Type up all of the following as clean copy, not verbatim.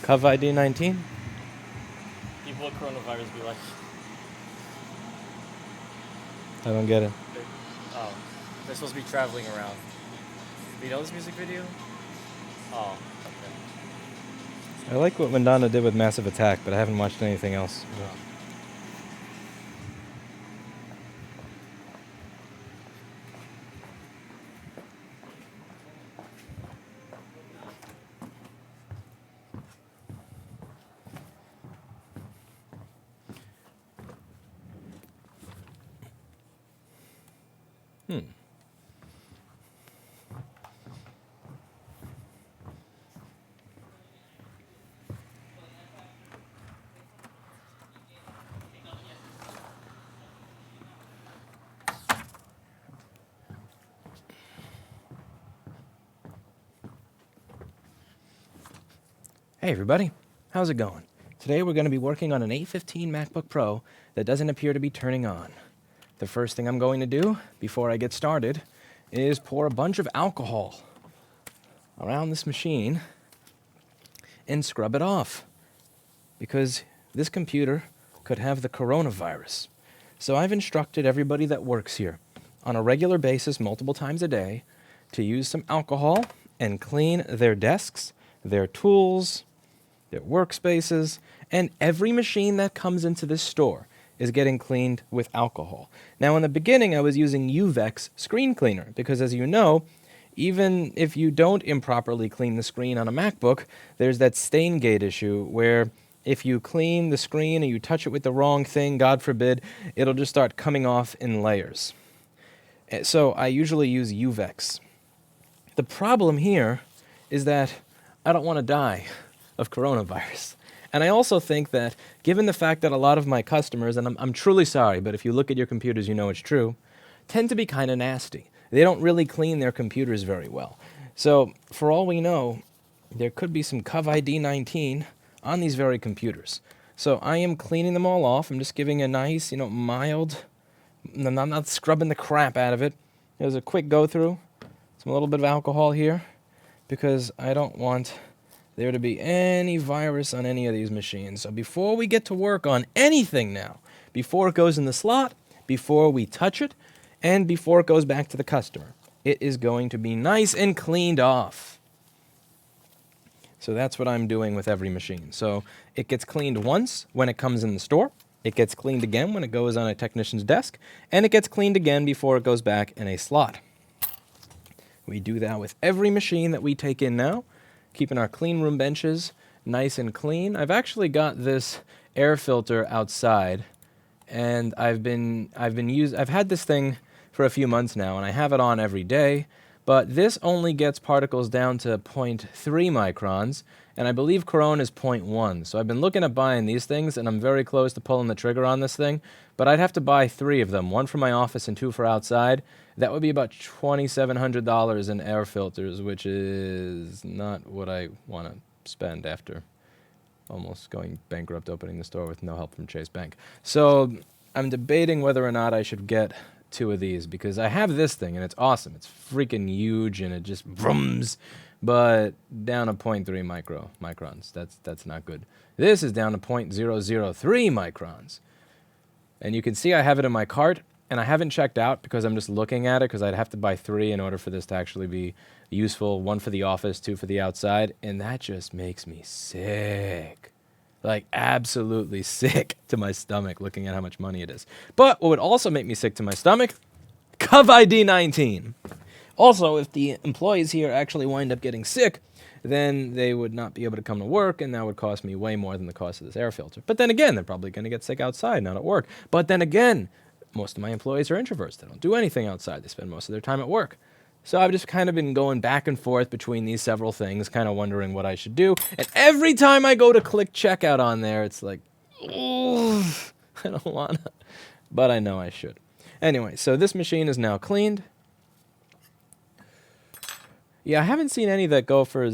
Cov ID 19? People with coronavirus be like, I don't get it. oh, they're supposed to be traveling around. Do you know this music video? Oh, okay. I like what Madonna did with Massive Attack, but I haven't watched anything else. Hey everybody, how's it going? Today we're going to be working on an 815 MacBook Pro that doesn't appear to be turning on. The first thing I'm going to do before I get started is pour a bunch of alcohol around this machine and scrub it off, because this computer could have the coronavirus. So I've instructed everybody that works here on a regular basis, multiple times a day, to use some alcohol and clean their desks, their tools, their workspaces, and every machine that comes into this store is getting cleaned with alcohol. Now, in the beginning, I was using UVEX screen cleaner because, as you know, even if you don't improperly clean the screen on a MacBook, there's that stain gate issue where if you clean the screen and you touch it with the wrong thing, God forbid, it'll just start coming off in layers. So I usually use UVEX. The problem here is that I don't want to die of coronavirus. And I also think that, given the fact that a lot of my customers, and I'm truly sorry, but if you look at your computers, you know it's true, tend to be kind of nasty. They don't really clean their computers very well. So, for all we know, there could be some Cov ID 19 on these very computers. So I am cleaning them all off. I'm just giving a nice, mild, I'm not scrubbing the crap out of it. There's a quick go-through, a little bit of alcohol here, because I don't want there to be any virus on any of these machines. So before we get to work on anything now, before it goes in the slot, before we touch it, and before it goes back to the customer, it is going to be nice and cleaned off. So that's what I'm doing with every machine. So it gets cleaned once when it comes in the store, it gets cleaned again when it goes on a technician's desk, and it gets cleaned again before it goes back in a slot. We do that with every machine that we take in now, keeping our clean room benches nice and clean. I've actually got this air filter outside, and I've had this thing for a few months now, and I have it on every day, but this only gets particles down to 0.3 microns, and I believe Corona is 0.1. So I've been looking at buying these things, and I'm very close to pulling the trigger on this thing, but I'd have to buy 3 of them, 1 for my office and 2 for outside. That would be about $2,700 in air filters, which is not what I want to spend after almost going bankrupt opening the store with no help from Chase Bank. So I'm debating whether or not I should get 2 of these, because I have this thing and it's awesome. It's freaking huge and it just vrooms, but down to 0.3 microns. That's not good. This is down to 0.003 microns. And you can see I have it in my cart, and I haven't checked out because I'm just looking at it, because I'd have to buy 3 in order for this to actually be useful. 1 for the office, 2 for the outside, and that just makes me sick. Like, absolutely sick to my stomach looking at how much money it is. But what would also make me sick to my stomach? Cov ID 19. Also, if the employees here actually wind up getting sick, then they would not be able to come to work, and that would cost me way more than the cost of this air filter. But then again, they're probably going to get sick outside, not at work. But then again, most of my employees are introverts. They don't do anything outside. They spend most of their time at work. So I've just kind of been going back and forth between these several things, kind of wondering what I should do. And every time I go to click checkout on there, it's like, oh, I don't want to. But I know I should. Anyway, so this machine is now cleaned. Yeah, I haven't seen any that go for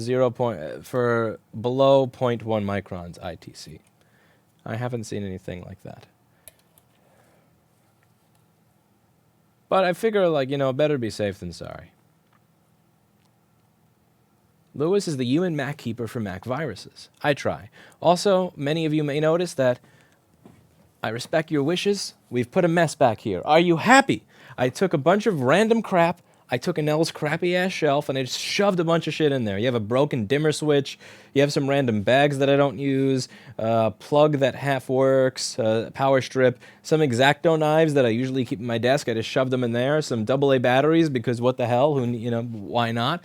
for below 0.1 microns ITC. I haven't seen anything like that. But I figure, better be safe than sorry. Lewis is the human Mac keeper for Mac viruses. I try. Also, many of you may notice that I respect your wishes. We've put a mess back here. Are you happy? I took a bunch of random crap. I took Anel's crappy-ass shelf, and I just shoved a bunch of shit in there. You have a broken dimmer switch. You have some random bags that I don't use, plug that half works, power strip, some X-Acto knives that I usually keep in my desk. I just shoved them in there. Some AA batteries, because what the hell? Why not?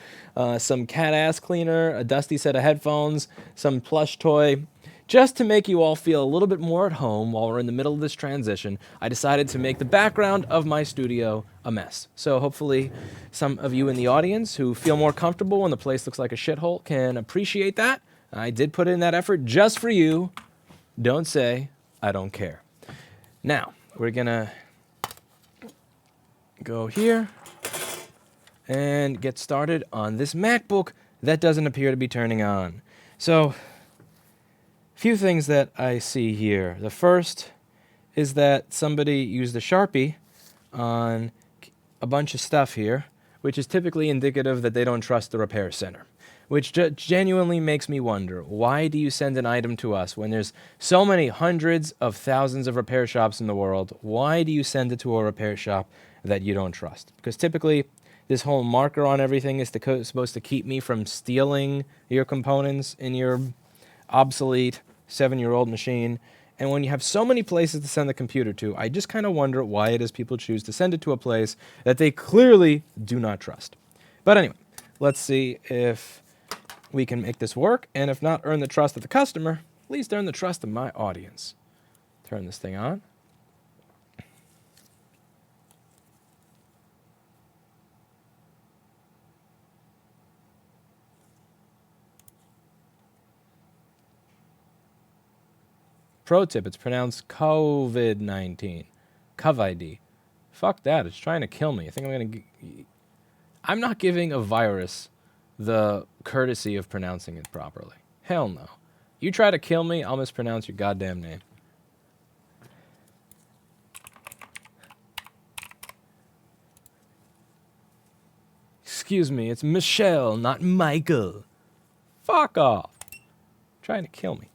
Some cat-ass cleaner, a dusty set of headphones, some plush toy. Just to make you all feel a little bit more at home while we're in the middle of this transition, I decided to make the background of my studio a mess. So hopefully some of you in the audience who feel more comfortable when the place looks like a shithole can appreciate that. I did put in that effort just for you. Don't say I don't care. Now, we're going to go here and get started on this MacBook that doesn't appear to be turning on. So, few things that I see here. The first is that somebody used a Sharpie on a bunch of stuff here, which is typically indicative that they don't trust the repair center, which genuinely makes me wonder, why do you send an item to us when there's so many hundreds of thousands of repair shops in the world? Why do you send it to a repair shop that you don't trust? Because typically this whole marker on everything is supposed to keep me from stealing your components in your obsolete 7-year-old machine. And when you have so many places to send the computer to, I just kind of wonder why it is people choose to send it to a place that they clearly do not trust. But anyway, let's see if we can make this work, and if not earn the trust of the customer, at least earn the trust of my audience. Turn this thing on. Pro tip, it's pronounced COVID-19. COVID. Fuck that, it's trying to kill me. I think I'm not giving a virus the courtesy of pronouncing it properly. Hell no. You try to kill me, I'll mispronounce your goddamn name. Excuse me, it's Michelle, not Michael. Fuck off. Trying to kill me.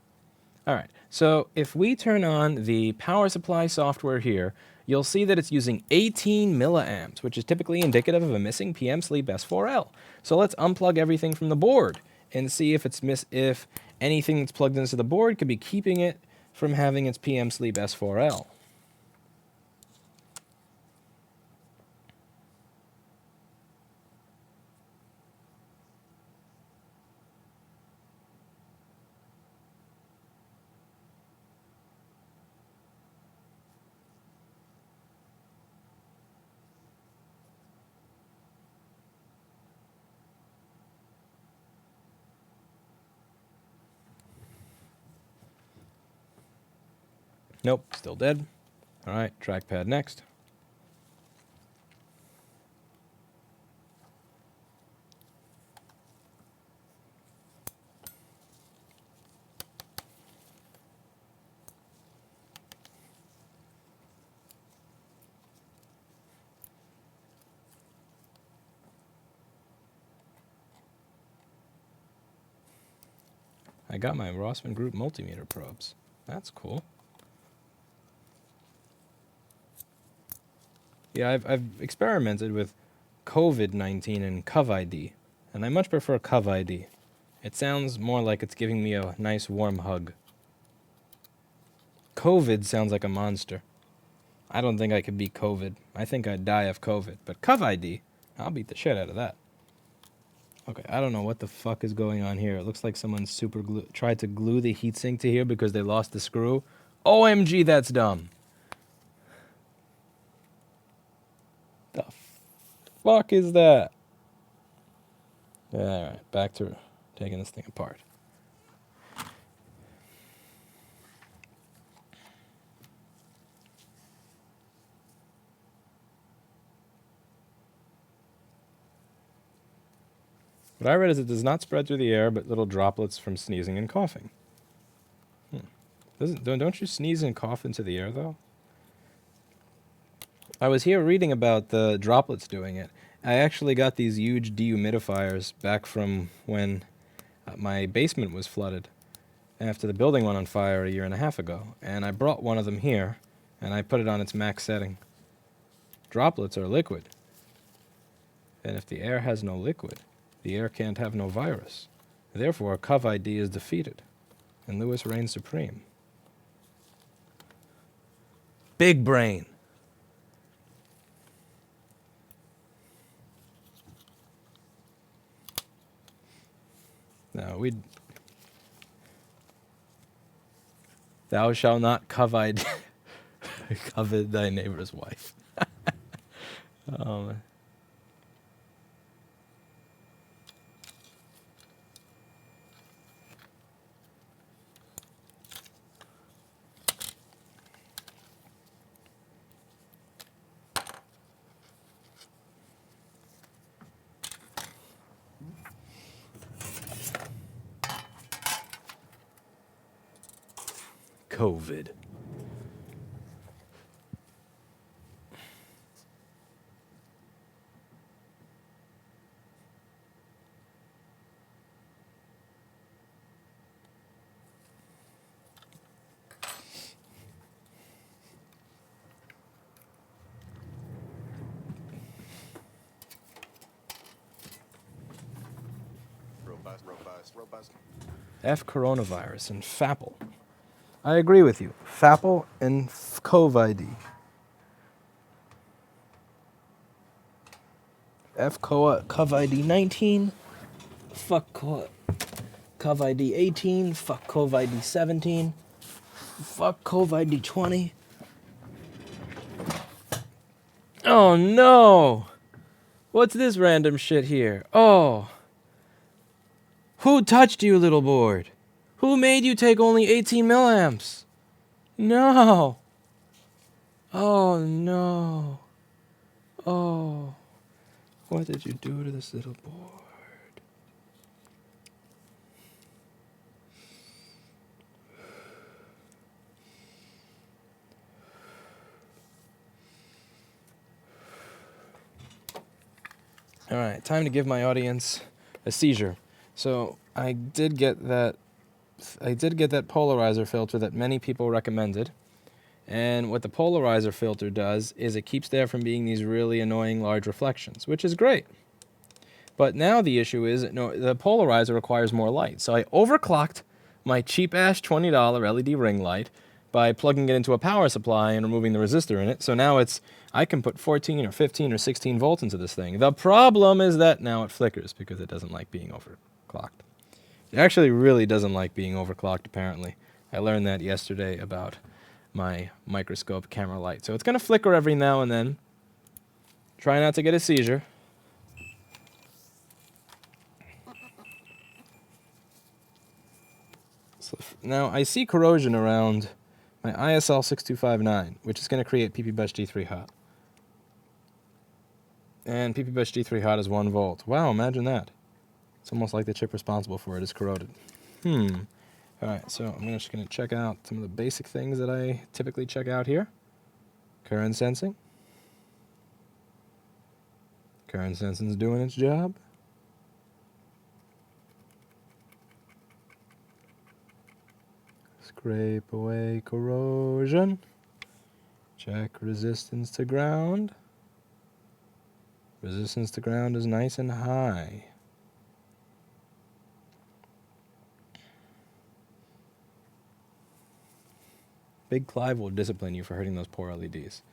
All right. So if we turn on the power supply software here, you'll see that it's using 18 milliamps, which is typically indicative of a missing PM Sleep S4L. So let's unplug everything from the board and see if if anything that's plugged into the board could be keeping it from having its PM Sleep S4L. Nope, still dead. All right, trackpad next. I got my Rossmann group multimeter probes. That's cool. Yeah, I've experimented with COVID-19 and COVID, and I much prefer COVID. It sounds more like it's giving me a nice warm hug. COVID sounds like a monster. I don't think I could beat COVID. I think I'd die of COVID. But COVID, I'll beat the shit out of that. Okay, I don't know what the fuck is going on here. It looks like someone tried to glue the heatsink to here because they lost the screw. OMG, that's dumb. The fuck is that? Alright, back to taking this thing apart. What I read is it does not spread through the air, but little droplets from sneezing and coughing. Don't you sneeze and cough into the air, though? I was here reading about the droplets doing it. I actually got these huge dehumidifiers back from when My basement was flooded after the building went on fire a year and a half ago, and I brought one of them here, and I put it on its max setting. Droplets are liquid, and if the air has no liquid, the air can't have no virus. Therefore, Cov ID is defeated, and Lewis reigns supreme. Big brain. No, we'd... Thou shalt not covet thy neighbor's wife. Man. COVID. Robust. F coronavirus and FAPL. I agree with you. FAPL and Cov ID. Cov ID 19. Fuck Cov ID 18. Fuck Cov ID 17. Fuck Cov ID 20. Oh no! What's this random shit here? Oh. Who touched you, little board? Who made you take only 18 milliamps? No. Oh no. Oh. What did you do to this little board? All right, time to give my audience a seizure. So I did get that polarizer filter that many people recommended. And what the polarizer filter does is it keeps there from being these really annoying large reflections, which is great. But now the issue is, the polarizer requires more light. So I overclocked my cheap-ass $20 LED ring light by plugging it into a power supply and removing the resistor in it. So now I can put 14 or 15 or 16 volts into this thing. The problem is that now it flickers because it doesn't like being overclocked. It actually really doesn't like being overclocked, apparently. I learned that yesterday about my microscope camera light. So it's going to flicker every now and then. Try not to get a seizure. So now I see corrosion around my ISL 6259, which is going to create PPBush G3 hot. And PPBush G3 hot is 1 volt. Wow, imagine that. It's almost like the chip responsible for it is corroded. Alright, so I'm just going to check out some of the basic things that I typically check out here. Current sensing. Current sensing's doing its job. Scrape away corrosion. Check resistance to ground. Resistance to ground is nice and high. Big Clive will discipline you for hurting those poor LEDs.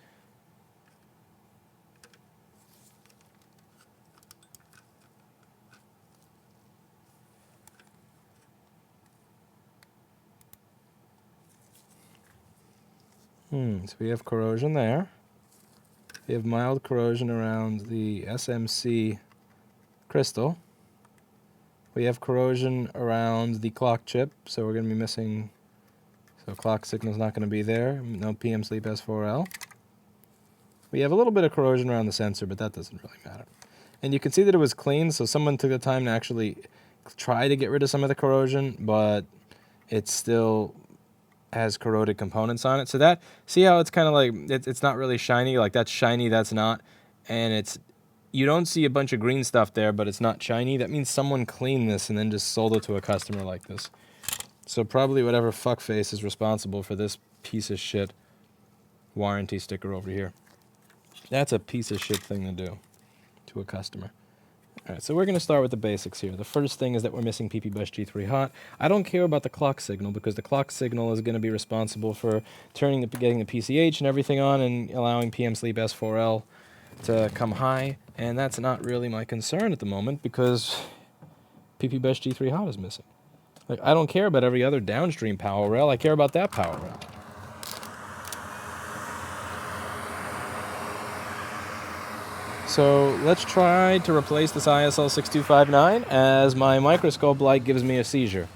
So we have corrosion there. We have mild corrosion around the SMC crystal. We have corrosion around the clock chip, so we're going to be missing... So clock signal's not going to be there. No PM sleep S4L. We have a little bit of corrosion around the sensor, but that doesn't really matter. And you can see that it was clean, so someone took the time to actually try to get rid of some of the corrosion, but it still has corroded components on it. So that, see how it's kind of like, it's not really shiny, like that's shiny, that's not. And you don't see a bunch of green stuff there, but it's not shiny. That means someone cleaned this and then just sold it to a customer like this. So probably whatever fuckface is responsible for this piece of shit warranty sticker over here. That's a piece of shit thing to do to a customer. All right, so we're going to start with the basics here. The first thing is that we're missing PP bus G3 hot. I don't care about the clock signal because the clock signal is going to be responsible for getting the PCH and everything on and allowing PM sleep S4L to come high. And that's not really my concern at the moment because PP bus G3 hot is missing. Like, I don't care about every other downstream power rail. I care about that power rail. So let's try to replace this ISL 6259 as my microscope light gives me a seizure.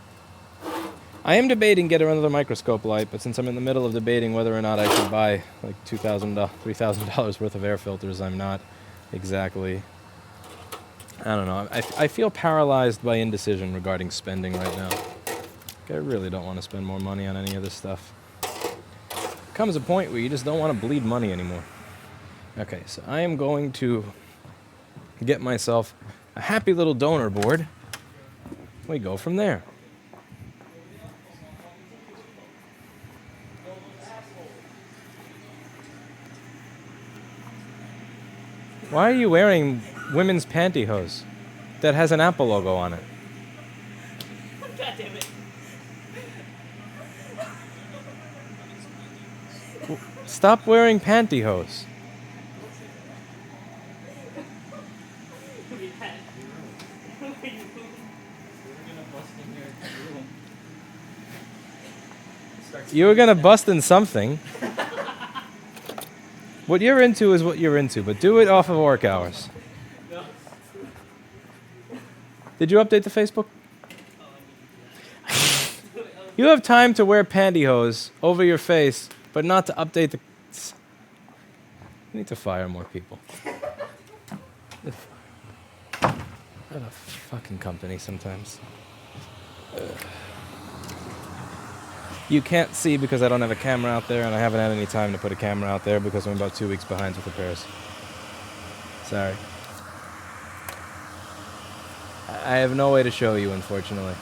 I am debating getting another microscope light, but since I'm in the middle of debating whether or not I should buy like $2,000, $3,000 worth of air filters, I'm not exactly... I don't know. I feel paralyzed by indecision regarding spending right now. I really don't want to spend more money on any of this stuff. Comes a point where you just don't want to bleed money anymore. Okay, so I am going to get myself a happy little donor board. We go from there. Why are you wearing women's pantyhose that has an Apple logo on it? God damn it. Stop wearing pantyhose. You were gonna bust in something. What you're into is what you're into, but do it off of work hours. Did you update the Facebook? You have time to wear pantyhose over your face, but not to update the... You need to fire more people. What a fucking company sometimes. You can't see because I don't have a camera out there, and I haven't had any time to put a camera out there because I'm about 2 weeks behind with repairs. Sorry. I have no way to show you, unfortunately.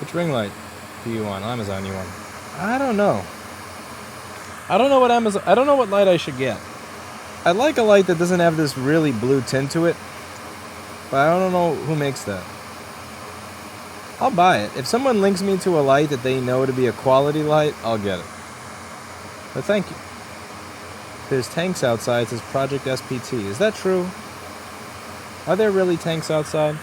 Which ring light do you want? Amazon you want? I don't know. I don't know what Amazon... I don't know what light I should get. I like a light that doesn't have this really blue tint to it, but I don't know who makes that. I'll buy it. If someone links me to a light that they know to be a quality light, I'll get it. But thank you. There's tanks outside. It says Project SPT. Is that true? Are there really tanks outside?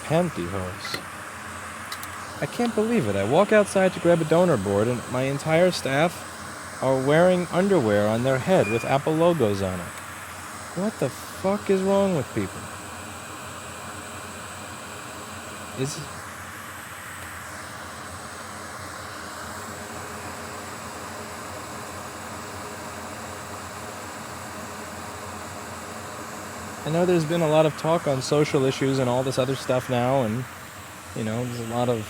Pantyhose. I can't believe it. I walk outside to grab a donor board and my entire staff are wearing underwear on their head with Apple logos on it. What the fuck is wrong with people? I know there's been a lot of talk on social issues and all this other stuff now, and, you know, there's a lot of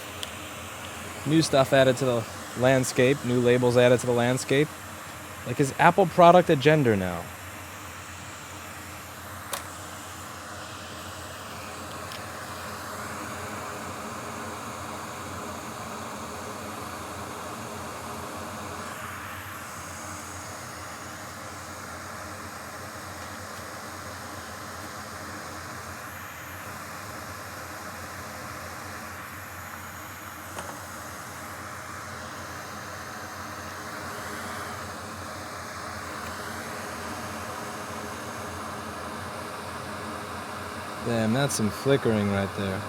new stuff added to the landscape, new labels added to the landscape. Like, is Apple product a gender now? Damn, that's some flickering right there.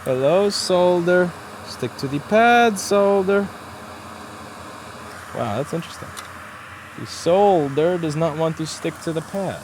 Hello, solder. Stick to the pad, solder. Wow, that's interesting. The solder does not want to stick to the pad.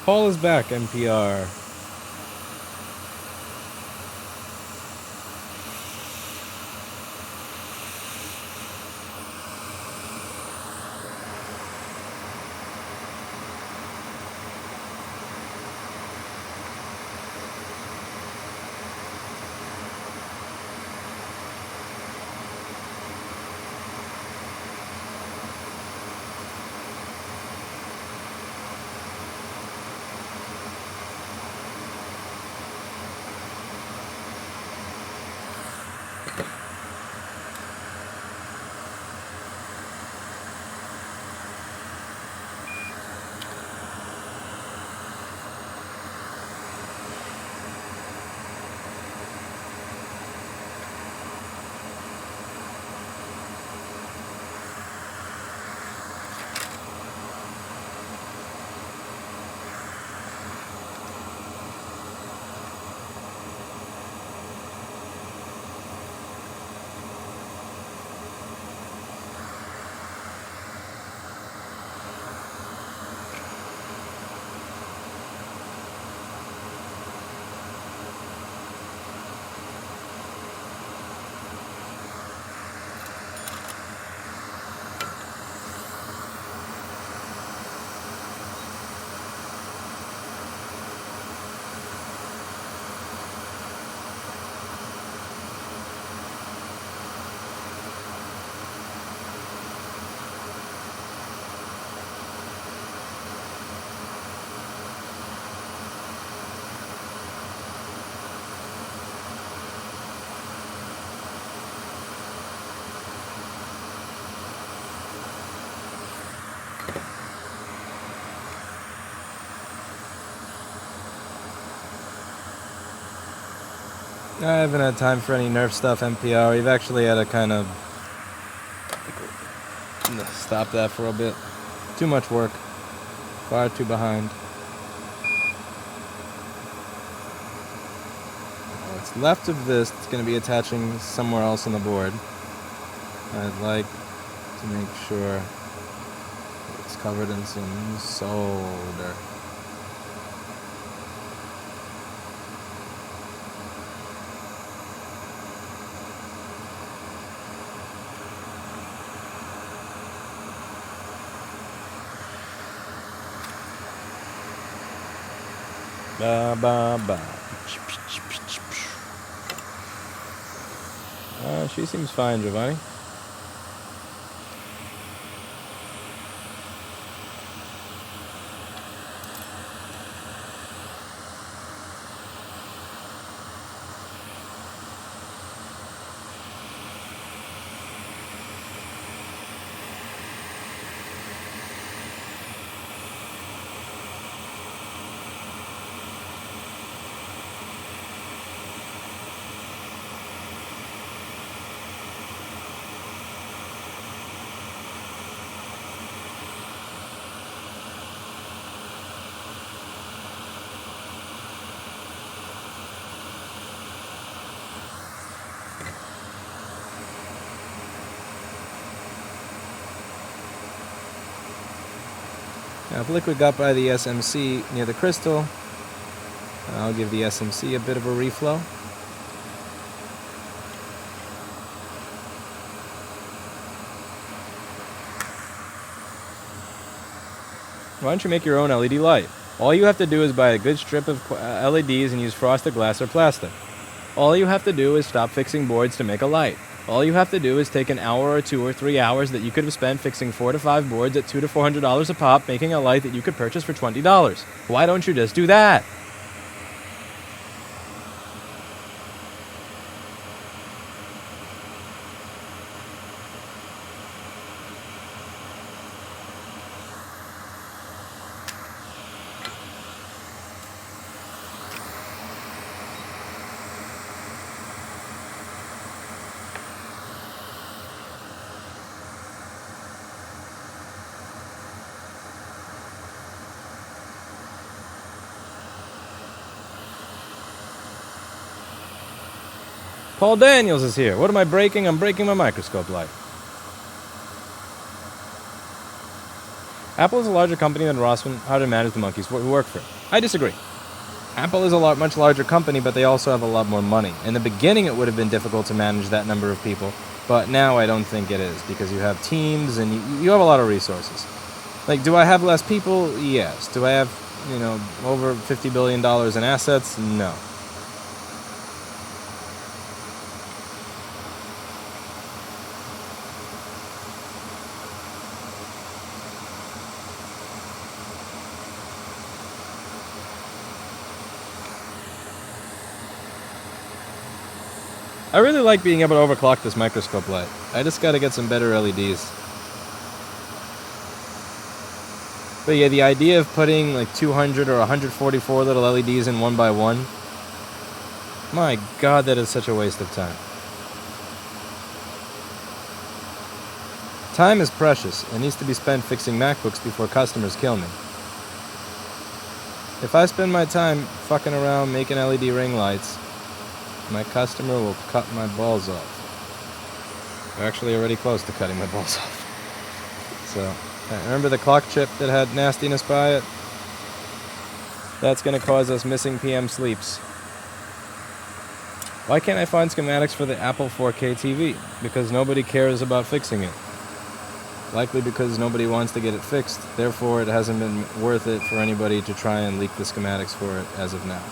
Paul is back, NPR. I haven't had time for any Nerf stuff, NPR. We've actually had to kind of stop that for a bit. Too much work. Far too behind. What's left of this, it's going to be attaching somewhere else on the board. I'd like to make sure it's covered in some solder. Ba ba ba. She seems fine, Giovanni. Now, if liquid got by the SMC near the crystal, I'll give the SMC a bit of a reflow. Why don't you make your own LED light? All you have to do is buy a good strip of LEDs and use frosted glass or plastic. All you have to do is stop fixing boards to make a light. All you have to do is take an hour or 2 or 3 hours that you could have spent fixing 4 to 5 boards at $200 to $400 a pop, making a light that you could purchase for $20. Why don't you just do that? Paul Daniels is here. What am I breaking? I'm breaking my microscope light. Apple is a larger company than Rossmann. How to manage the monkeys who work for it? I disagree. Apple is a much larger company, but they also have a lot more money. In the beginning, it would have been difficult to manage that number of people, but now I don't think it is, because you have teams and you have a lot of resources. Like, do I have less people? Yes. Do I have, over $50 billion in assets? No. I really like being able to overclock this microscope light. I just gotta get some better LEDs. But yeah, the idea of putting like 200 or 144 little LEDs in one by one, my God, that is such a waste of time. Time is precious. It needs to be spent fixing MacBooks before customers kill me. If I spend my time fucking around making LED ring lights, my customer will cut my balls off. They're actually already close to cutting my balls off. So, remember the clock chip that had nastiness by it? That's going to cause us missing PM sleeps. Why can't I find schematics for the Apple 4K TV? Because nobody cares about fixing it. Likely because nobody wants to get it fixed. Therefore, it hasn't been worth it for anybody to try and leak the schematics for it as of now.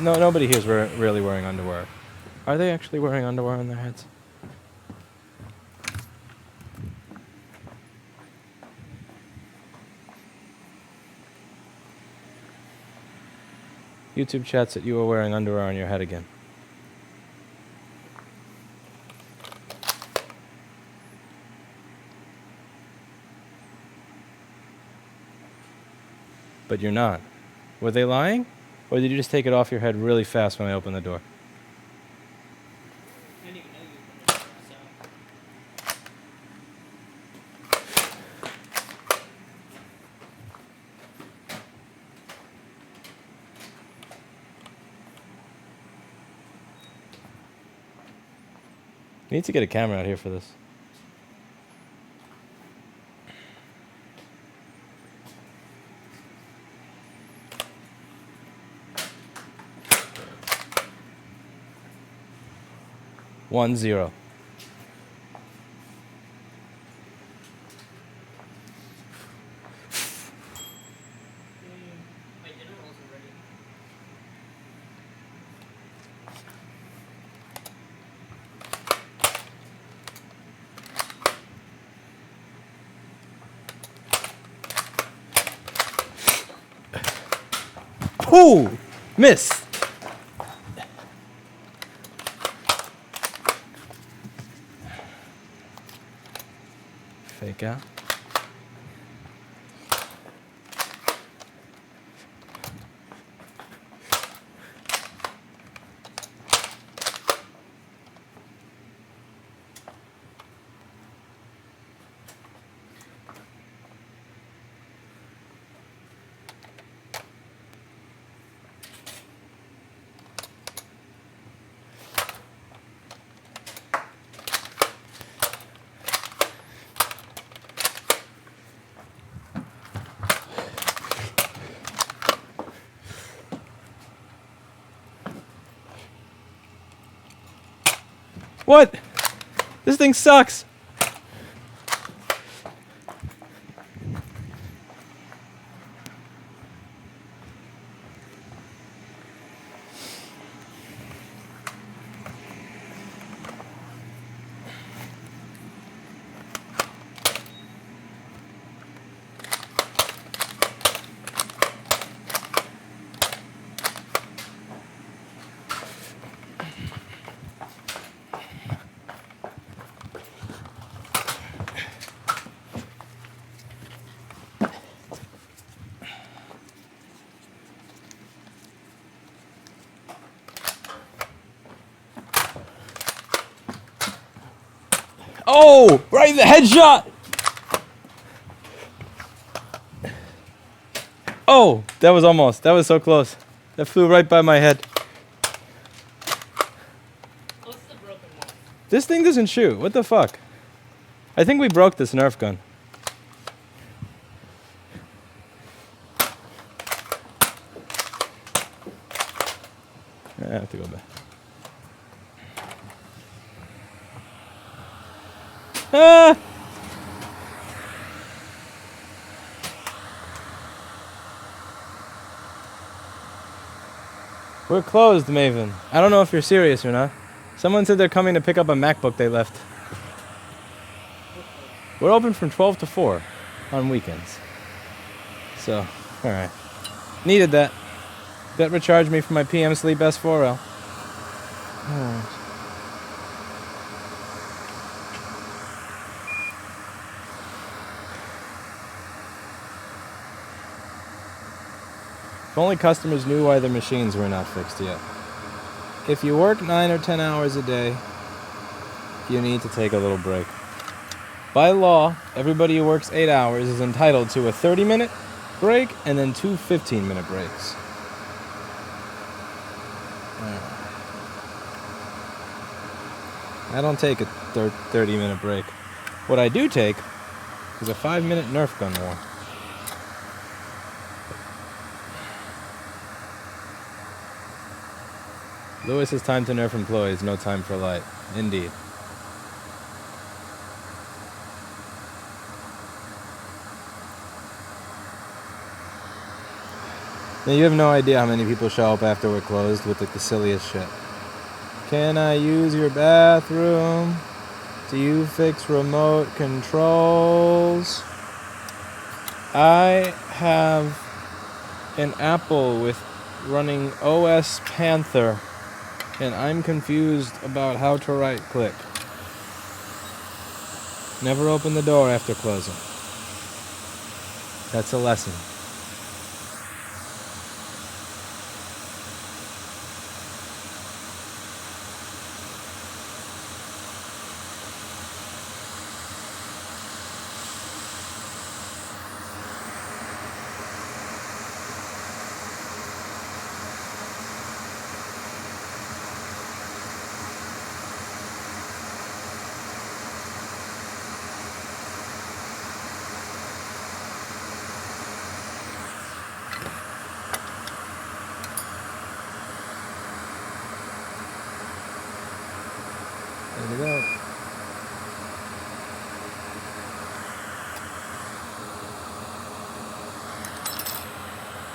No, nobody here is really wearing underwear. Are they actually wearing underwear on their heads? YouTube chat said you were wearing underwear on your head again. But you're not. Were they lying? Or did you just take it off your head really fast when I opened the door? We need to get a camera out here for this. One zero. My dinner rolls are ready. Ooh! Missed! Fake out. What? This thing sucks. Oh, right in the headshot. Oh, that was almost. That was so close. That flew right by my head. What's the broken one? This thing doesn't shoot. What the fuck? I think we broke this Nerf gun. I have to go back. Ah! We're closed, Maven. I don't know if you're serious or not. Someone said they're coming to pick up a MacBook they left. We're open from 12 to 4 on weekends. So, alright. Needed that. That recharged me for my PM Sleep S4L. Alright. If only customers knew why their machines were not fixed yet. If you work 9 or 10 hours a day, you need to take a little break. By law, everybody who works 8 hours is entitled to a 30-minute break and then 2 15-minute breaks. I don't take a 30-minute break. What I do take is a 5-minute Nerf gun war. Lewis's time to nerf employees, no time for light. Indeed. Now you have no idea how many people show up after we're closed with like the silliest shit. Can I use your bathroom? Do you fix remote controls? I have an Apple with running OS Panther. And I'm confused about how to right-click. Never open the door after closing. That's a lesson. Check it out.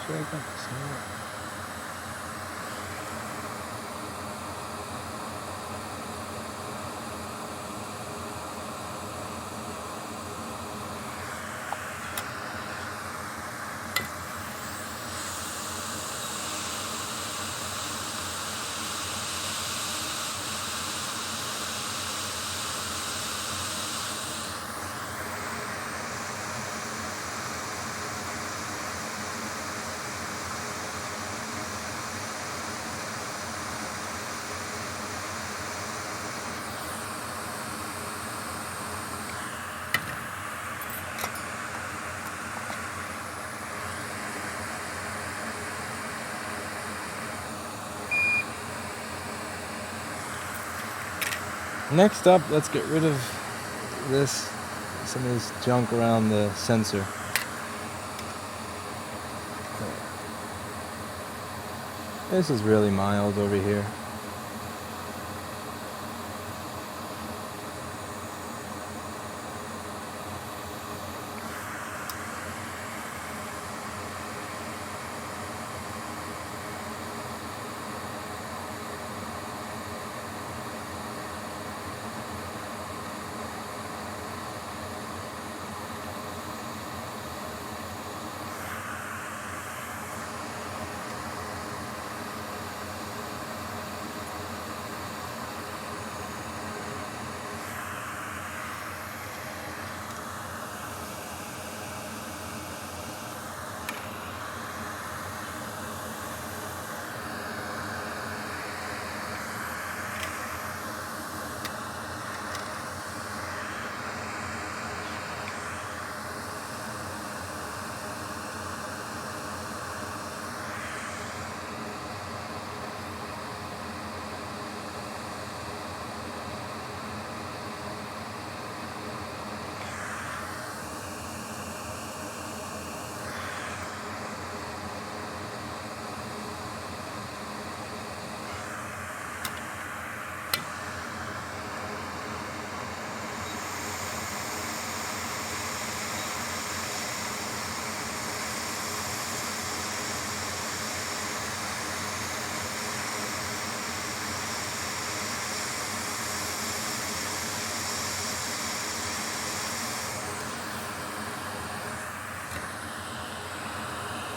Check this out. Next up, let's get rid of some of this junk around the sensor. This is really mild over here.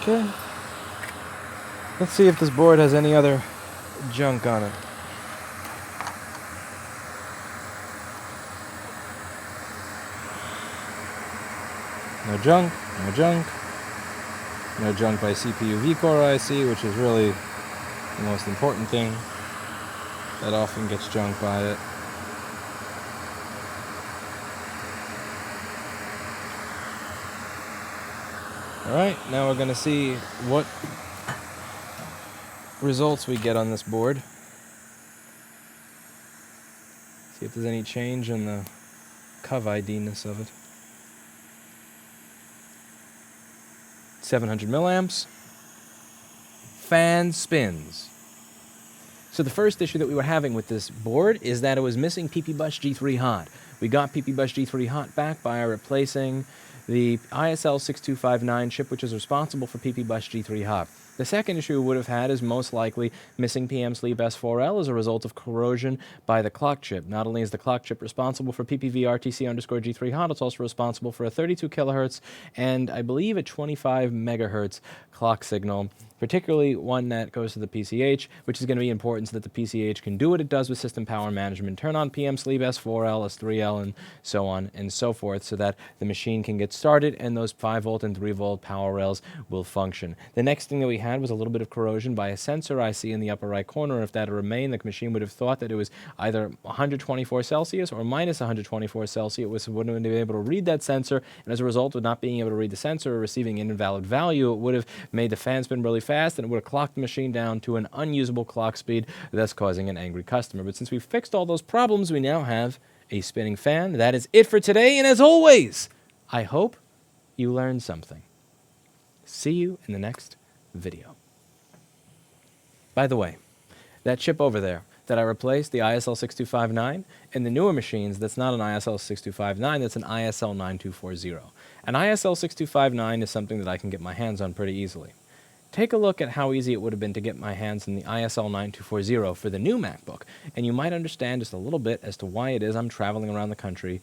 Okay. Let's see if this board has any other junk on it. No junk, no junk. No junk by CPU V-Core IC, which is really the most important thing. That often gets junk by it. Alright, now we're going to see what results we get on this board. See if there's any change in the CUV ID-ness of it. 700 milliamps. Fan spins. So the first issue that we were having with this board is that it was missing PP-Bus G3 Hot. We got PP-Bus G3 Hot back by replacing the ISL 6259 chip, which is responsible for PP-Bus G3 Hot. The second issue we would have had is most likely missing PM sleeve S4L as a result of corrosion by the clock chip. Not only is the clock chip responsible for PPV-RTC_G3 Hot, it's also responsible for a 32 kilohertz and I believe a 25 megahertz clock signal, particularly one that goes to the PCH, which is going to be important so that the PCH can do what it does with system power management, turn on PM sleeve S4L, S3L, and so on and so forth, so that the machine can get started and those 5 volt and 3 volt power rails will function. The next thing that we had was a little bit of corrosion by a sensor IC in the upper right corner. If that had remained, the machine would have thought that it was either 124 Celsius or minus 124 Celsius. It wouldn't have been able to read that sensor, and as a result of not being able to read the sensor or receiving an invalid value, it would have made the fan spin really fast, and it would have clocked the machine down to an unusable clock speed, thus causing an angry customer. But since we've fixed all those problems, we now have a spinning fan. That is it for today, and as always, I hope you learned something. See you in the next video. By the way, that chip over there, that I replaced, the ISL 6259, and the newer machines, that's not an ISL 6259, that's an ISL 9240. An ISL 6259 is something that I can get my hands on pretty easily. Take a look at how easy it would have been to get my hands on the ISL 9240 for the new MacBook, and you might understand just a little bit as to why it is I'm traveling around the country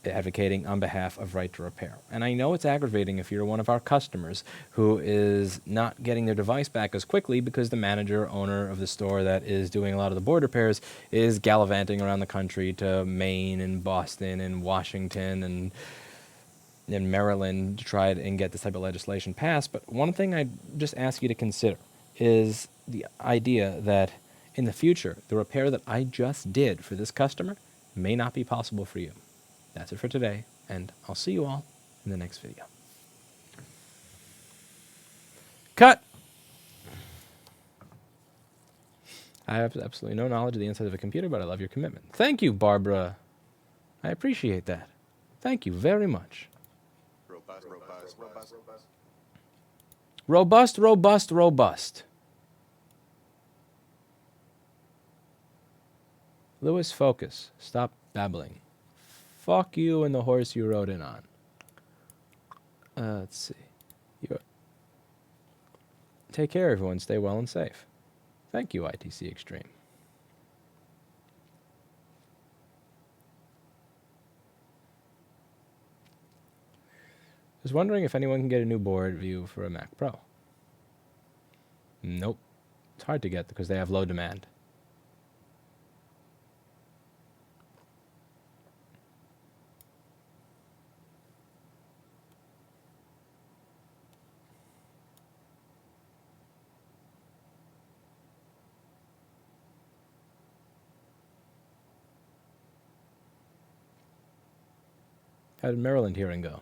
advocating on behalf of right to repair. And I know it's aggravating if you're one of our customers who is not getting their device back as quickly because the manager or owner of the store that is doing a lot of the board repairs is gallivanting around the country to Maine and Boston and Washington and in Maryland to try and get this type of legislation passed. But one thing I just ask you to consider is the idea that in the future, the repair that I just did for this customer may not be possible for you. That's it for today, and I'll see you all in the next video. Cut! I have absolutely no knowledge of the inside of a computer, but I love your commitment. Thank you, Barbara. I appreciate that. Thank you very much. Robust, robust, robust, robust. Robust, robust, robust. Lewis, focus. Stop babbling. Fuck you and the horse you rode in on. Let's see. Take care, everyone. Stay well and safe. Thank you, ITC Extreme. I was wondering if anyone can get a new board view for a Mac Pro. Nope. It's hard to get because they have low demand. How did Maryland hearing go?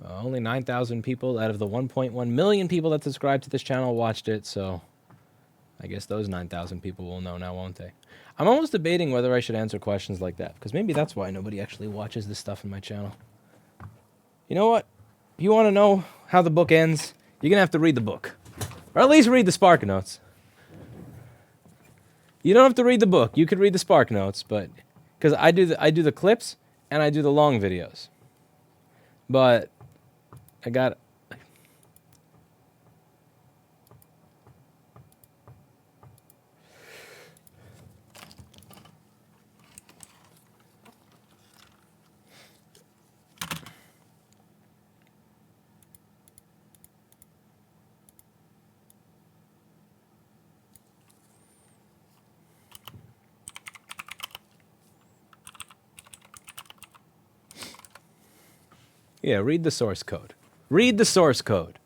Only 9,000 people out of the 1.1 million people that subscribe to this channel watched it, so I guess those 9,000 people will know now, won't they? I'm almost debating whether I should answer questions like that, because maybe that's why nobody actually watches this stuff in my channel. You know what? If you want to know how the book ends, you're going to have to read the book. Or at least read the Spark Notes. You don't have to read the book. You could read the Spark Notes, but because I do the clips and I do the long videos. But I got yeah, read the source code. Read the source code.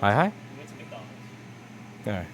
Hi. We went to McDonald's. All right.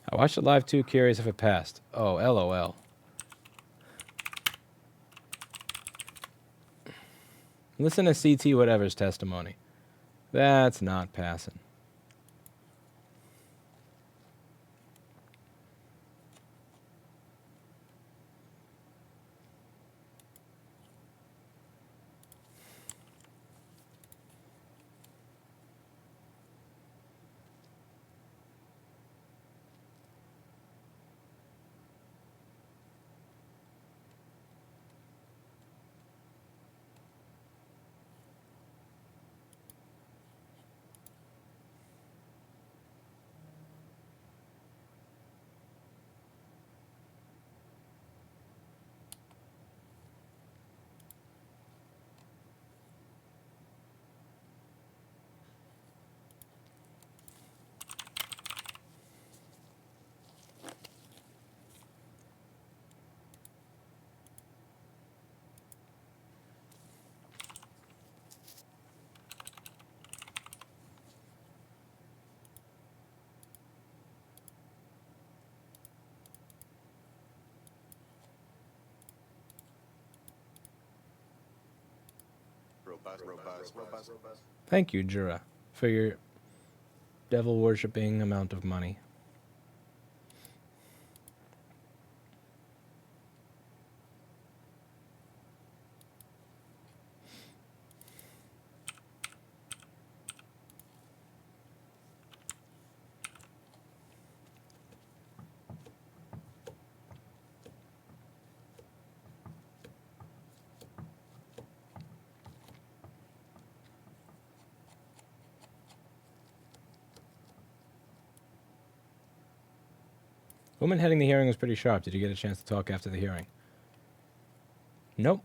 I watched it live too, curious if it passed. Oh, LOL. Listen to CT whatever's testimony. That's not passing. Robust. Thank you, Jura, for your devil worshipping amount of money. Woman heading the hearing was pretty sharp. Did you get a chance to talk after the hearing? Nope.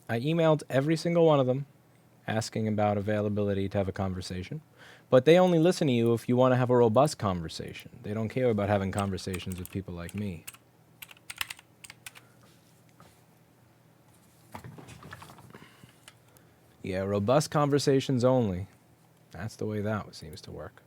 I emailed every single one of them asking about availability to have a conversation. But they only listen to you if you want to have a robust conversation. They don't care about having conversations with people like me. Yeah, robust conversations only. That's the way that seems to work.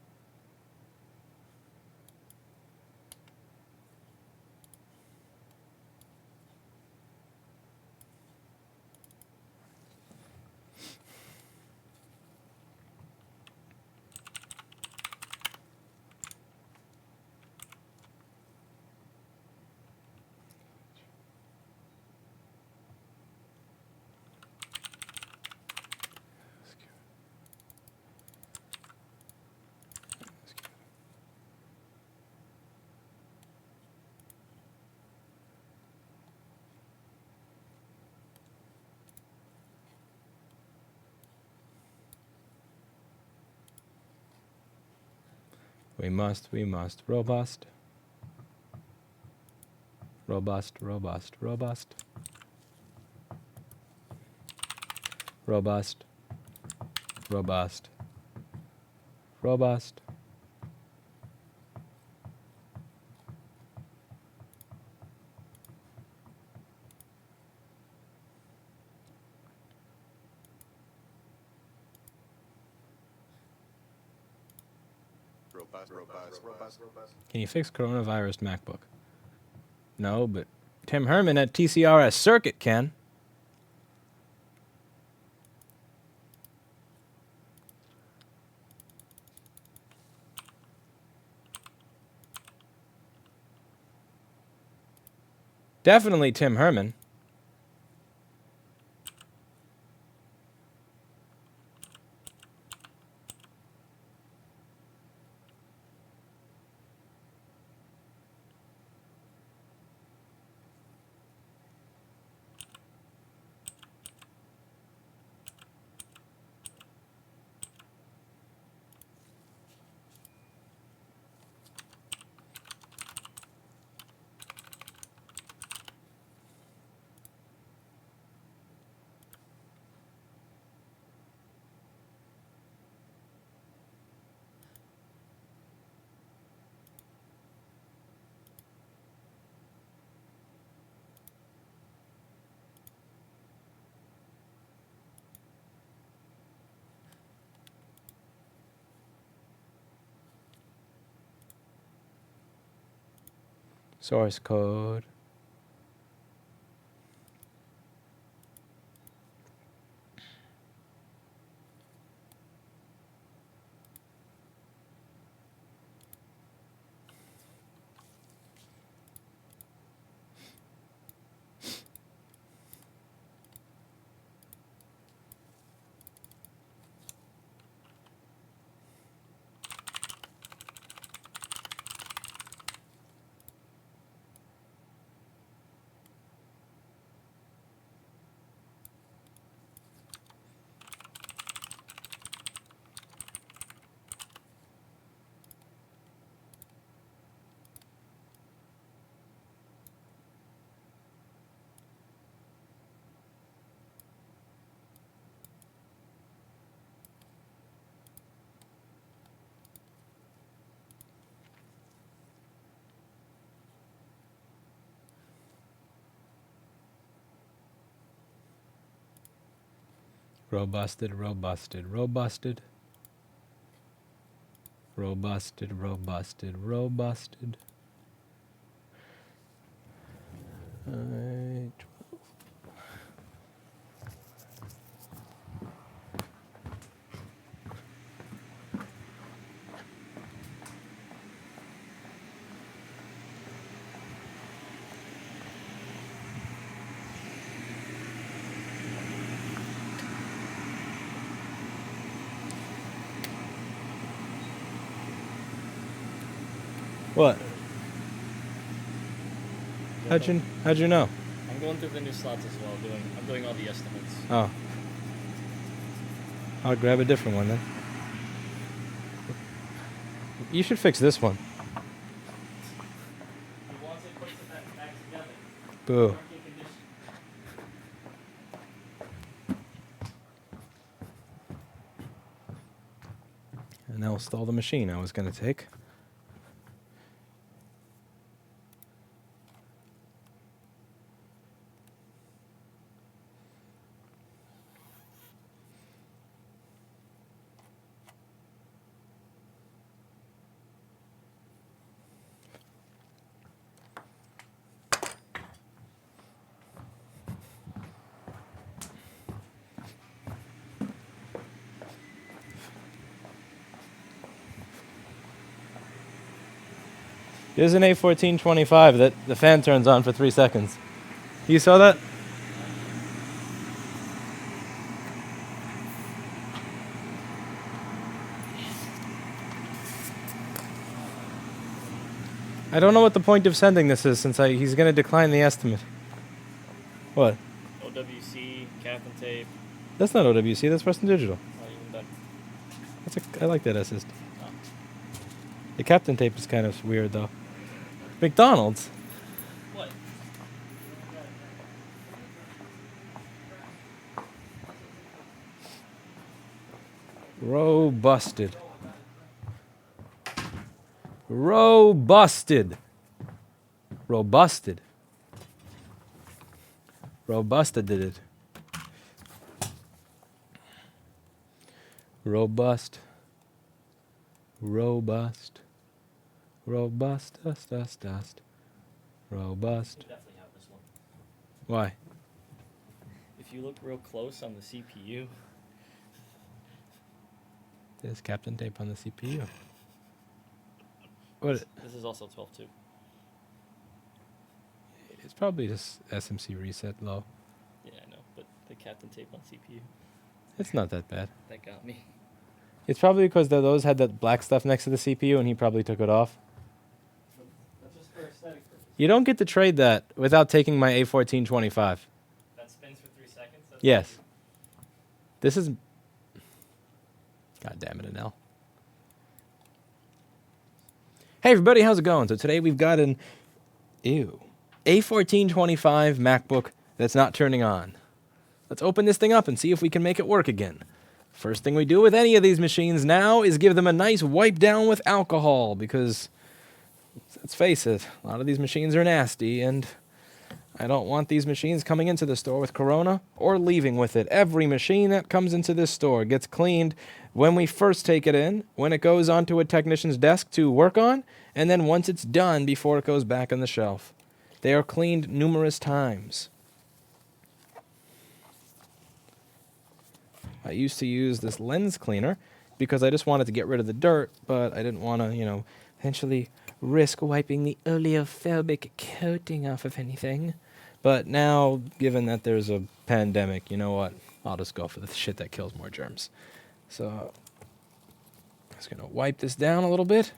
We must. Robust. Robust. Robust. Robust. Robust. Can you fix coronavirus MacBook? No, but Tim Herman at TCRS Circuit can. Definitely Tim Herman. Source code. Robusted, robusted, robusted. Robusted, robusted, robusted. Alright. What? How'd you know? I'm going through the new slots as well. I'm doing all the estimates. Oh. I'll grab a different one then. You should fix this one. He wants it put back together. Boo. Working condition. And that will stall the machine I was going to take. There's an A1425 that the fan turns on for 3 seconds. You saw that? I don't know what the point of sending this is since he's going to decline the estimate. What? OWC, cap and tape. That's not OWC, that's Western Digital. Not even done. I like that assist. Oh. The Captain tape is kind of weird though. McDonald's? What? Robusted. Robusted. Robusted. Robusted did it. Robust. Robust. Robust. Dust. Robust. We'll definitely have this one. Why? If you look real close on the CPU, There's Captain tape on the CPU. What? this is also 12 too. It's probably just SMC reset low. Yeah, I know, but the captain tape on CPU, It's not that bad. that got me. It's probably because those had that black stuff next to the CPU and he probably took it off. That's just for aesthetic purposes. You don't get to trade that without taking my A1425. That spins for 3 seconds? That's Yes. This is... God damn it, Anel. Hey everybody, how's it going? So today we've got an... A1425 MacBook that's not turning on. Let's open this thing up and see if we can make it work again. First thing we do with any of these machines now is give them a nice wipe down with alcohol because, let's face it, a lot of these machines are nasty and I don't want these machines coming into the store with Corona or leaving with it. Every machine that comes into this store gets cleaned when we first take it in, when it goes onto a technician's desk to work on, and then once it's done before it goes back on the shelf. They are cleaned numerous times. I used to use this lens cleaner because I just wanted to get rid of the dirt, but I didn't want to, eventually risk wiping the oleophobic coating off of anything. But now, given that there's a pandemic, you know what? I'll just go for the shit that kills more germs. So, I'm just going to wipe this down a little bit.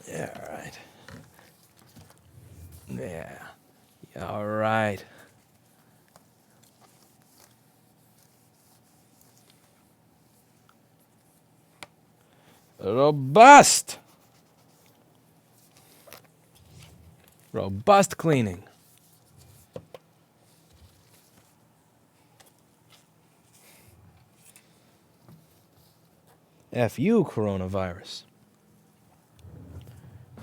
Yeah, all right. Yeah. All right. Robust. Robust cleaning. F you, coronavirus.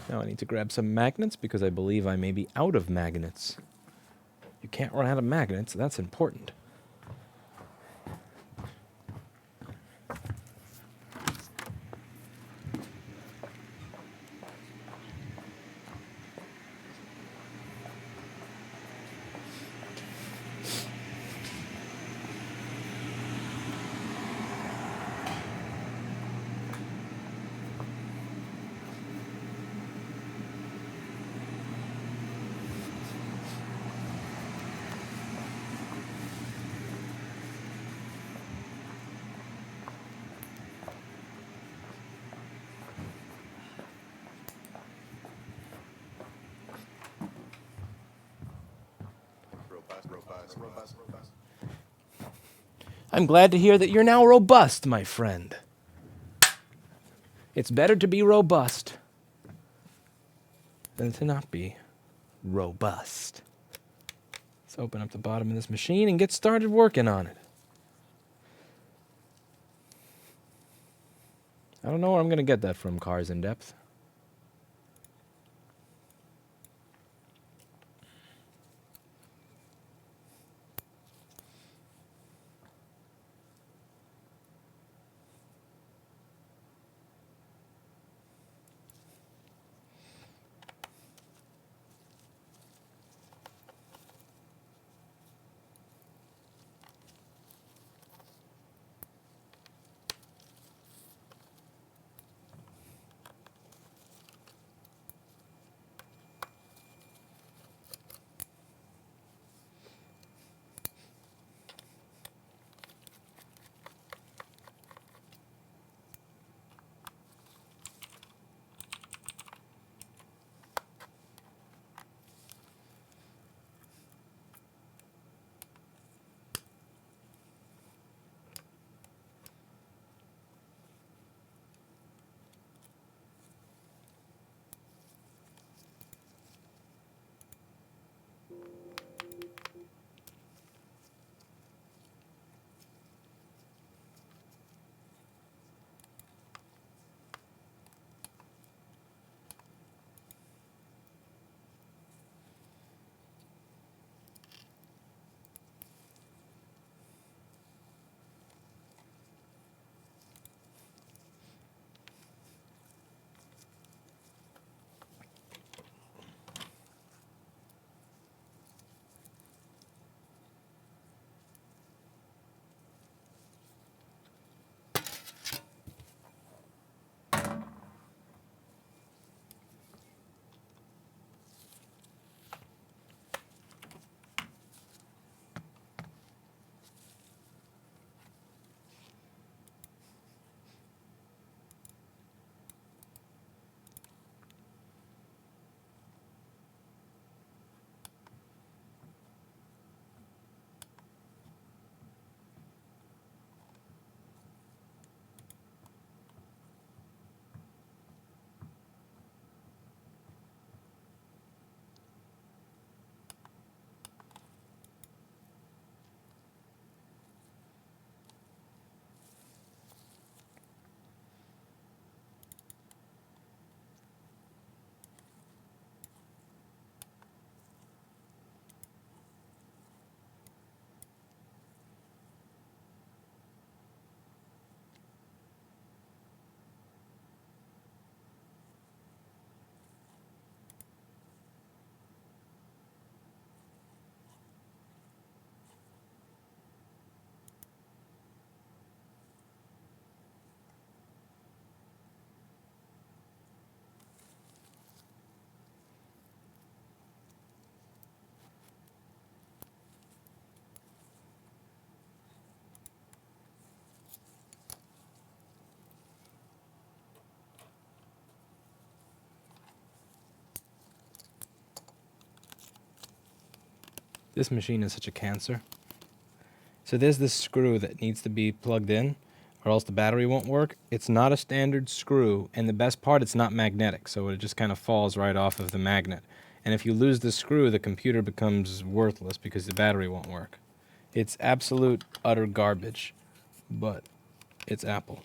Now I need to grab some magnets because I believe I may be out of magnets. You can't run out of magnets, that's important. Robust. I'm glad to hear that you're now robust, my friend. It's better to be robust than to not be robust. Let's open up the bottom of this machine and get started working on it. I don't know where I'm going to get that from, Cars in Depth. This machine is such a cancer. So there's this screw that needs to be plugged in or else the battery won't work. It's not a standard screw, and the best part, it's not magnetic, so it just kind of falls right off of the magnet. And if you lose the screw, the computer becomes worthless because the battery won't work. It's absolute, utter garbage, but it's Apple.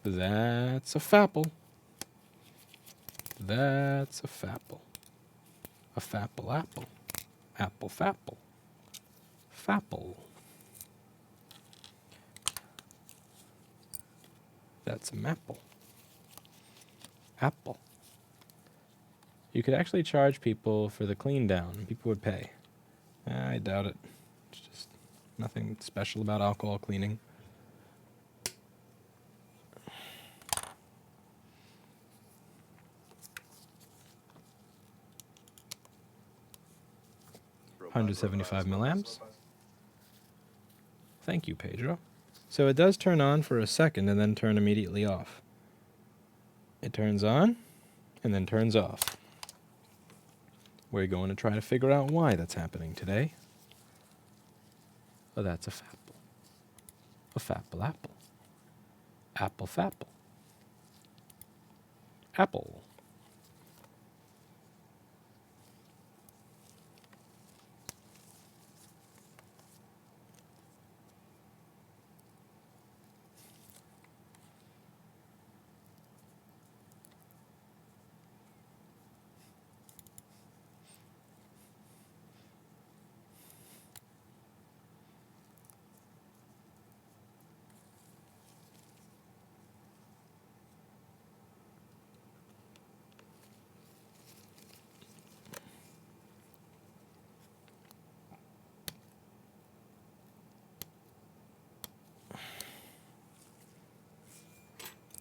That's a fapple. That's a fapple. A fapple apple. Apple fapple. Fapple. That's a mapple. Apple. You could actually charge people for the clean down. People would pay. I doubt it. It's just nothing special about alcohol cleaning. Robust, 175 robust, milliamps. robust. Thank you, Pedro. So it does turn on for a second and then turn immediately off. It turns on and then turns off. We're going to try to figure out why that's happening today. Oh, that's a fapple. A fapple apple. Apple fapple. Apple.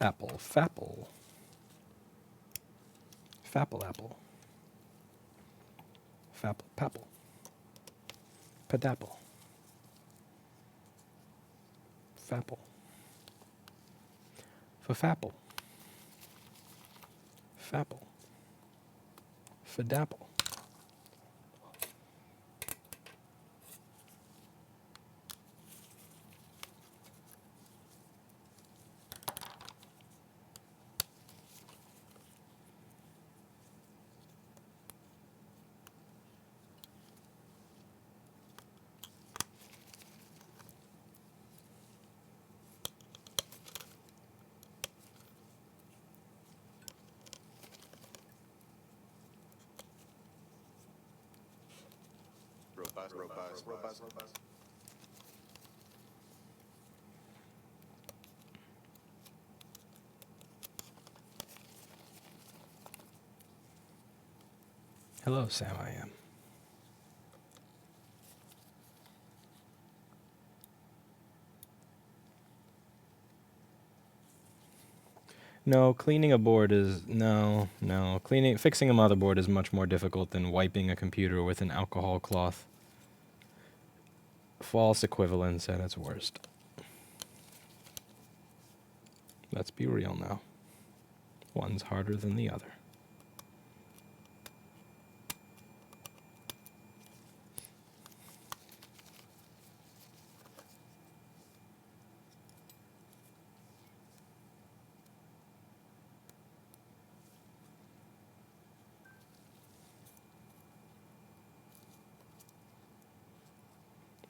Apple fapple. Fapple apple. Fapple papple. Padapple. Fapple. Fapple. Fapple. Fadapple. Robust, robust, robust, robust. Hello, Sam I am. No, cleaning a board is no. Fixing a motherboard is much more difficult than wiping a computer with an alcohol cloth. False equivalence at its worst. Let's be real now. One's harder than the other.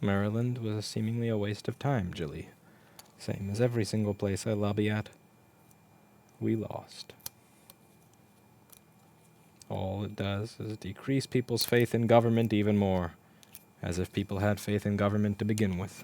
Maryland was seemingly a waste of time, Jilly. Same as every single place I lobby at. We lost. All it does is decrease people's faith in government even more, as if people had faith in government to begin with.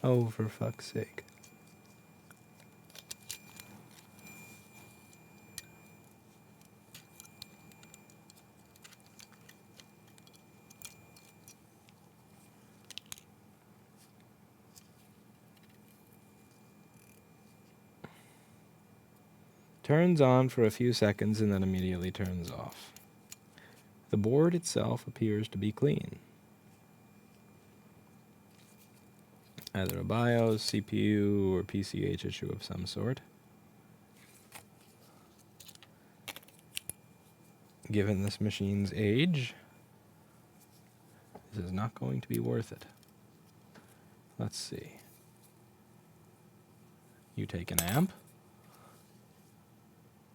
Oh, for fuck's sake. Turns on for a few seconds and then immediately turns off. The board itself appears to be clean. Either a BIOS, CPU, or PCH issue of some sort. Given this machine's age, this is not going to be worth it. let's see. You take an amp,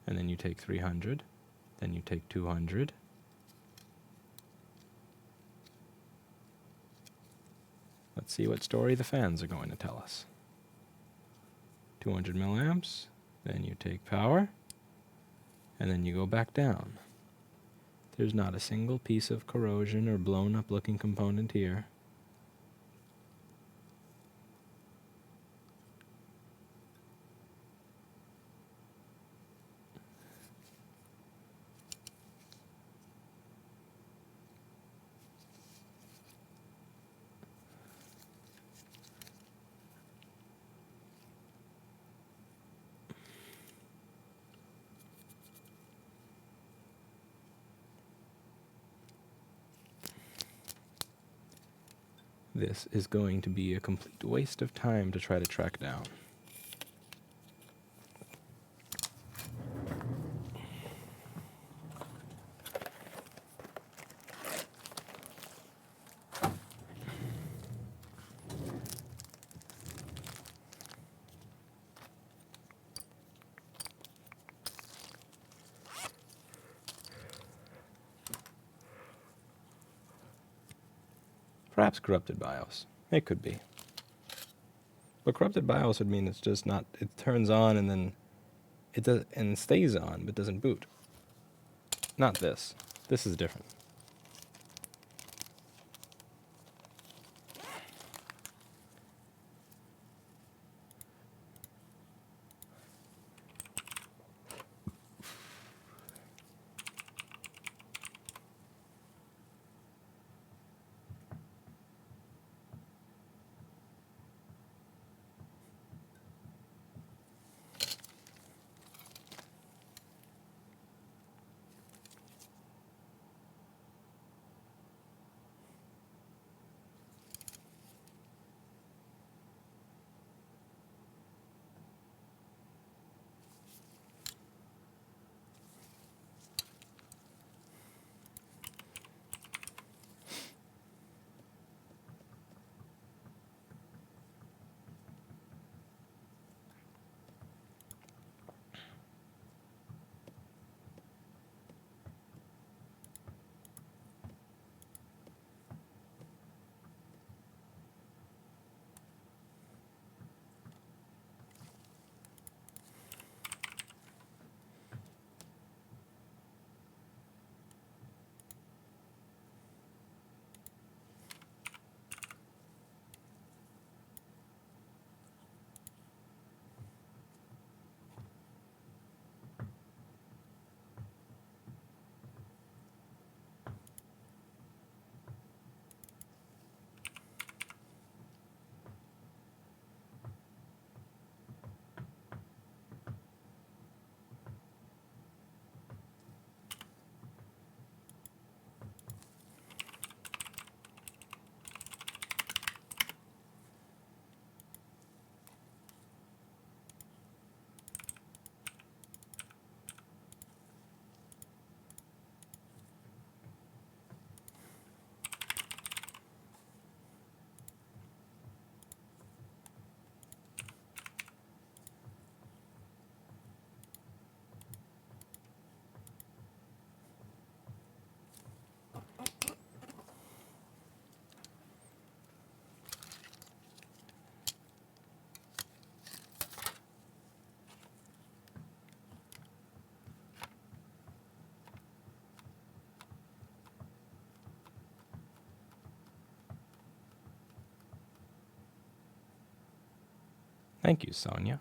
and then you take 300, then you take 200. Let's see what story the fans are going to tell us. 200 milliamps, then you take power, and then you go back down. There's not a single piece of corrosion or blown up looking component here. This is going to be a complete waste of time to try to track down. Perhaps corrupted BIOS. It could be. But corrupted BIOS would mean it's just not, it turns on and then it does, and stays on but doesn't boot. Not this. This is different. Thank you, Sonia.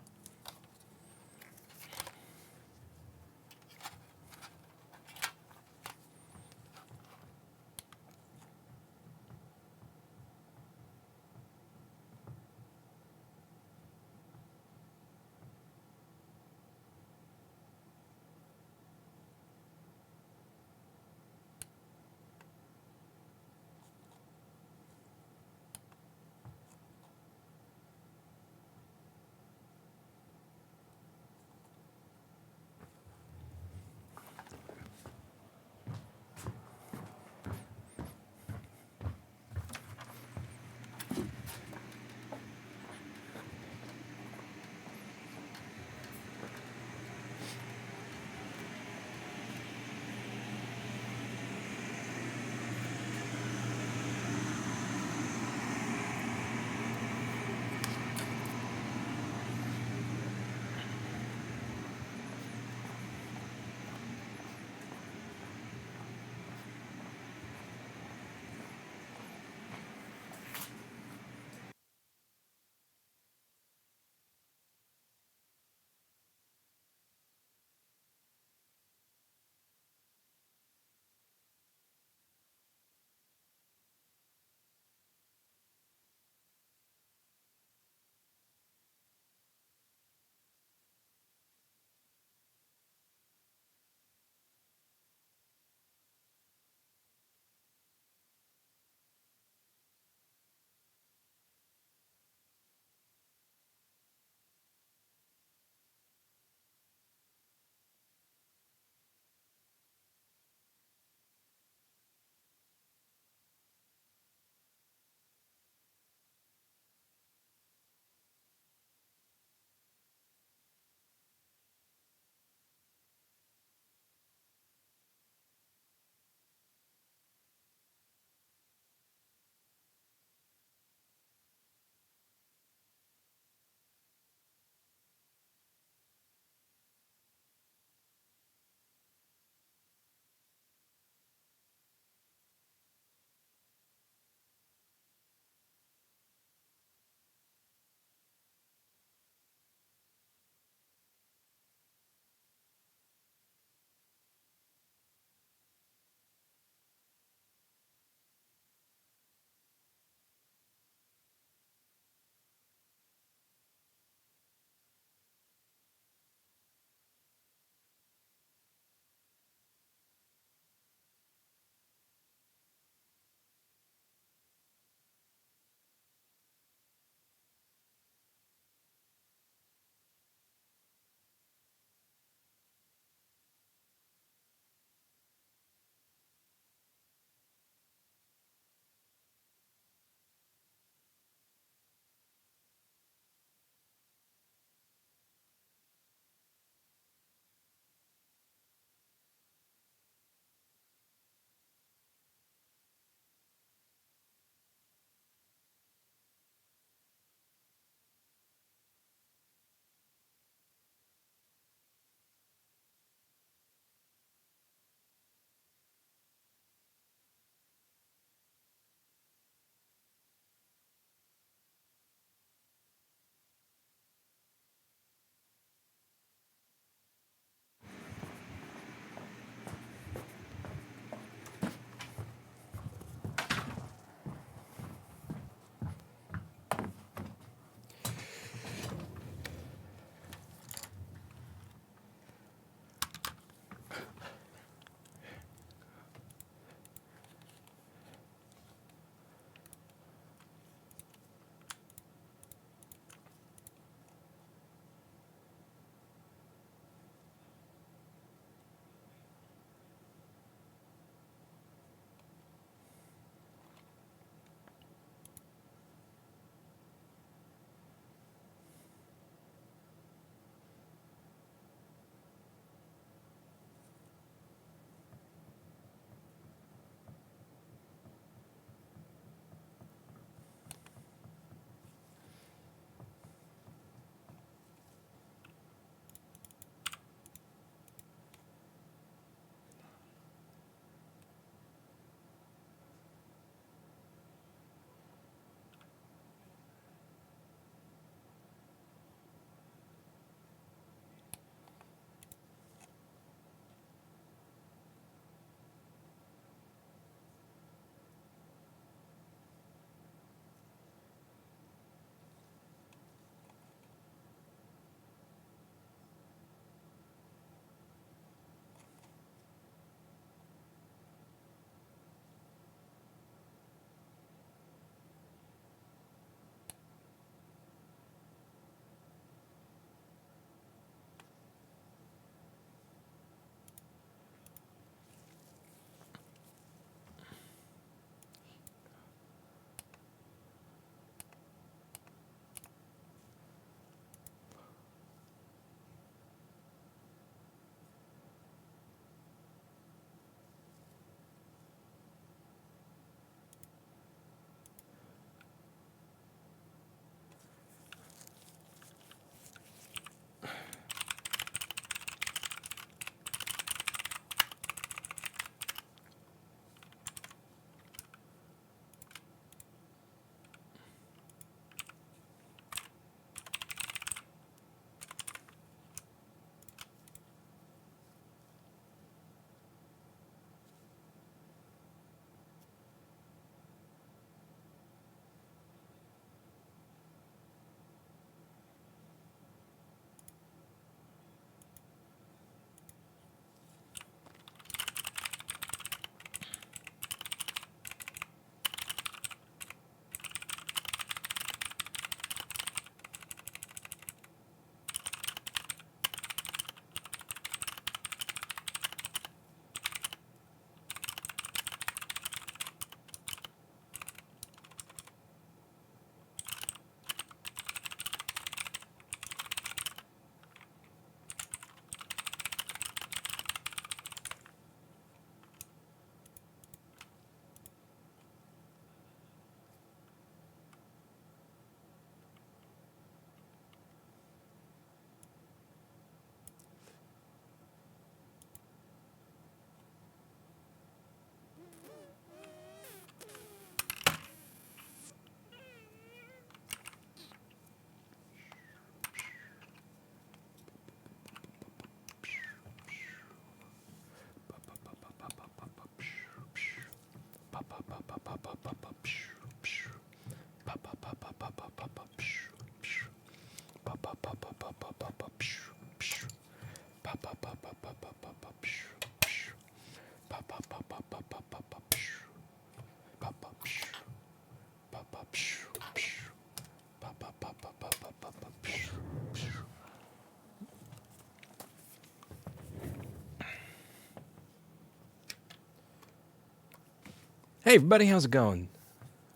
Hey everybody, how's it going?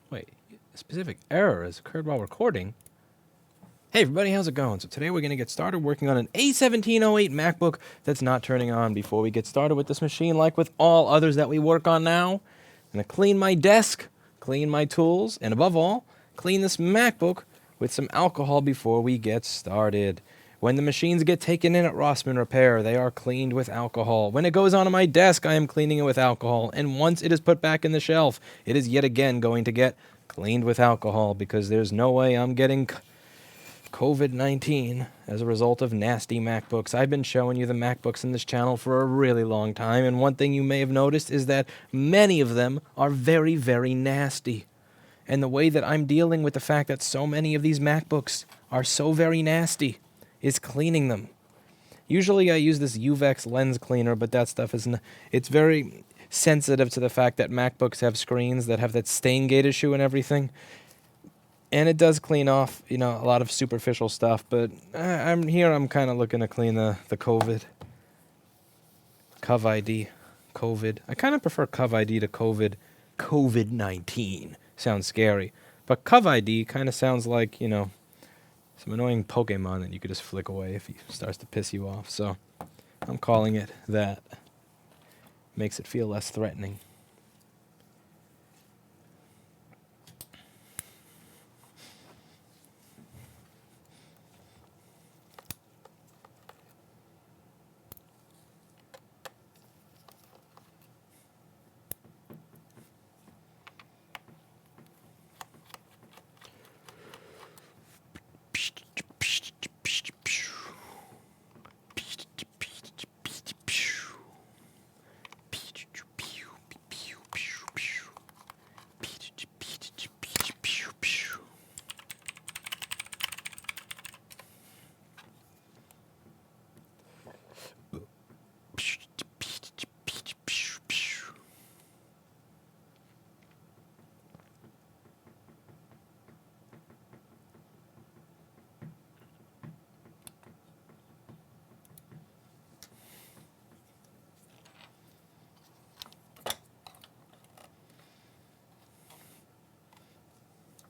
Wait, a specific error has occurred while recording. Hey everybody, how's it going? So today we're going to get started working on an A1708 MacBook that's not turning on. Before we get started with this machine, like with all others that we work on now, I'm going to clean my desk, clean my tools, and above all, clean this MacBook with some alcohol before we get started. When the machines get taken in at Rossmann Repair, they are cleaned with alcohol. When it goes onto my desk, I am cleaning it with alcohol. And once it is put back in the shelf, it is yet again going to get cleaned with alcohol because there's no way I'm getting COVID-19 as a result of nasty MacBooks. I've been showing you the MacBooks in this channel for a really long time, and one thing you may have noticed is that many of them are very, very nasty. And the way that I'm dealing with the fact that so many of these MacBooks are so very nasty is cleaning them. Usually I use this UVEX lens cleaner, but that stuff it's very sensitive to the fact that MacBooks have screens that have that stain gate issue and everything. And it does clean off, a lot of superficial stuff, but I'm kind of looking to clean the COVID. COVID. I kind of prefer COVID to COVID-19. Sounds scary. But COVID kind of sounds like, some annoying Pokemon that you could just flick away if he starts to piss you off. So I'm calling it that. Makes it feel less threatening.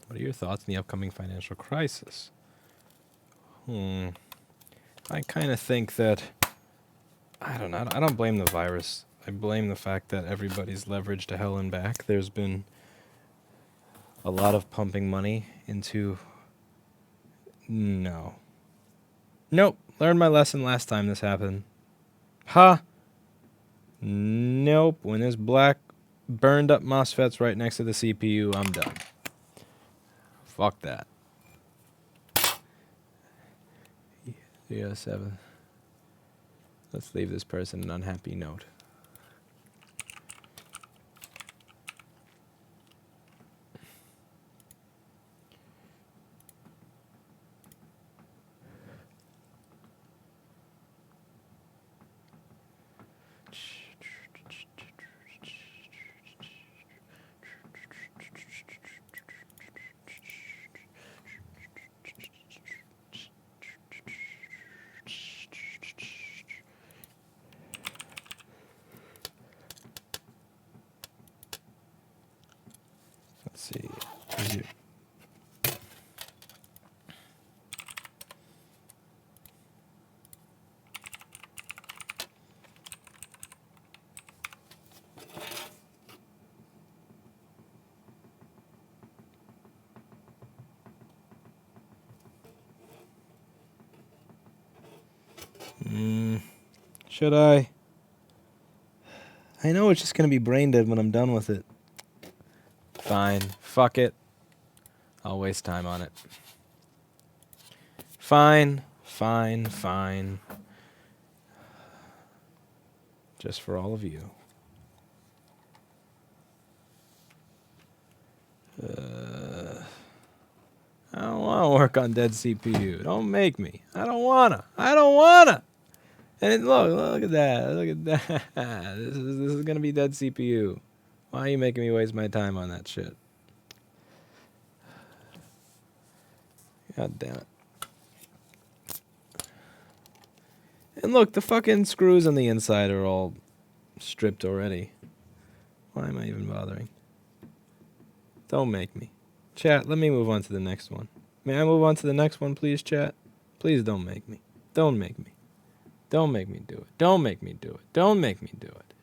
What are your thoughts on the upcoming financial crisis? I kind of think that, I don't know, I don't blame the virus. I blame the fact that everybody's leveraged to hell and back. There's been a lot of pumping money into... No. Nope. Learned my lesson last time this happened. Nope. When there's black burned up MOSFETs right next to the CPU, I'm done. Fuck that. 307. Let's leave this person an unhappy note. Let's see. Should I? I know it's just going to be brain dead when I'm done with it. Fine. Fuck it. I'll waste time on it. Fine. Just for all of you. I don't want to work on dead CPU. Don't make me. I don't wanna. And look at that. This is gonna be dead CPU. Why are you making me waste my time on that shit? God damn it. And look, the fucking screws on the inside are all stripped already. Why am I even bothering? Don't make me. Chat, let me move on to the next one. May I move on to the next one, please, chat? Please don't make me. Don't make me. Don't make me do it. Don't make me do it. Don't make me do it.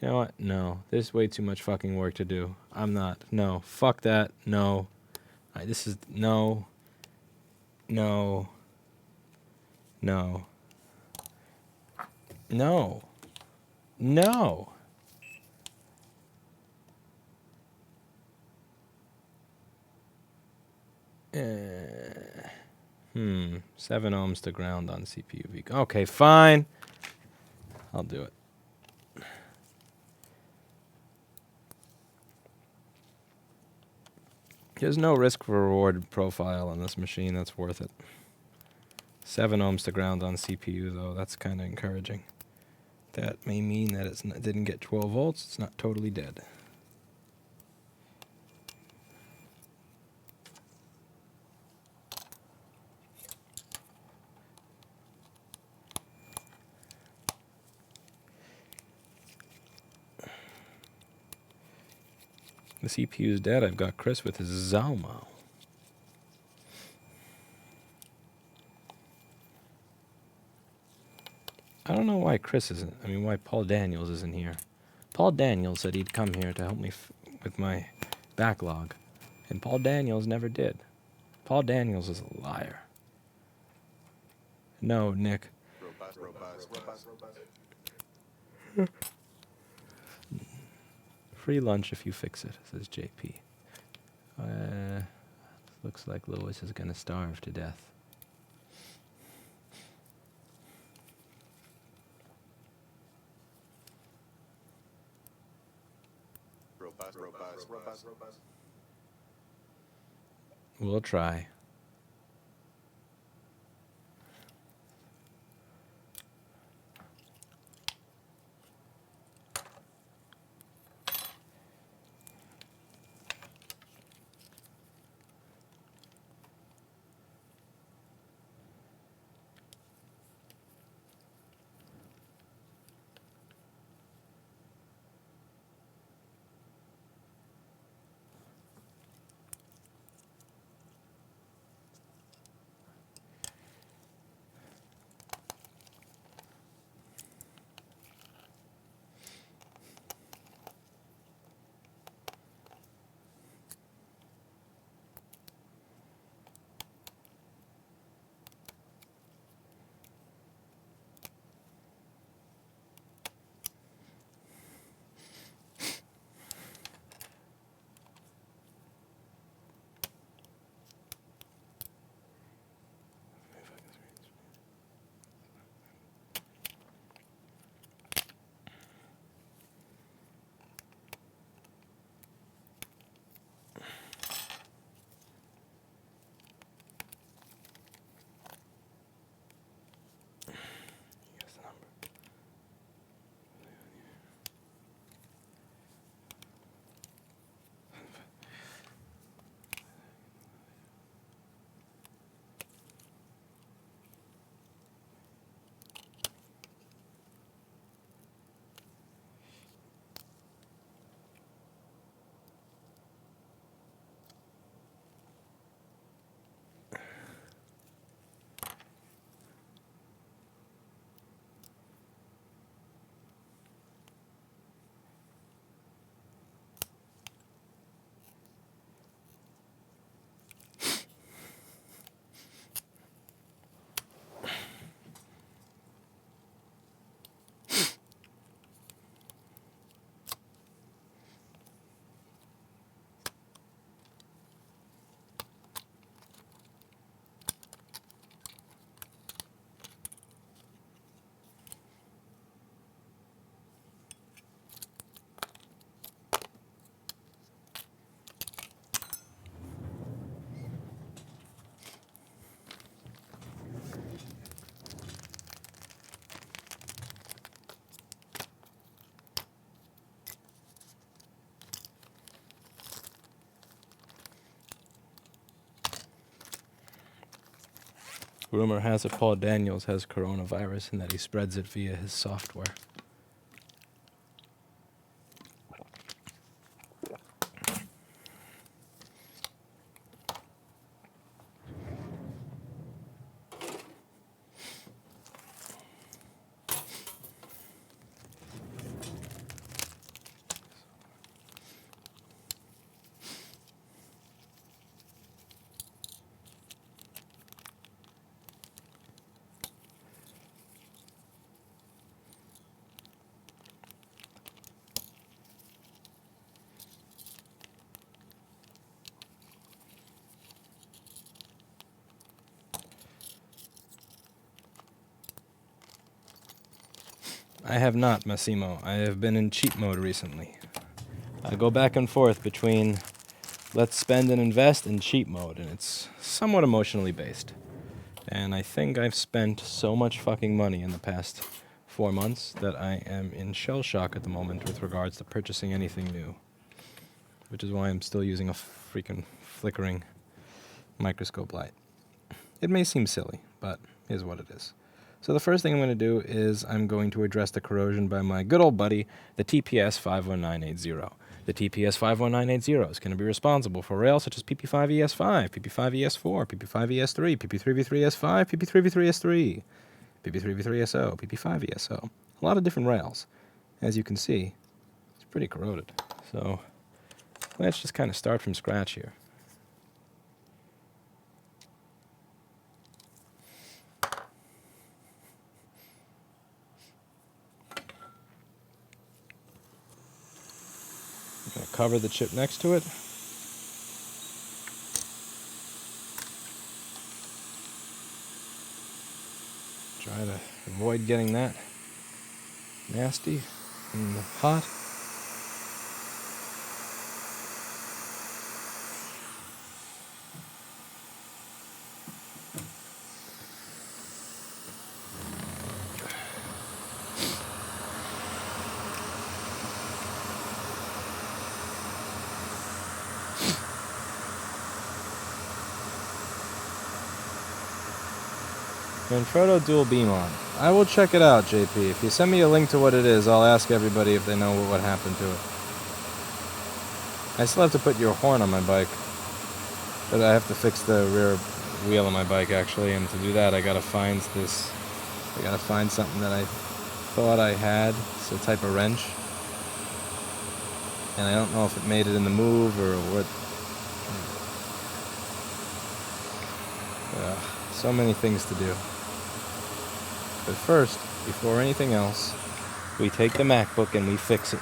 You know what? No. There's way too much fucking work to do. I'm not. No. Fuck that. No. This is... No. No. No. No. No. 7 ohms to ground on CPU V. Okay, fine. I'll do it. There's no risk for reward profile on this machine that's worth it. 7 ohms to ground on CPU, though, that's kind of encouraging. That may mean that it didn't get 12 volts. It's not totally dead. The CPU's dead. I've got Chris with his Zalmo. I don't know why Chris isn't. I mean, why Paul Daniels isn't here. Paul Daniels said he'd come here to help me with my backlog. And Paul Daniels never did. Paul Daniels is a liar. No, Nick. Free lunch if you fix it, says JP. Looks like Lois is going to starve to death. We'll try. Rumor has it Paul Daniels has coronavirus and that he spreads it via his software. I have not, Massimo. I have been in cheat mode recently. I go back and forth between let's spend and invest and cheat mode, and it's somewhat emotionally based. And I think I've spent so much fucking money in the past 4 months that I am in shell shock at the moment with regards to purchasing anything new. Which is why I'm still using a freaking flickering microscope light. It may seem silly, but here's what it is. So the first thing I'm going to do is I'm going to address the corrosion by my good old buddy, the TPS 51980. The TPS 51980 is going to be responsible for rails such as PP5ES5, PP5ES4, PP5ES3, PP3V3S5, PP3V3S3, PP3V3SO, PP5ESO. A lot of different rails. As you can see, it's pretty corroded. So let's just kind of start from scratch here. I'm going to cover the chip next to it. Try to avoid getting that nasty and hot. Manfrotto dual beam on. I will check it out, JP. If you send me a link to what it is, I'll ask everybody if they know what happened to it. I still have to put your horn on my bike. But I have to fix the rear wheel of my bike, actually, and to do that I gotta find something that I thought I had. It's a type of wrench. And I don't know if it made it in the move or what. So many things to do. But first, before anything else, we take the MacBook and we fix it.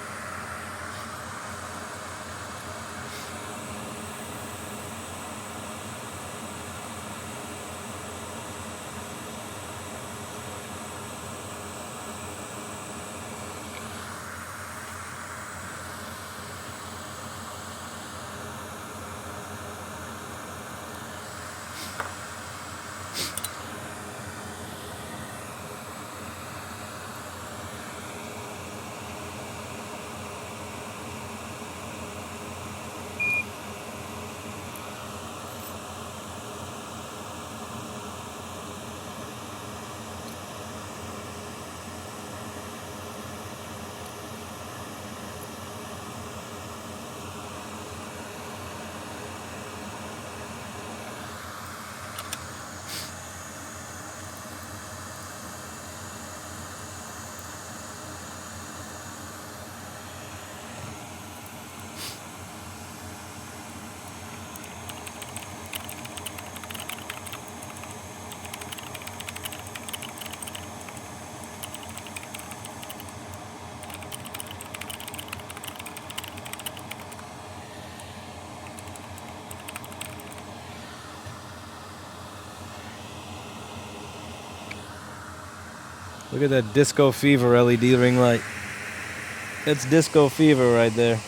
Look at that Disco Fever LED ring light. That's Disco Fever right there.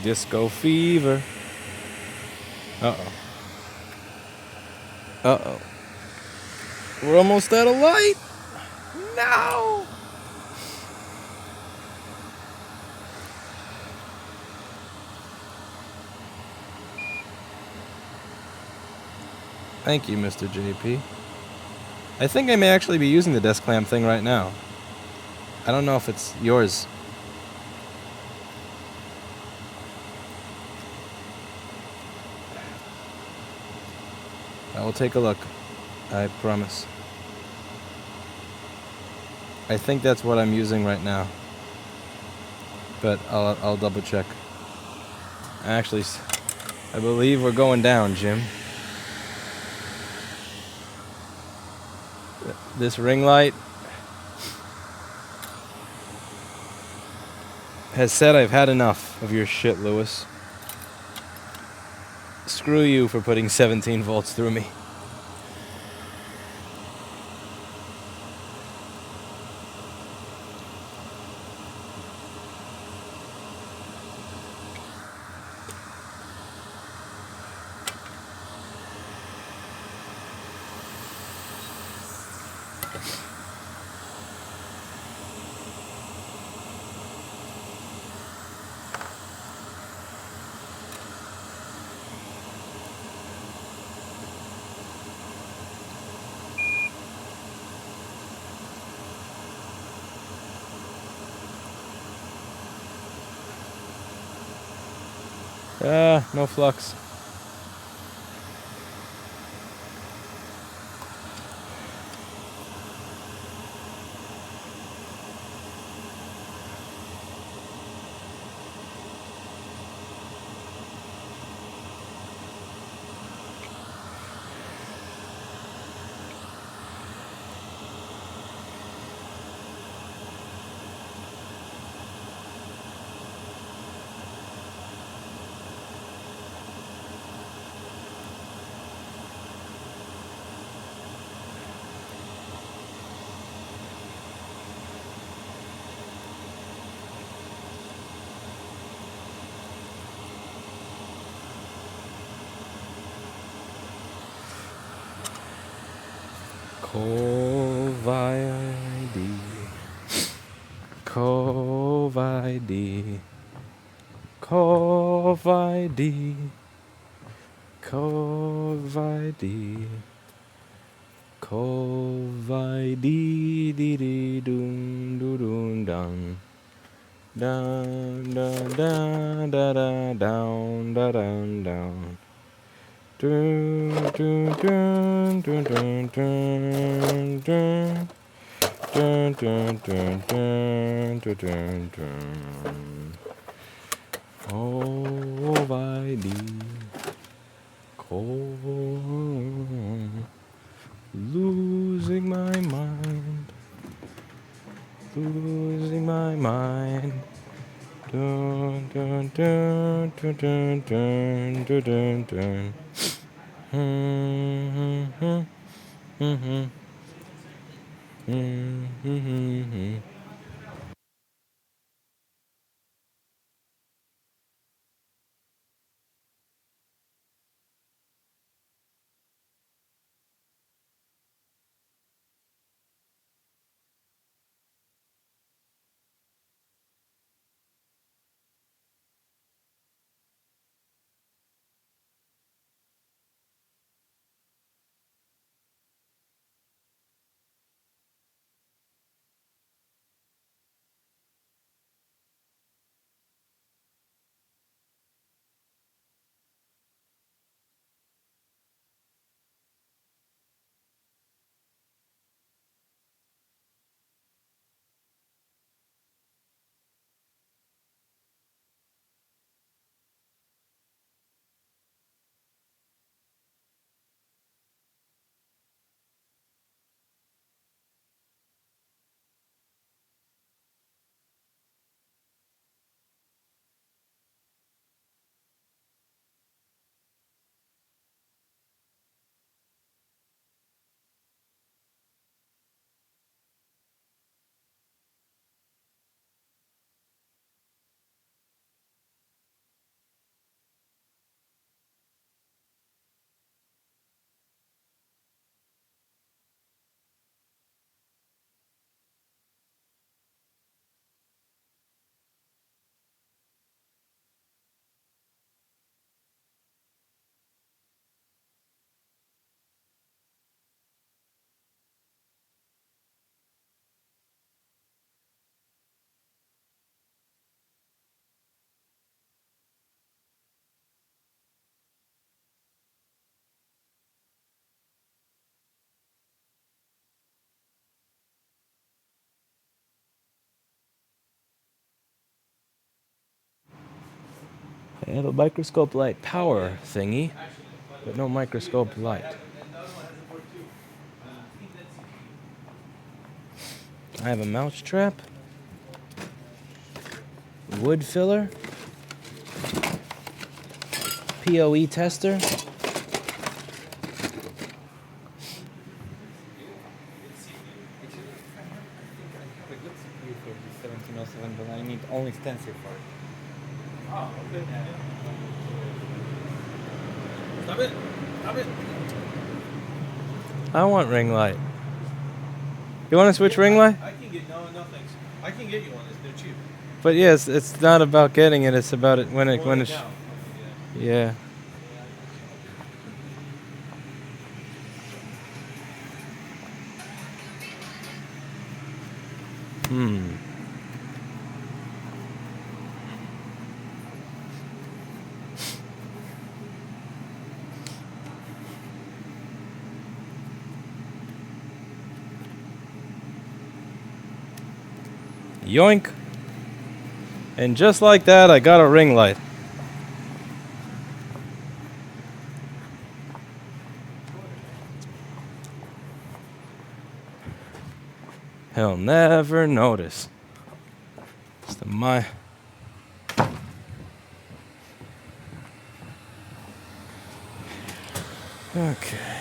Disco Fever. Uh-oh. Uh-oh. We're almost out of light. No! Thank you, Mr. JP. I think I may actually be using the desk clamp thing right now. I don't know if it's yours. I will take a look. I promise. I think that's what I'm using right now. But I'll double check. Actually, I believe we're going down, Jim. This ring light has said I've had enough of your shit, Lewis. Screw you for putting 17 volts through me. No flux. Covid. Covid. Covid. Covid. Covid. Dee dum dum dum. Down down down da da down da down down. Dun dun dun dun dun dun dun. Dun dun dun dun dun dun dun. Covid. Losing my mind. Losing my mind. Dun dun dun dun dun dun dun dun dun. I have a microscope light power thingy, but no microscope light. I have a mouse trap, wood filler, PoE tester. But I need only stencil for it. Oh, okay. Stop it. Stop it. I want ring light. You want to switch ring light? I can get, no thanks. I can get you one. They're cheap. But yes, it's not about getting it. It's about it when it's Down. yeah. Yoink. And just like that, I got a ring light. He'll never notice. It's my... Okay.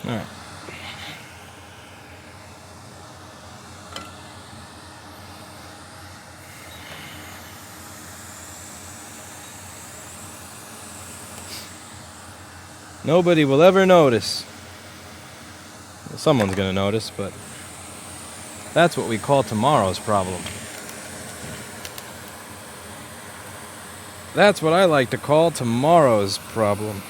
All right. Nobody will ever notice. Well, someone's gonna notice, but that's what we call tomorrow's problem. That's what I like to call tomorrow's problem.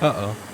Uh-oh.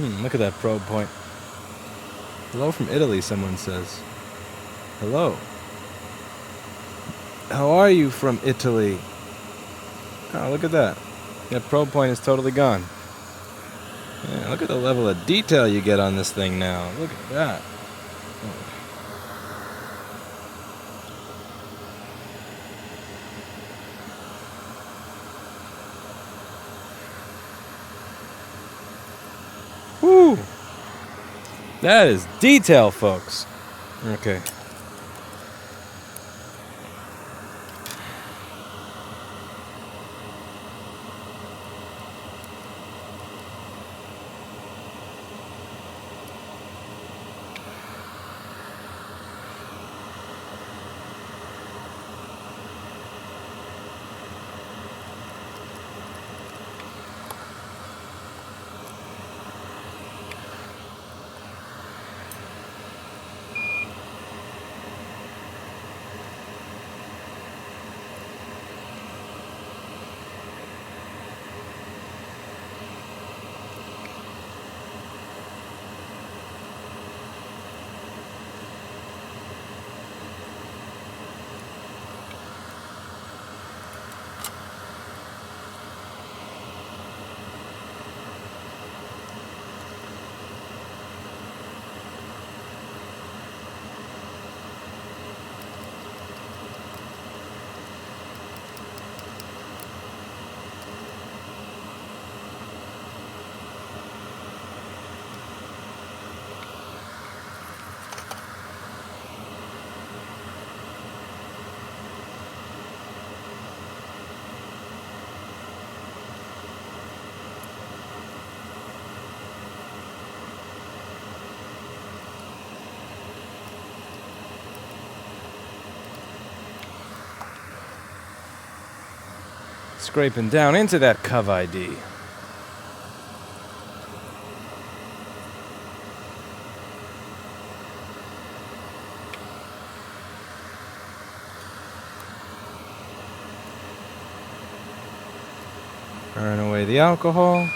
Look at that probe point. Hello from Italy, someone says. Hello. How are you from Italy? Oh, look at that. That probe point is totally gone. Yeah, look at the level of detail you get on this thing now. Look at that. Woo! That is detail, folks. Okay. Scraping down into that cov ID. Burn away the alcohol.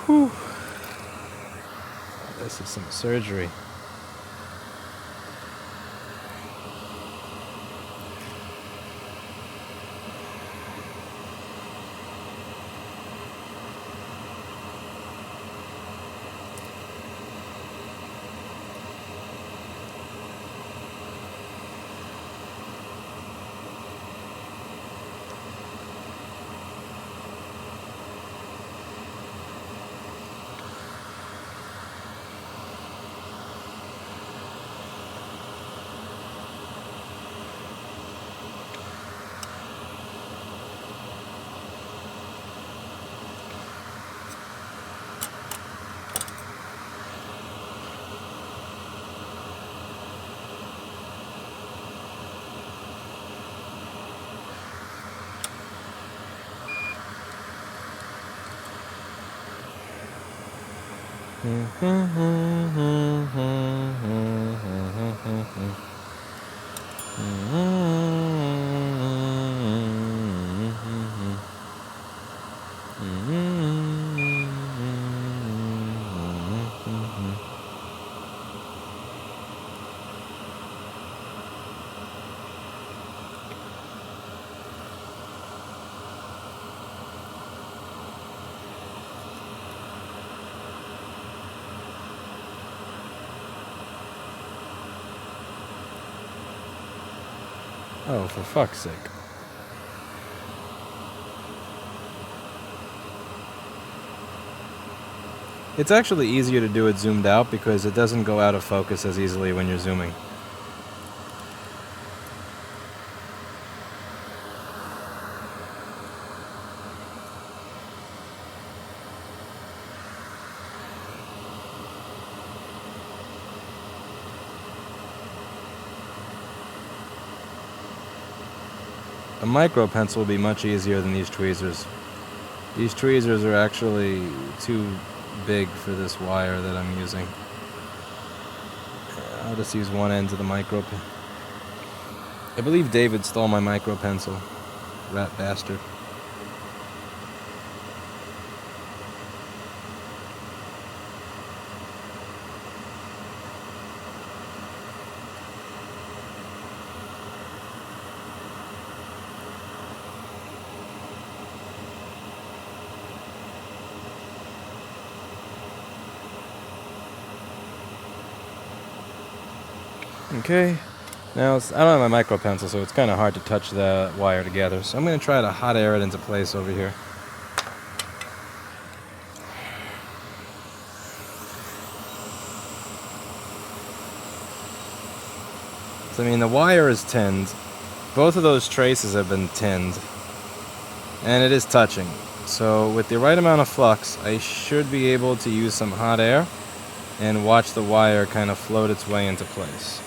Whew. This is some surgery. Oh, for fuck's sake. It's actually easier to do it zoomed out because it doesn't go out of focus as easily when you're zooming. A micro pencil would be much easier than these tweezers. These tweezers are actually too big for this wire that I'm using. I'll just use one end of the micro pen. I believe David stole my micro pencil. Rat bastard. Okay, now I don't have my micro pencil, so it's kind of hard to touch the wire together. So I'm going to try to hot air it into place over here. So, I mean, the wire is tinned. Both of those traces have been tinned. And it is touching. So with the right amount of flux, I should be able to use some hot air and watch the wire kind of float its way into place.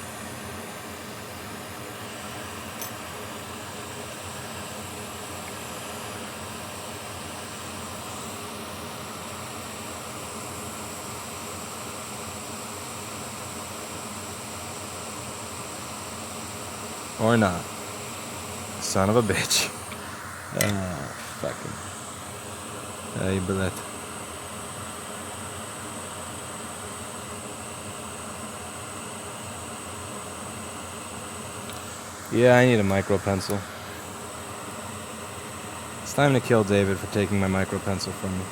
Or not. Son of a bitch. Fucking. Hey, Billet. Yeah, I need a micro pencil. It's time to kill David for taking my micro pencil from me.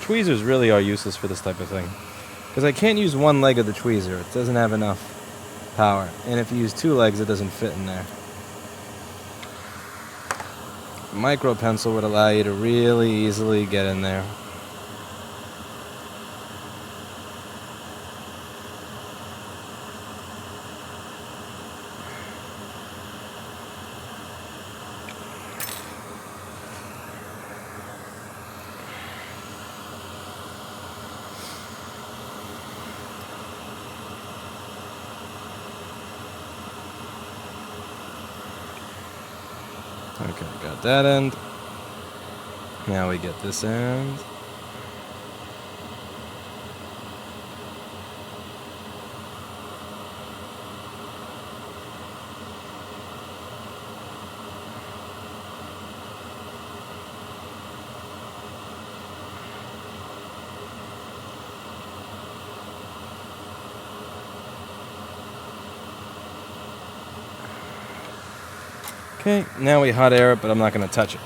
Tweezers really are useless for this type of thing, because I can't use one leg of the tweezer. It doesn't have enough power, and if you use two legs, it doesn't fit in there. A micro pencil would allow you to really easily get in there. Okay, got that end. Now we get this end. Okay, now we hot air it, but I'm not going to touch it.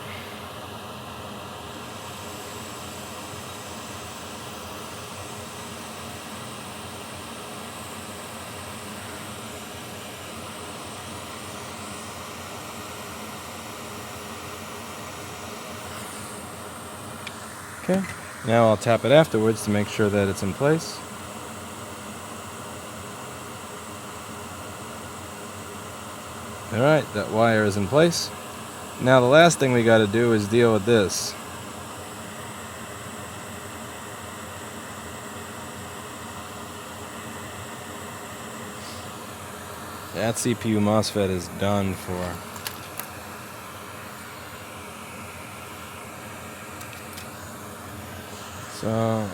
Okay, now I'll tap it afterwards to make sure that it's in place. Alright, that wire is in place. Now the last thing we got to do is deal with this. That CPU MOSFET is done for. So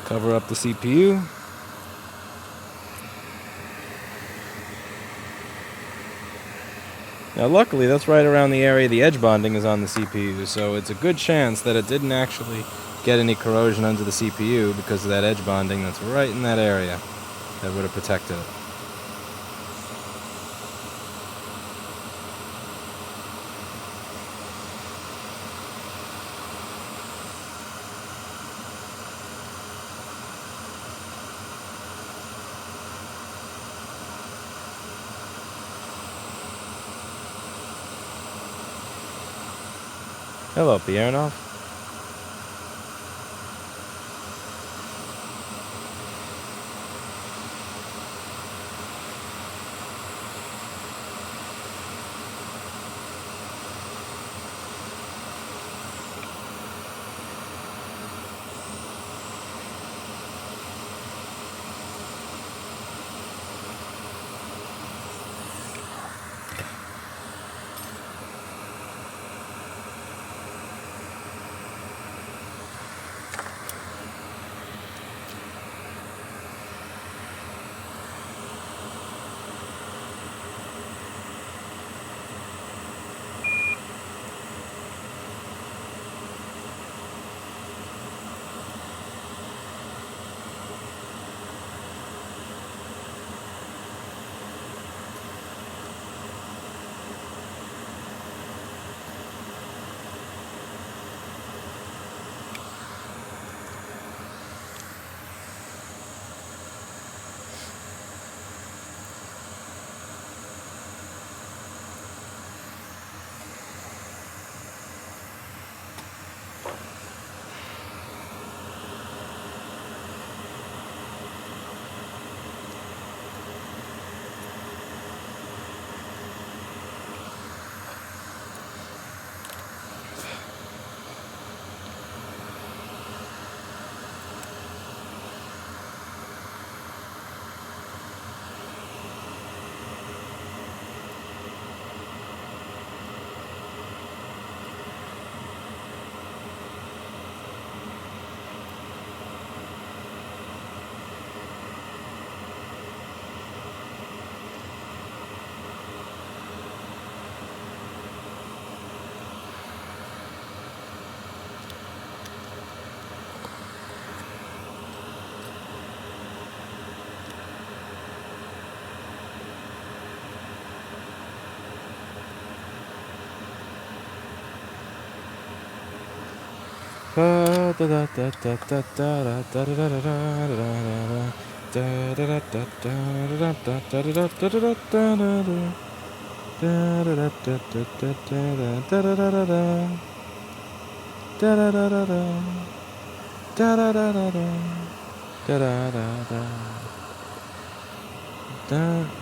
cover up the CPU. Now luckily that's right around the area the edge bonding is on the CPU, so it's a good chance that it didn't actually get any corrosion under the CPU because of that edge bonding that's right in that area that would have protected it. Hello, Piernov.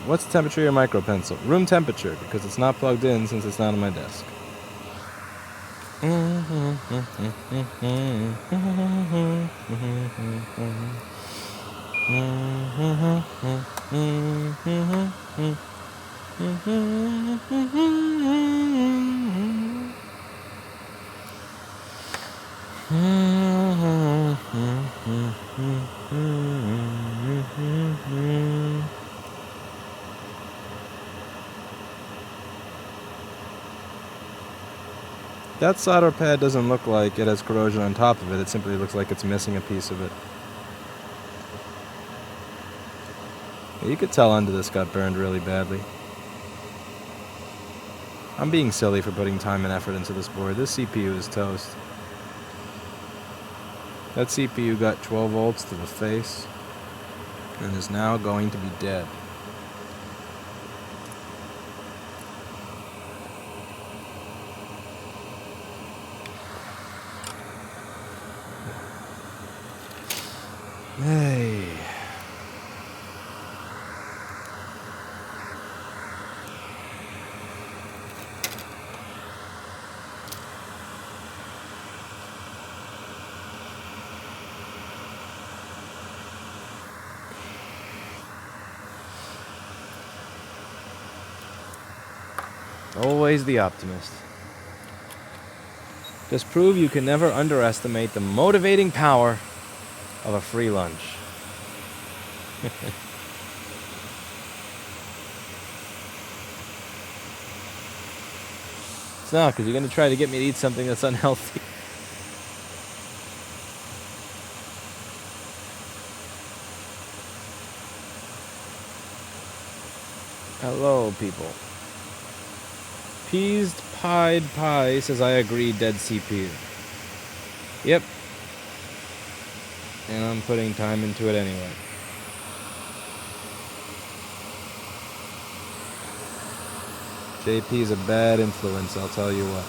What's the temperature of your micro pencil? Room temperature, because it's not plugged in since it's not on my desk. That solder pad doesn't look like it has corrosion on top of it. It simply looks like it's missing a piece of it. You could tell under this got burned really badly. I'm being silly for putting time and effort into this board. This CPU is toast. That CPU got 12 volts to the face and is now going to be dead. Hey. Always the optimist. Just prove you can never underestimate the motivating power of a free lunch. It's not, because you're going to try to get me to eat something that's unhealthy. Hello, people. Peased Pied Pie says, I agree, dead CPU. Yep. And I'm putting time into it anyway. JP's a bad influence, I'll tell you what.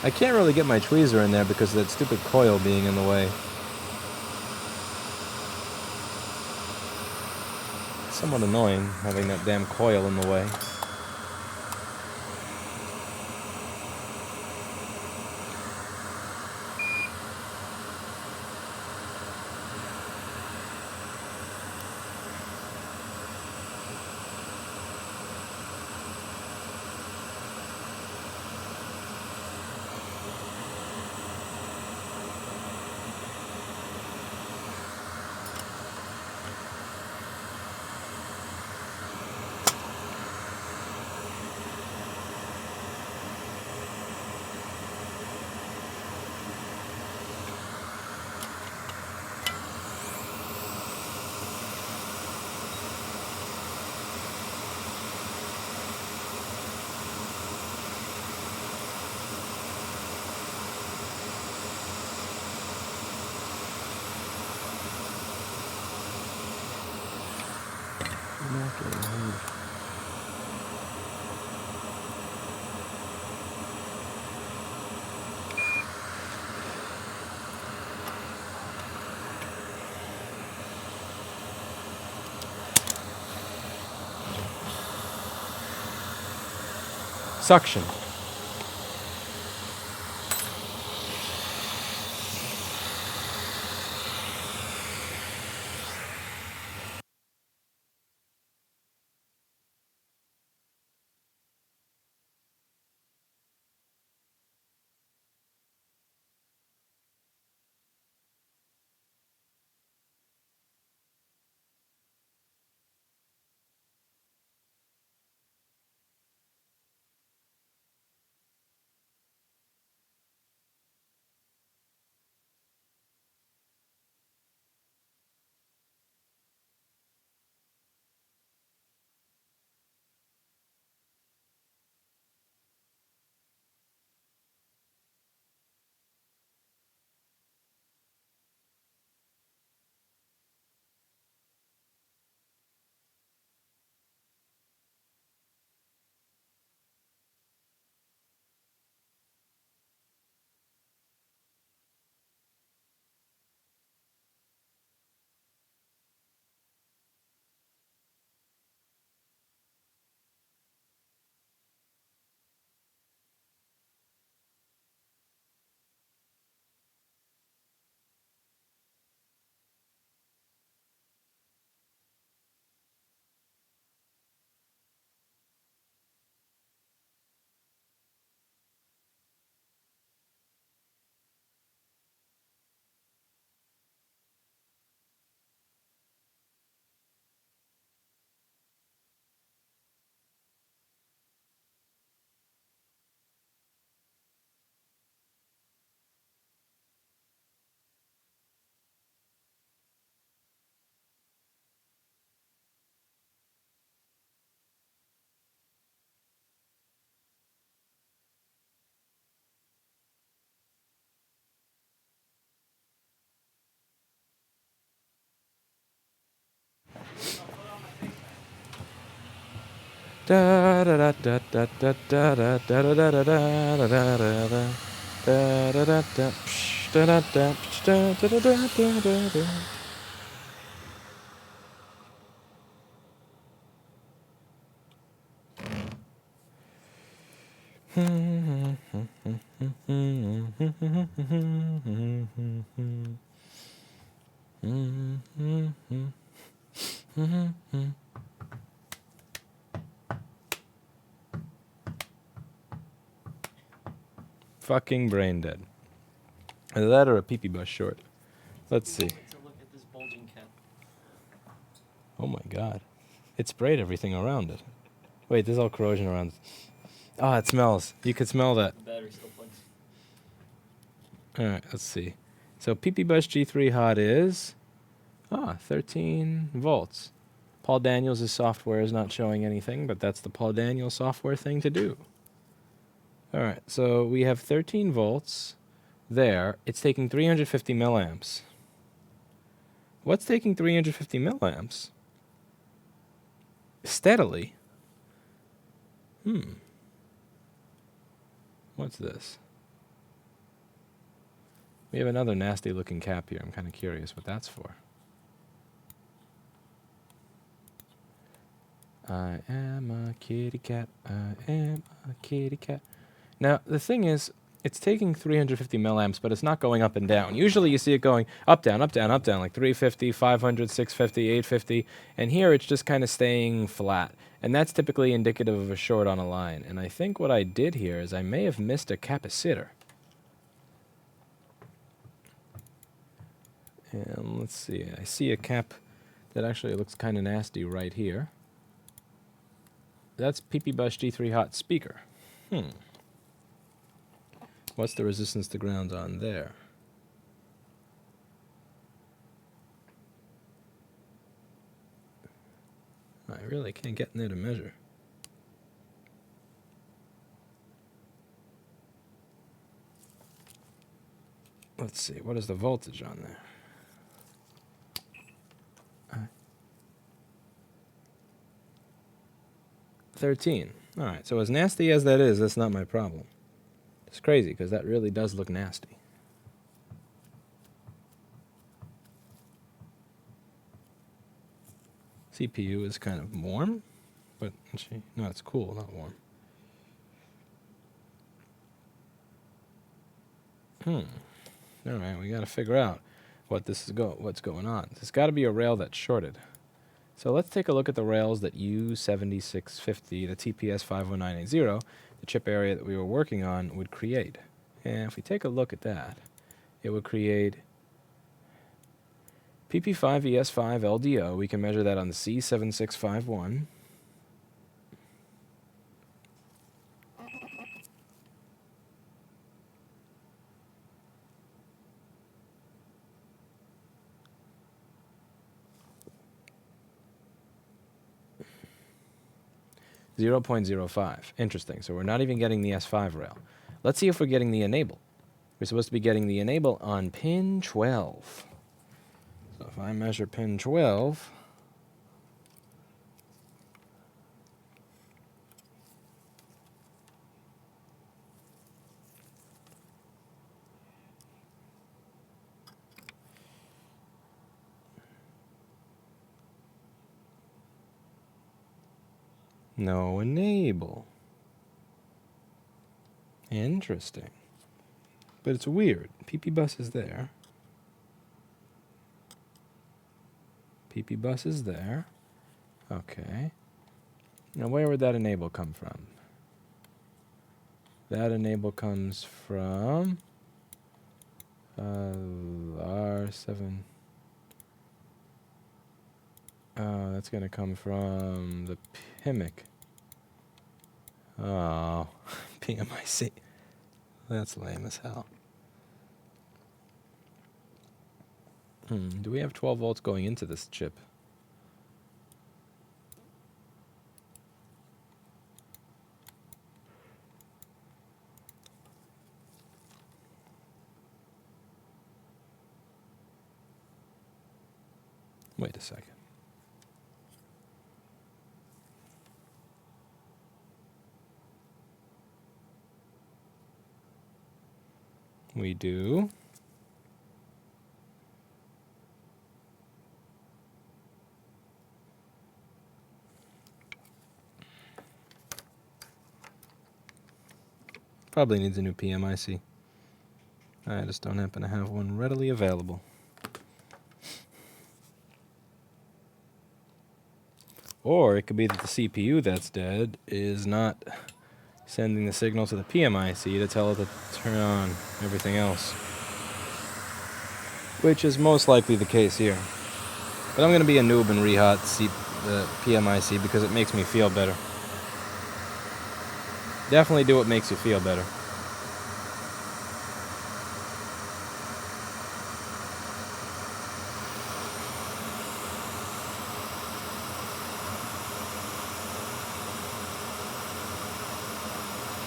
I can't really get my tweezer in there because of that stupid coil being in the way. It's somewhat annoying having that damn coil in the way. Suction. Da da da da da da da da da da da da da da da. Da da da da psh, da da da psh, da da da da da da. Fucking brain dead. Either that or a pee-pee bus short. Let's see. To look at this bulging cap. Oh my god. It sprayed everything around it. Wait, there's all corrosion around it. Oh, it smells. You could smell that. The battery still plugs. Alright, let's see. So PP Bus G3 hot is 13 volts. Paul Daniels' software is not showing anything, but that's the Paul Daniels software thing to do. Alright, so we have 13 volts there. It's taking 350 milliamps. What's taking 350 milliamps? Steadily. What's this? We have another nasty looking cap here. I'm kind of curious what that's for. I am a kitty cat. I am a kitty cat. Now, the thing is, it's taking 350 milliamps, but it's not going up and down. Usually you see it going up, down, up, down, up, down, like 350, 500, 650, 850. And here it's just kind of staying flat. And that's typically indicative of a short on a line. And I think what I did here is I may have missed a capacitor. And let's see, I see a cap that actually looks kind of nasty right here. That's PP Bus G3 hot speaker. What's the resistance to ground on there? I really can't get in there to measure. Let's see, what is the voltage on there? 13. Alright, so as nasty as that is, that's not my problem. It's crazy, because that really does look nasty. CPU is kind of warm, but actually, no, it's cool, not warm. Alright, we gotta figure out what this is what's going on. There's gotta be a rail that's shorted. So let's take a look at the rails that U7650, the TPS50980, the chip area that we were working on, would create. And if we take a look at that, it would create PP5ES5 LDO. We can measure that on the C7651. .05. Interesting. So we're not even getting the S5 rail. Let's see if we're getting the enable. We're supposed to be getting the enable on pin 12. So if I measure pin 12, no enable. Interesting. But it's weird. PP bus is there. PP bus is there. Okay. Now where would that enable come from? That enable comes from R7. That's going to come from the PIMIC. Oh, PMIC. That's lame as hell. Do we have 12 volts going into this chip? Wait a second. We do. Probably needs a new PMIC. I just don't happen to have one readily available. Or it could be that the CPU that's dead is not sending the signal to the PMIC to tell it to turn on everything else. Which is most likely the case here. But I'm going to be a noob and rehot the PMIC because it makes me feel better. Definitely do what makes you feel better.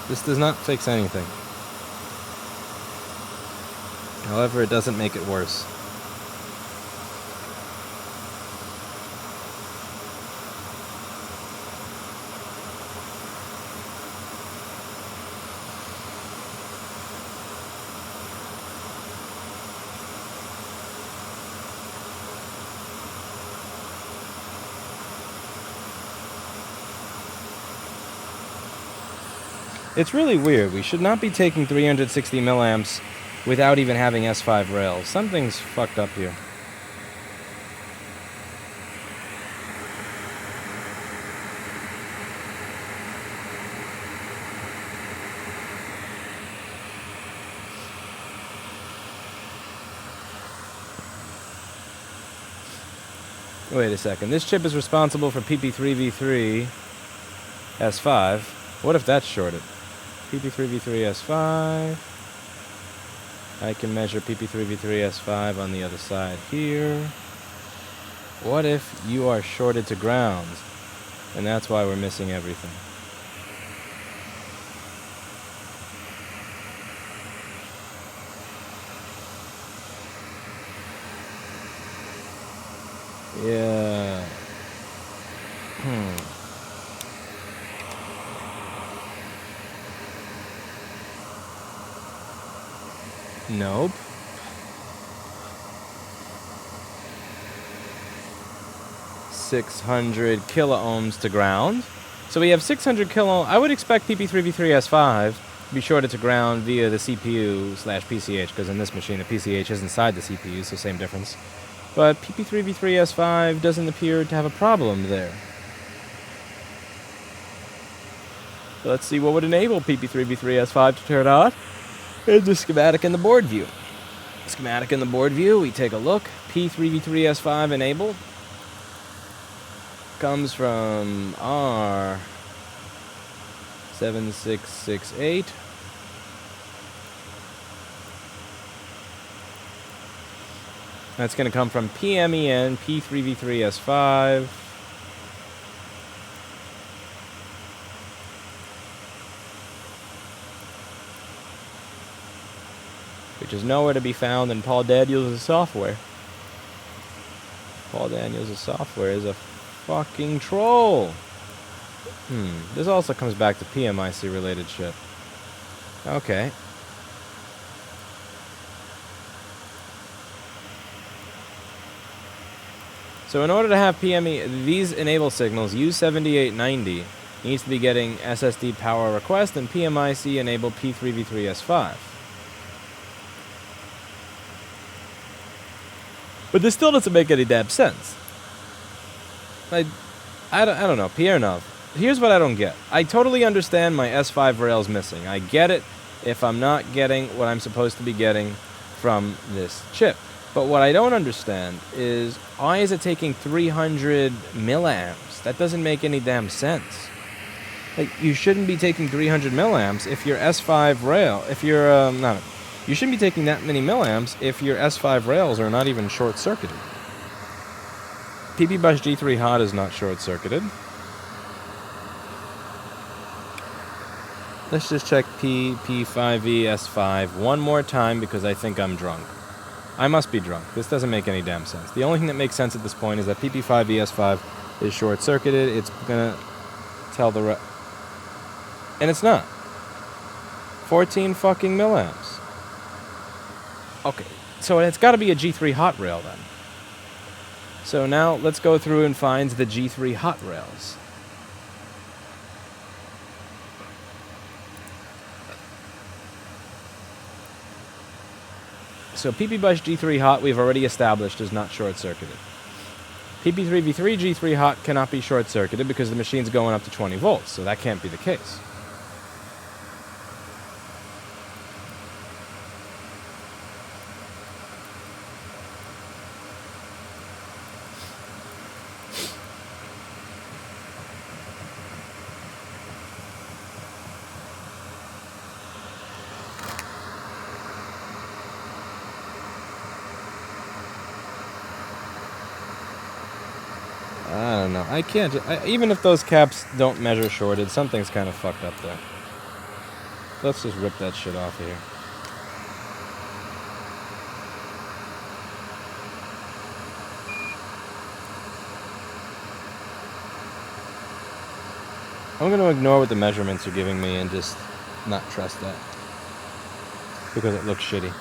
This does not fix anything. However, it doesn't make it worse. It's really weird. We should not be taking 360 milliamps without even having S5 rails. Something's fucked up here. Wait a second. This chip is responsible for PP3V3 S5. What if that's shorted? PP3V3 S5. I can measure PP3V3 S5 on the other side here. What if you are shorted to grounds, and that's why we're missing everything? Yeah. Nope. $600 kiloohms to ground. So we have 600 kilo. I would expect PP3V3 S5 to be shorted to ground via the CPU/PCH, because in this machine the PCH is inside the CPU, so same difference. But PP3V3 S5 doesn't appear to have a problem there. So let's see what would enable PP3V3 S5 to turn on. Here's the schematic in the board view. Schematic in the board view, we take a look. P3V3 S5 enabled. Comes from R7668. That's going to come from PMEN P3V3 S5. Which is nowhere to be found in Paul Daniels' software. Paul Daniels' software is a fucking troll. This also comes back to PMIC related shit. Okay. So in order to have these enable signals, U7890 needs to be getting SSD power request and PMIC enable P3V3 S5. But this still doesn't make any damn sense. I don't know. Pierre Nov. Here's what I don't get. I totally understand my S5 rails missing. I get it if I'm not getting what I'm supposed to be getting from this chip. But what I don't understand is, why is it taking 300 milliamps? That doesn't make any damn sense. Like, you shouldn't be taking 300 milliamps if your S5 rail, if you're, you shouldn't be taking that many milliamps if your S5 rails are not even short-circuited. PB Bus G3 Hot is not short-circuited. Let's just check P5E S5 one more time because I think I'm drunk. I must be drunk. This doesn't make any damn sense. The only thing that makes sense at this point is that PP5E S5 is short-circuited. It's gonna tell the and it's not. 14 fucking milliamps. Okay, so it's got to be a G3 hot rail then. So now let's go through and find the G3 hot rails. So PP bus G3 hot we've already established is not short-circuited. PP3V3 G3 hot cannot be short-circuited because the machine's going up to 20 volts, so that can't be the case. I don't know. I can't. Even if those caps don't measure shorted, something's kind of fucked up there. Let's just rip that shit off here. I'm going to ignore what the measurements are giving me and just not trust that. Because it looks shitty.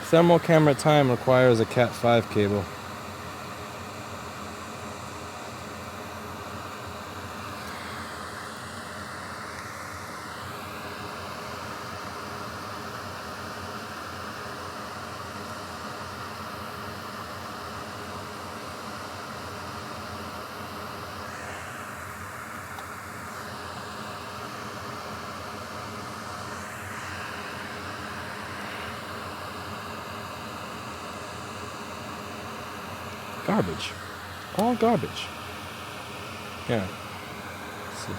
Thermal camera time requires a Cat 5 cable. Garbage. All garbage. Yeah. Let's see.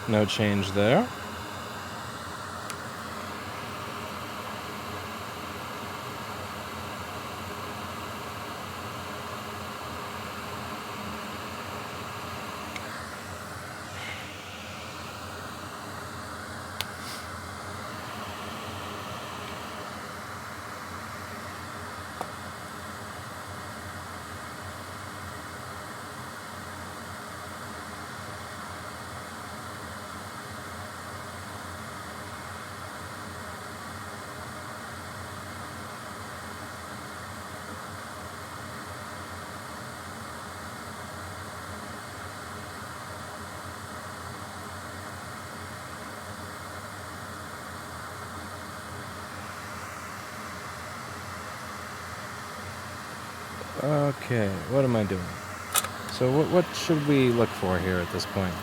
No change there. Okay, what am I doing? So what should we look for here at this point?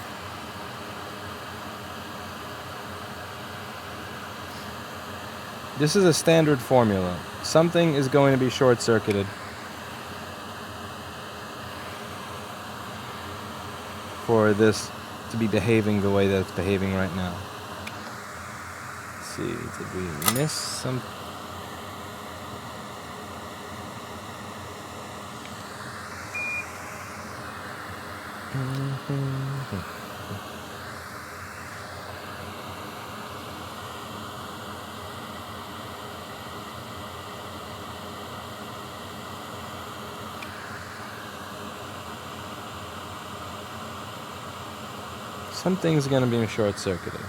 This is a standard formula. Something is going to be short-circuited for this to be behaving the way that it's behaving right now. Let's see, did we miss some? Something's going to be short-circuited.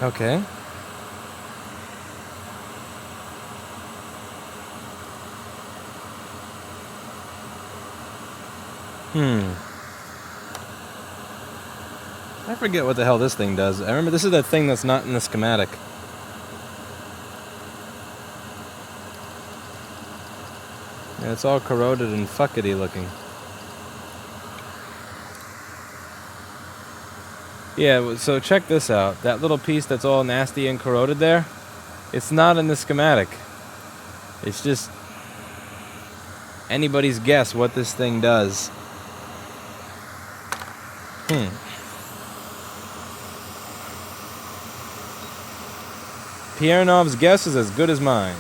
Okay. I forget what the hell this thing does. I remember this is that thing that's not in the schematic. Yeah, it's all corroded and fuckety looking. Yeah, so check this out. That little piece that's all nasty and corroded there, it's not in the schematic. It's just anybody's guess what this thing does. Piernov's guess is as good as mine.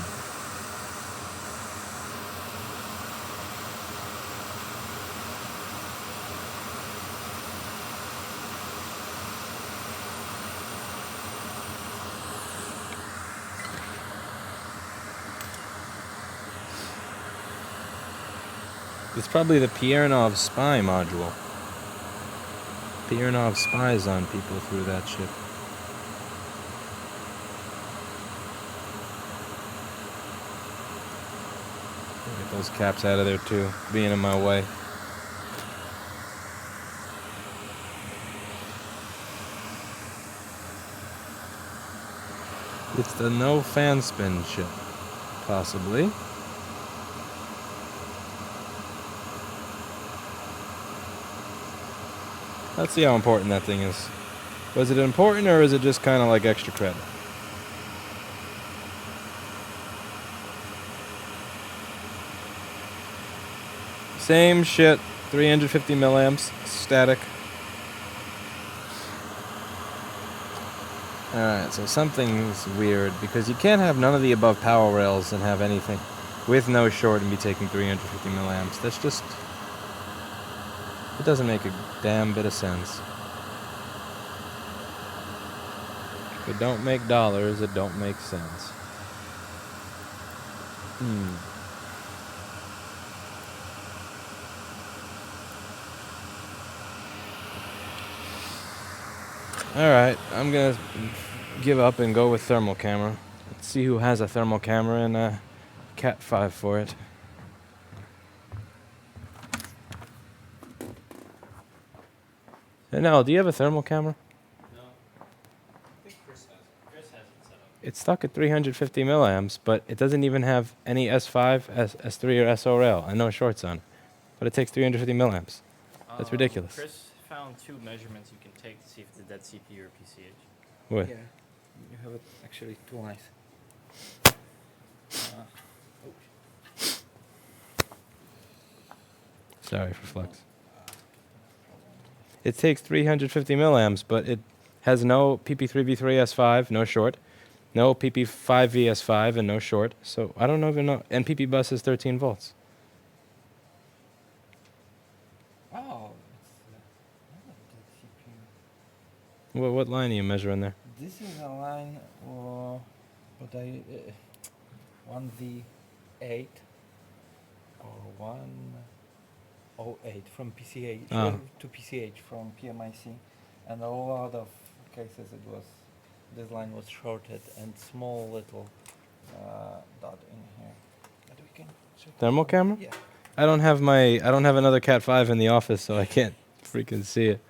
It's probably the Piernov spy module. Piernov spies on people through that shit. Get those caps out of there too, being in my way. It's the no fan spin shit, possibly. Let's see how important that thing is. Was it important or is it just kind of like extra credit? Same shit, 350 milliamps, static. Alright, so something's weird because you can't have none of the above power rails and have anything with no short and be taking 350 milliamps. That's just... it doesn't make a damn bit of sense. If it don't make dollars, it don't make sense. Alright, I'm gonna give up and go with thermal camera. Let's see who has a thermal camera and a Cat 5 for it. Now, do you have a thermal camera? No. I think Chris has it. Chris has it set up. It's stuck at 350 milliamps, but it doesn't even have any S5, S3, or SO rail, and no shorts on. But it takes 350 milliamps. That's ridiculous. Chris found two measurements you can take to see if it's a dead CPU or PCH. What? Yeah, you have it actually too nice. Sorry for flex. It takes 350 milliamps, but it has no PP3V3S5, no short, no PP5VS5, and no short. So I don't even know. And PP bus is 13 volts. Oh, it's CPU. What line are you measuring there? This is a line, what I 1V8 or 108 from PCH Ah. to PCH from PMIC, and a lot of cases this line was shorted and small little dot in here. But we can check Thermal it. camera? Yeah. I don't have another Cat 5 in the office, so I can't freaking see it.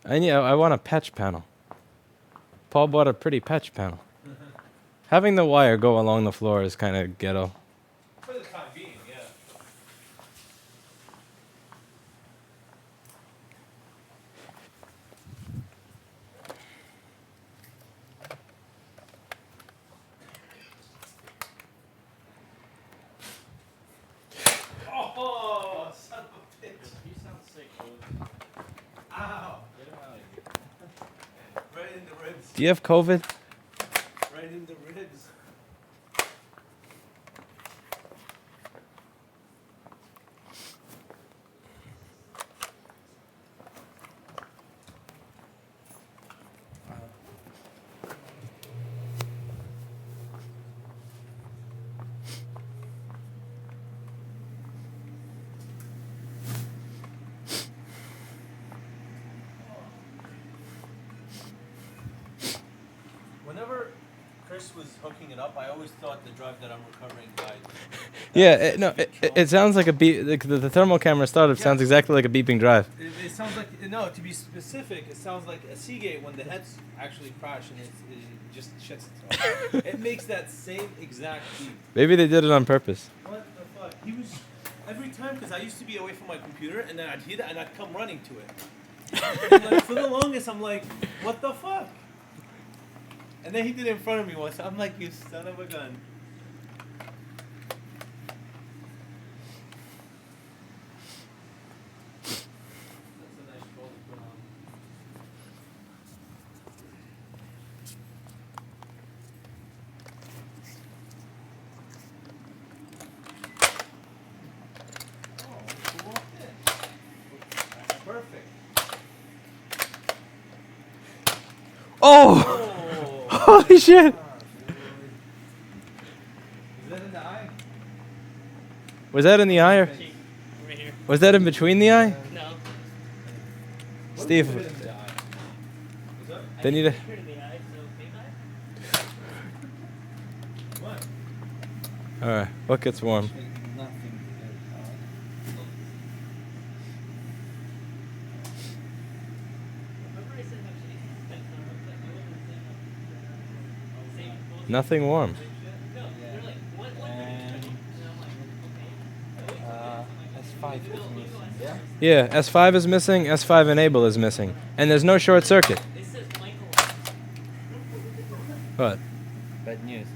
I want a patch panel. Paul bought a pretty patch panel. Having the wire go along the floor is kind of ghetto. For the time being, yeah. Oh, son of a bitch. He sounds sick, dude. Ow. Get him out of here. Right in the ribs. Do you have COVID? Right in the ribs. Chris was hooking it up, I always thought the drive that I'm recovering died. Yeah, it sounds like a beep. Like the thermal camera startup sounds Yes. exactly like a beeping drive. It sounds like, no, to be specific, it sounds like a Seagate when the heads actually crash and it just shits itself. It makes that same exact beep. Maybe they did it on purpose. What the fuck? He was, every time, because I used to be away from my computer and then I'd hear that and I'd come running to it. And like, for the longest, I'm like, what the fuck? And then he did it in front of me once. I'm like, you son of a gun. That's a nice roll to put on. Oh, who walked in? Perfect. Oh! Oh! Holy shit! Is that in the eye? Was that in the eye or Cheek. Right here. was that in between the eye? No. Steve, What is it in the eye? Is that? they need a. Here to the eye, so big eye. What? All right, what gets warm? Nothing good. Remember I said how she spent time with that? I wasn't saying how same. Nothing warm. No, they're like, what And I'm like, okay. S5 is missing. Yeah. Yeah, S5 is missing. S5 enable is missing, and there's no short circuit. It says Michael. What? Bad news.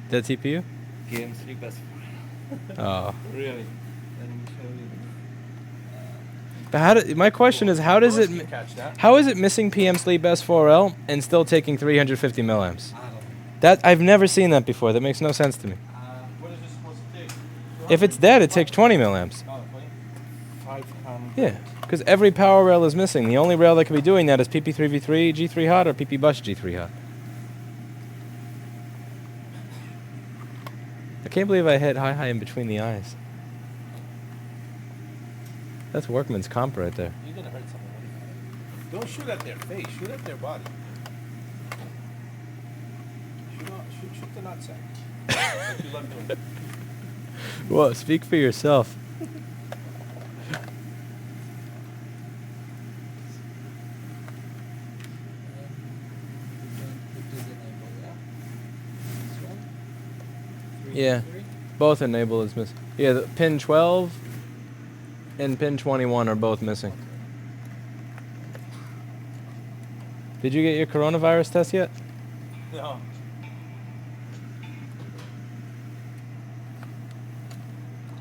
Dead CPU? Game sleep as Oh. really. Let me show you. But how do, my question is, how does it? Catch that. How is it missing PM Sleep S4L and still taking 350 milliamps? I don't know. That I've never seen that before. That makes no sense to me. What is this supposed to take? If it's dead, it takes 20 milliamps. 500. Yeah, because every power rail is missing. The only rail that could be doing that is PP3V3 G3 hot or PP bus G3 hot. I can't believe I hit high in between the eyes. That's workman's comp right there. You're gonna hurt someone. Don't shoot at their face. Shoot at their body. Shoot the nutsack. Like you love doing. Whoa, speak for yourself. Yeah, both enable is missing. Yeah, the pin 12 and pin 21 are both missing. Did you get your coronavirus test yet? No.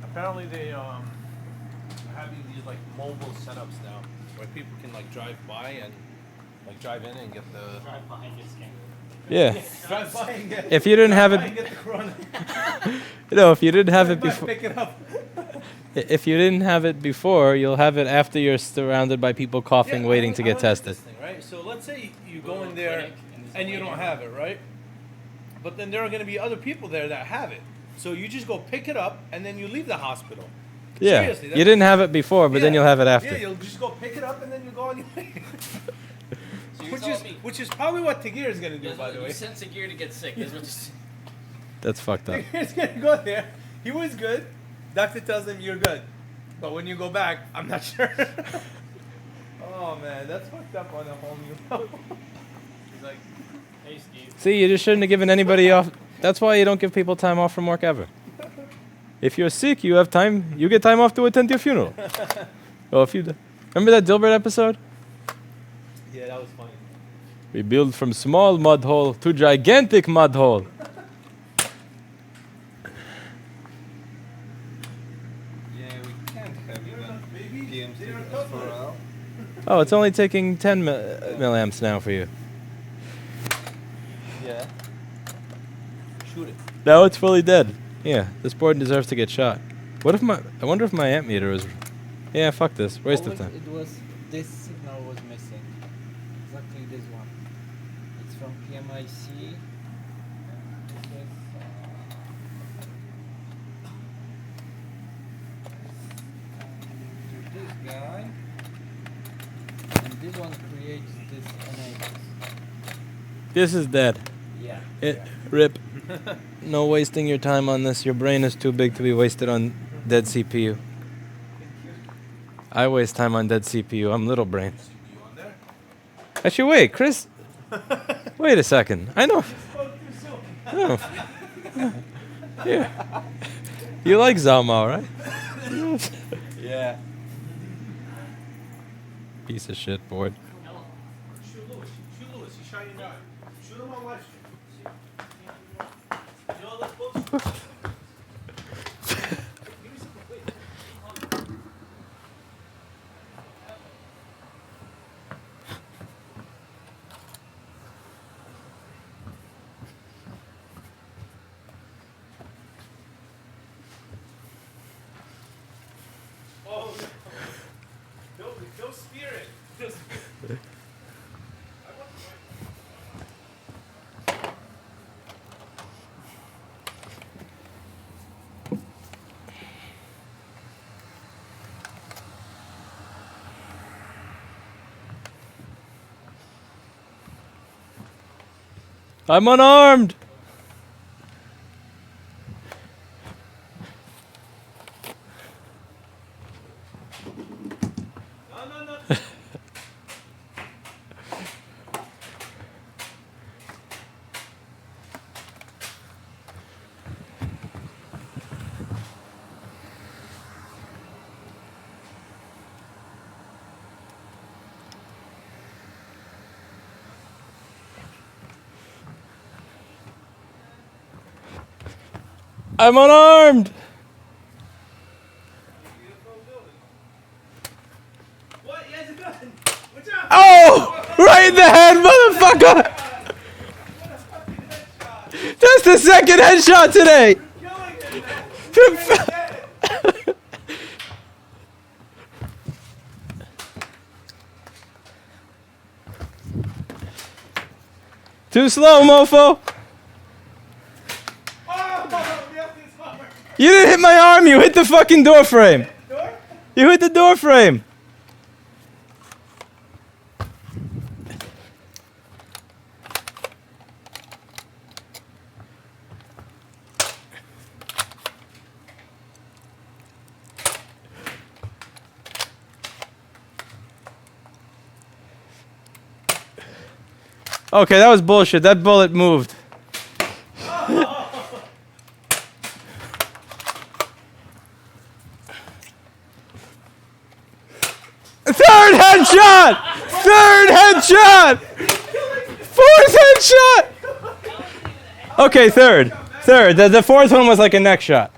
Apparently they are having these like mobile setups now, where people can like drive by and like drive in and get the Drive behind your skin. Yeah. drive by and get. If you didn't have drive by and it, get the corona. you know, if you didn't have it Drive by, before, pick it up. if you didn't have it before, you'll have it after you're surrounded by people coughing, Yeah, waiting I to wanna get get tested. this thing, right? So let's say you Go go to in a there clinic and there's and a you lady don't there. have it, right? But then there are going to be other people there that have it. So you just go pick it up and then you leave the hospital. Yeah, Seriously, you didn't have it before, but then Yeah. you'll have it after. Yeah, you'll just go pick it up and then you go on your way. So you're telling me which is probably what Tagir is going to do, by the way. you sent Sagir to get sick. That's what you That's fucked up. Tagir's going to go there. He was good. Doctor tells him you're good. But when you go back, I'm not sure. Oh, man, that's fucked up on a whole new level. He's like, Hey, Steve. See, you just shouldn't have given anybody off. That's why you don't give people time off from work ever. If you're sick, you have time. You get time off to attend your funeral. Well, if you remember that Dilbert episode, yeah, that was funny. we build from small mud hole to gigantic mud hole. Yeah, we can't have even Baby, PM they are sleep tougher. S4L. Oh, it's only taking 10 milliamps now for you. Yeah. Shoot it. Now it's fully dead. Yeah, this board deserves to get shot. What if my? I wonder if my amp meter is. Yeah, fuck this. Waste of time. It was this signal was missing. Exactly this one. It's from PMIC. This guy. And this one creates this enables. This is dead. Yeah. Rip. No wasting your time on this. Your brain is too big to be wasted on dead CPU. I waste time on dead CPU. I'm little brain. Actually, wait, Chris. Wait a second. I know. Oh. Here. You like Zalmao, right? Yeah. Piece of shit board. Shoot Lewis. He's shining now. Shoot him on live stream. You know those books? Oh, no. No spirit. No spirit. I'm unarmed. No. I'm unarmed. What? He has a gun. Watch out. Oh! Right in the head, motherfucker! That's the second headshot today! Killing him, man. Too slow, mofo! You didn't hit my arm, you hit the fucking door frame! You hit the door frame! Okay, that was bullshit. That bullet moved. Third headshot! Third headshot! Fourth headshot! Okay, third. Third. The fourth one was like a neck shot.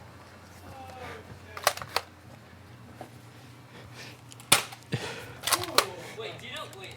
Wait, do you know? Wait.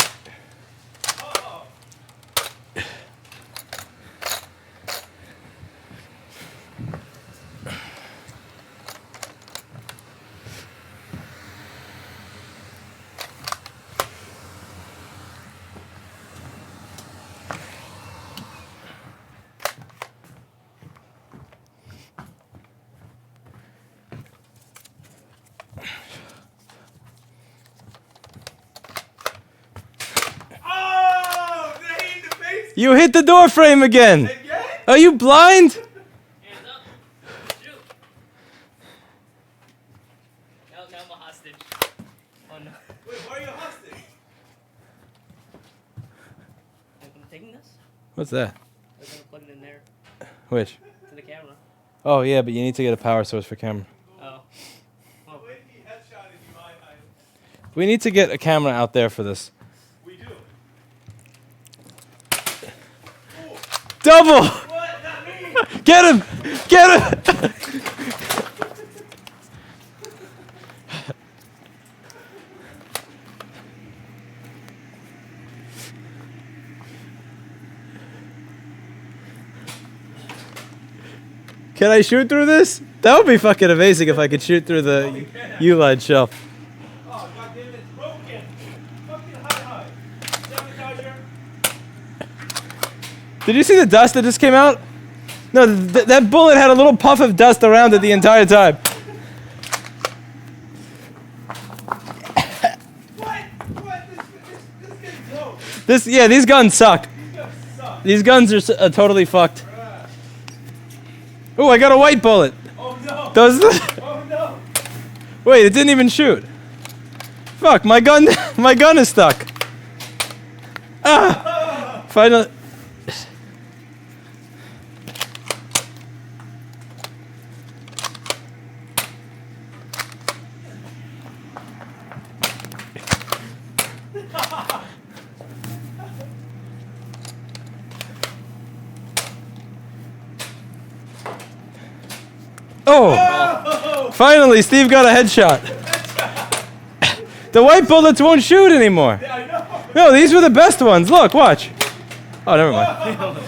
You hit the door frame again. Are you blind? Hands up. Shoot. Now I'm a hostage. Oh no. Wait, why are you a hostage? I'm taking this. What's that? I'm gonna plug it in there Which? to the camera. Oh yeah, but you need to get a power source for camera. Oh. Wait, he headshotted you. We need to get a camera out there for this. We do. Double! What? Not me. Get him! Get him! Can I shoot through this? That would be fucking amazing if I could shoot through the U-line shelf. Oh, goddamn it, it's broken. Fucking high. Sabotager. Did you see the dust that just came out? No, that bullet had a little puff of dust around it the entire time. What? What? This guy's broke. These guns suck. These guys suck. These guns are totally fucked. Oh, I got a white bullet. Oh no! Those. Oh no! Wait, it didn't even shoot. Fuck, my gun is stuck. Ah! Finally. Oh! Finally, Steve got a headshot. The white bullets won't shoot anymore. No, these were the best ones. Look, watch. Oh, never mind.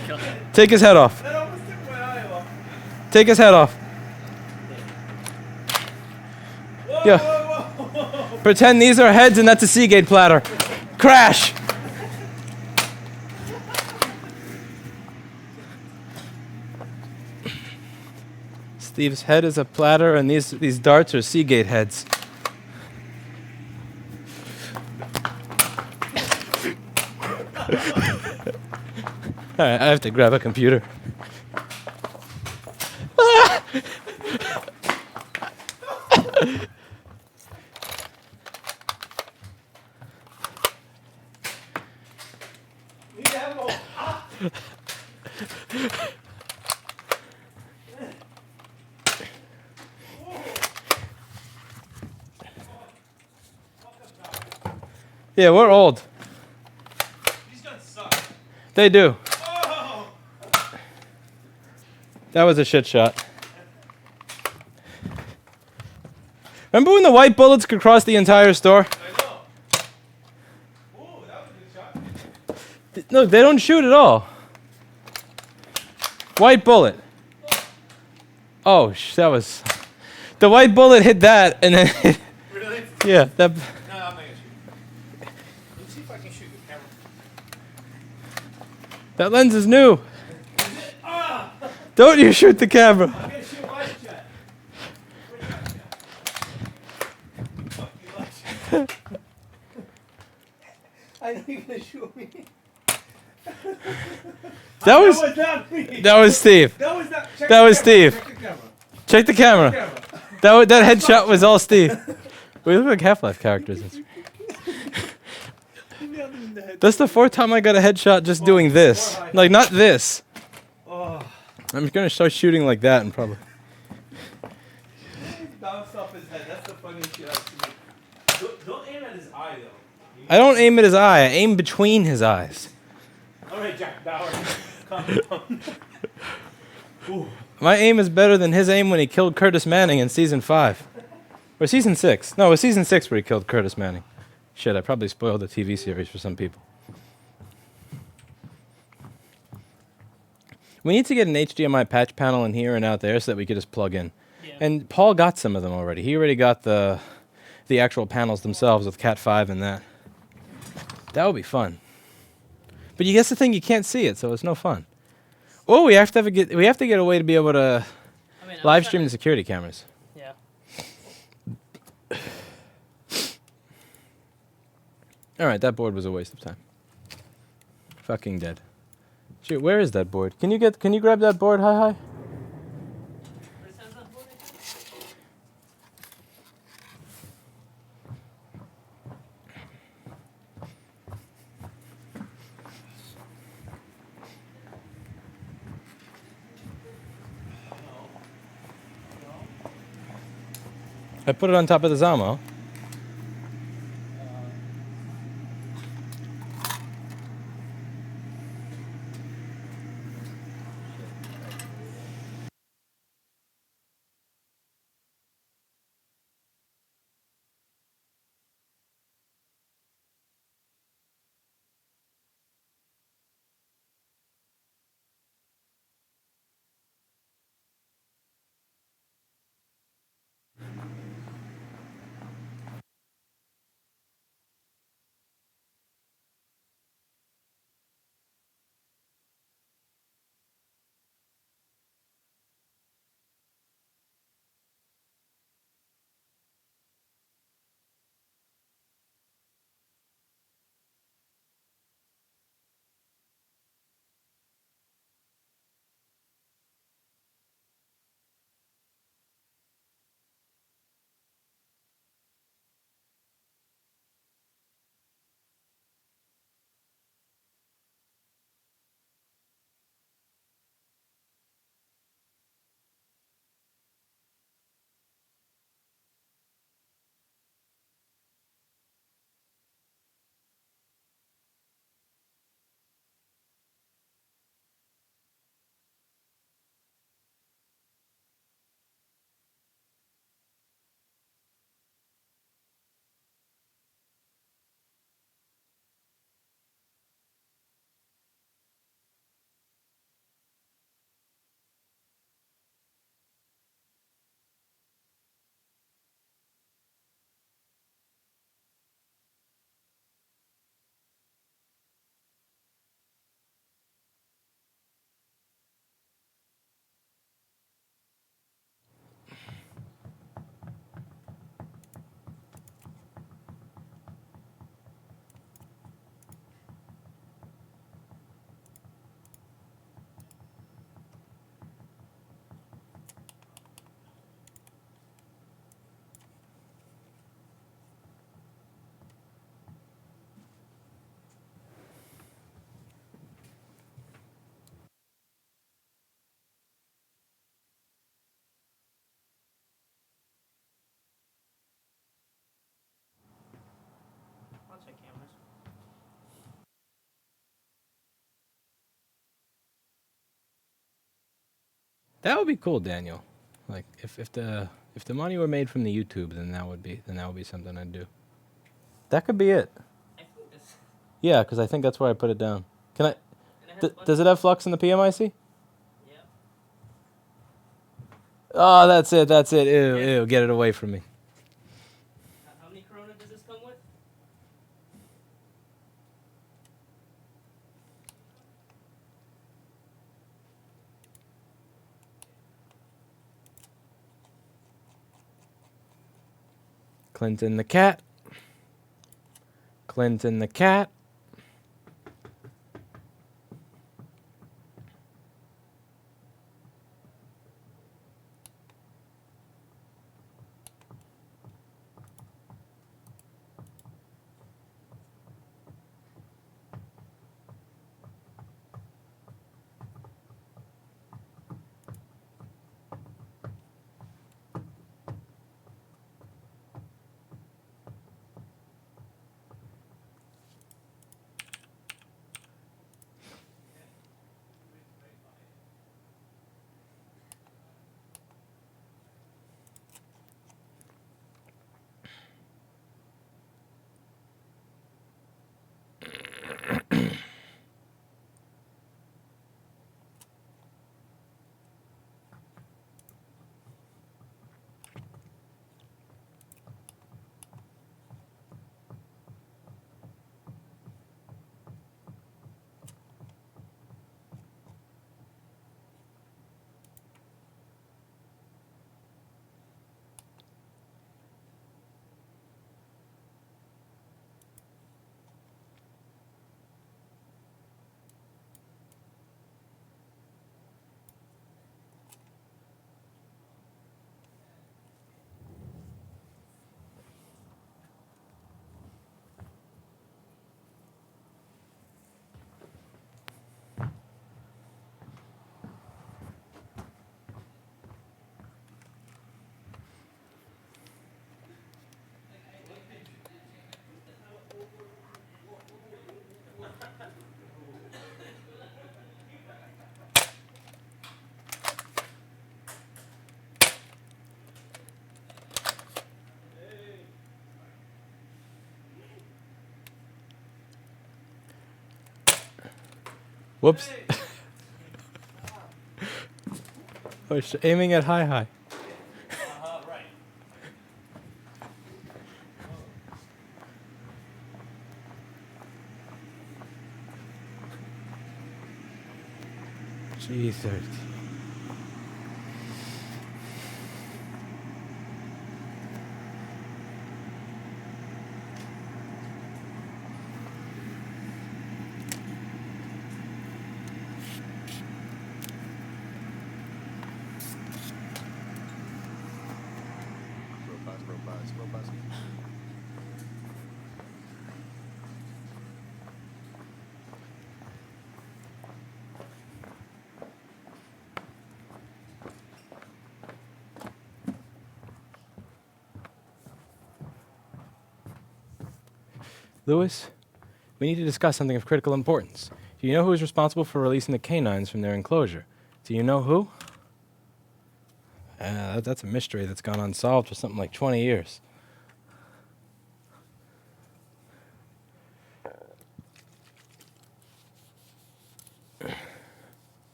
Take his head off. That almost took my eye off. Take his head off. Yeah. Pretend these are heads and that's a Seagate platter. Crash. Steve's head is a platter and these darts are Seagate heads. Alright, I have to grab a computer. Need ammo. Yeah, we're old. These guns suck. They do. Oh! That was a shit shot. Remember when the white bullets could cross the entire store? I know. Ooh, that was a good shot. No, they don't shoot at all. White bullet. Oh, that was... The white bullet hit that and then... Really? Yeah, that... No, I'm not gonna shoot. Let's see if I can shoot the camera. That lens is new. Ah! Don't you shoot the camera. I'm gonna shoot my shot. Fuck you, Elijah. I know you're gonna shoot me. That was not me. that was Steve. That was not. Check That the was camera. Steve. Check the camera. Check the camera. That headshot was all Steve. We look like Half-Life characters. That's the fourth time I got a headshot just doing this. Like, not this. Oh, I'm gonna start shooting like that and probably... bounced off his head. That's the funniest shit I've seen. Don't aim at his eye though. I don't aim at his eye. I aim between his eyes. All right, Jack Bauer. Calm down. Ooh. My aim is better than his aim when he killed Curtis Manning in season 5. Or season 6. No, it was season 6 where he killed Curtis Manning. Shit, I probably spoiled the TV series for some people. We need to get an HDMI patch panel in here and out there so that we could just plug in. Yeah. And Paul got some of them already. He already got the actual panels themselves with Cat 5 and that. That would be fun. But you guess the thing, you can't see it, so it's no fun. Oh, we have to get a way to be able to I mean, live stream the security cameras. Yeah. All right, that board was a waste of time. Fucking dead. Shoot, where is that board? Can you grab that board? Hi. I put it on top of the Zamo. That would be cool, Daniel. Like if the money were made from the YouTube, then that would be something I'd do. That could be it. I think this. Yeah, because I think that's where I put it down. Can I? And it has Does it have flux in the PMIC? Yeah. Oh, that's it. That's it. Ew, Yeah. ew. Get it away from me. How many Corona does this come with? Clinton the cat. Clinton the cat. Whoops. I was aiming at high. Right. Jesus. Robust. Lewis, we need to discuss something of critical importance. Do you know who is responsible for releasing the canines from their enclosure? Do you know who? That's a mystery that's gone unsolved for something like 20 years.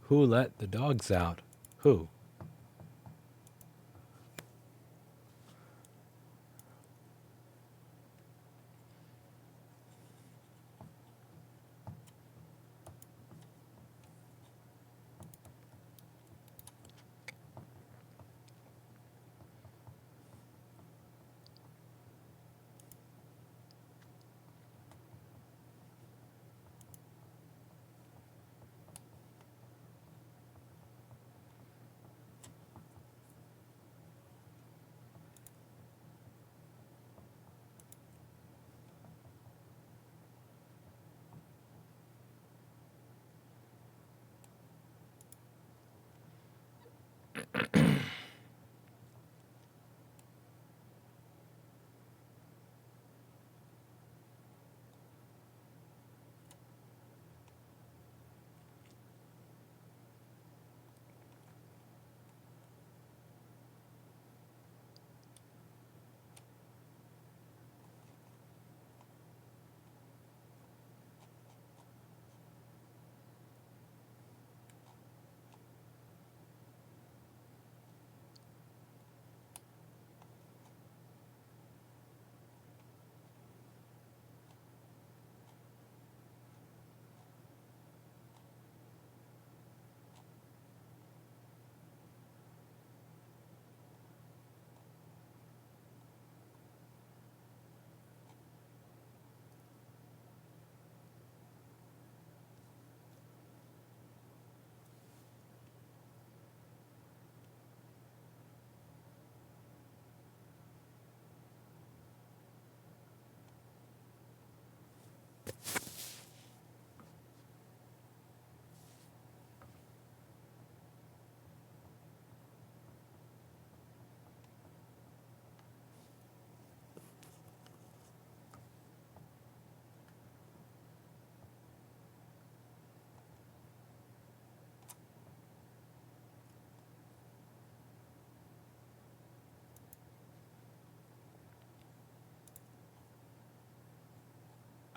Who let the dogs out? Who?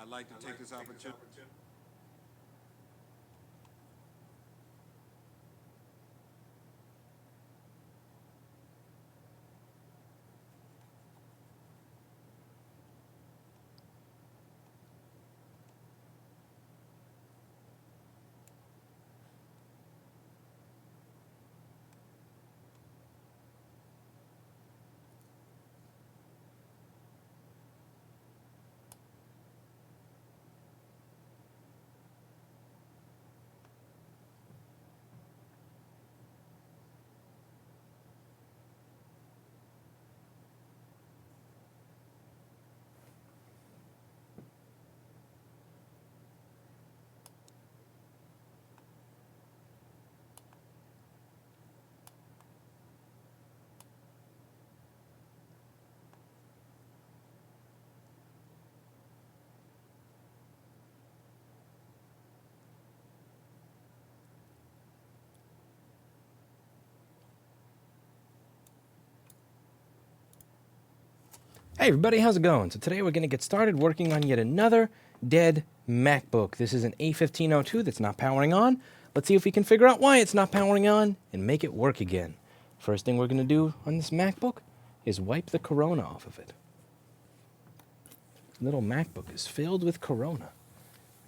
I'd like to take this opportunity. Hey everybody, how's it going? So today we're going to get started working on yet another dead MacBook. This is an A1502 that's not powering on. Let's see if we can figure out why it's not powering on and make it work again. First thing we're going to do on this MacBook is wipe the Corona off of it. This little MacBook is filled with Corona.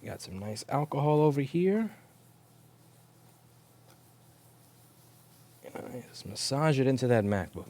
We got some nice alcohol over here. And I just massage it into that MacBook.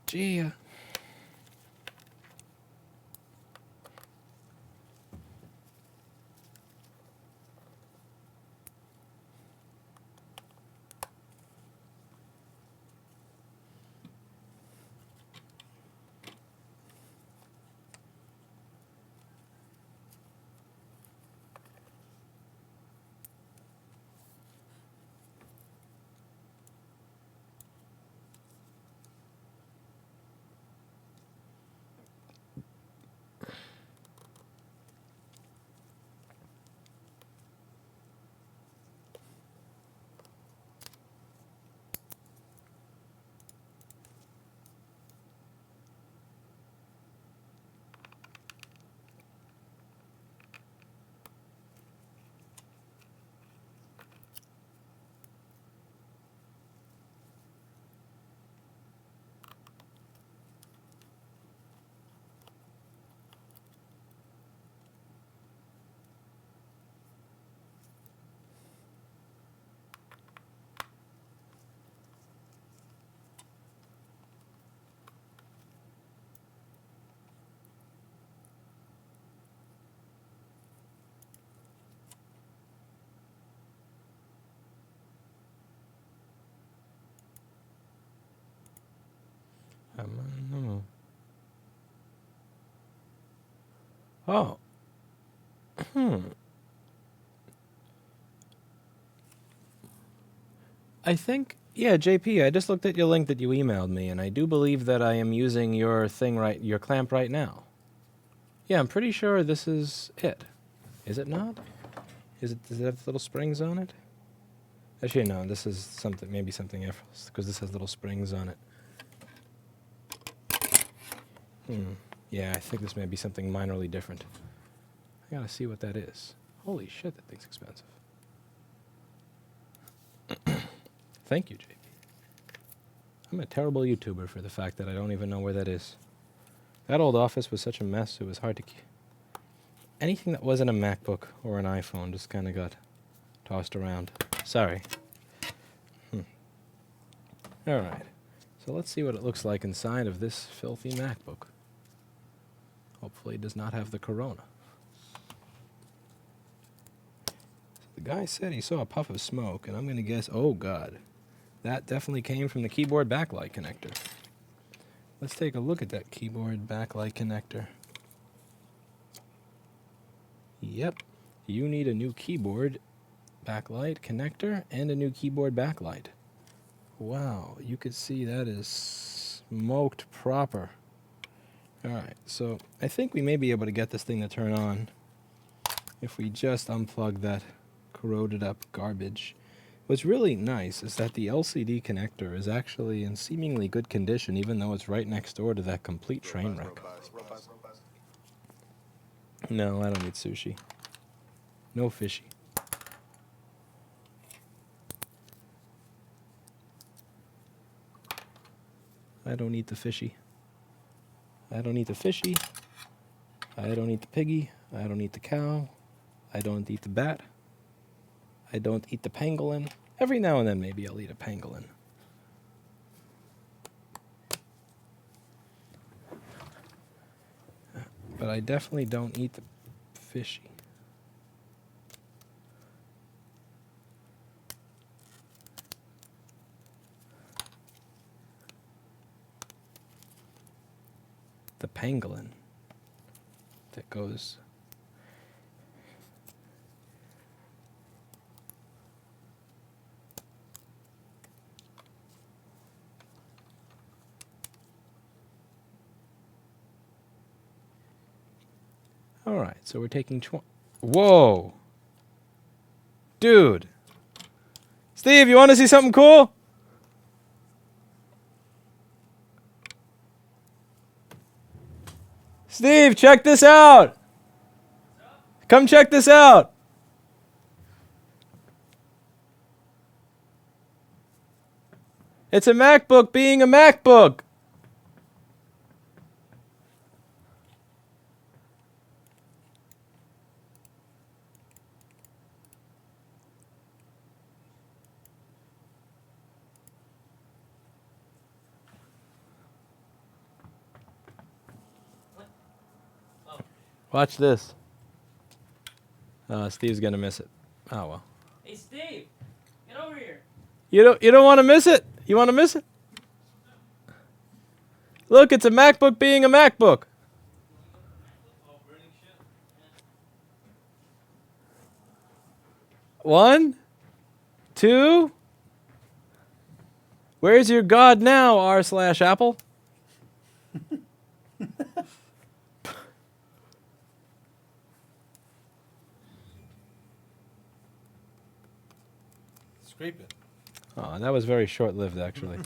Gia. Oh. I think, yeah, JP, I just looked at your link that you emailed me, and I do believe that I am using your thing right, your clamp right now. Yeah, I'm pretty sure this is it. Is it not? Does it have little springs on it? Actually, no, this is something, maybe something else, because this has little springs on it. Yeah, I think this may be something minorly different. I gotta see what that is. Holy shit, that thing's expensive. Thank you, JP. I'm a terrible YouTuber for the fact that I don't even know where that is. That old office was such a mess, it was hard to keep. Anything that wasn't a MacBook or an iPhone just kind of got tossed around. Sorry. Alright, so let's see what it looks like inside of this filthy MacBook. Hopefully it does not have the corona. So the guy said he saw a puff of smoke, and I'm going to guess, oh god, that definitely came from the keyboard backlight connector. Let's take a look at that keyboard backlight connector. Yep, you need a new keyboard backlight connector and a new keyboard backlight. Wow, you could see that is smoked proper. Alright, so I think we may be able to get this thing to turn on if we just unplug that corroded up garbage. What's really nice is that the LCD connector is actually in seemingly good condition, even though it's right next door to that complete train wreck. No, I don't need sushi. No fishy. I don't eat the fishy. I don't eat the fishy. I don't eat the piggy. I don't eat the cow. I don't eat the bat. I don't eat the pangolin. Every now and then maybe I'll eat a pangolin. But I definitely don't eat the fishy. The pangolin that goes. All right, so we're taking Whoa! Dude! Steve, you want to see something cool? Steve, check this out! Come check this out! It's a MacBook being a MacBook! Watch this. Steve's gonna miss it. Oh well. Hey, Steve, get over here. You don't want to miss it? You want to miss it? Look, it's a MacBook being a MacBook. One, two. Where's your God now, r/Apple? Scrape it. Oh, that was very short-lived, actually.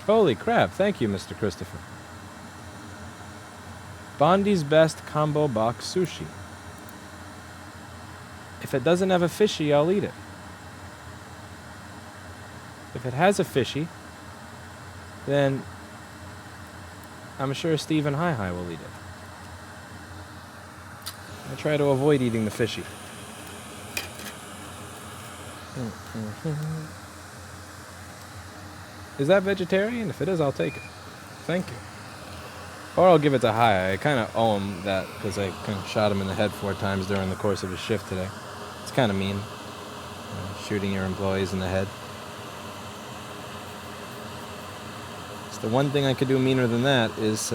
Holy crap, thank you, Mr. Christopher. Bondi's Best Combo Box Sushi. If it doesn't have a fishy, I'll eat it. If it has a fishy, then I'm sure Steve and Hi will eat it. I try to avoid eating the fishy. Is that vegetarian? If it is, I'll take it. Thank you. Or I'll give it to Hi. I kind of owe him that because I kind of shot him in the head 4 times during the course of his shift today. It's kind of mean, shooting your employees in the head. It's the one thing I could do meaner than that is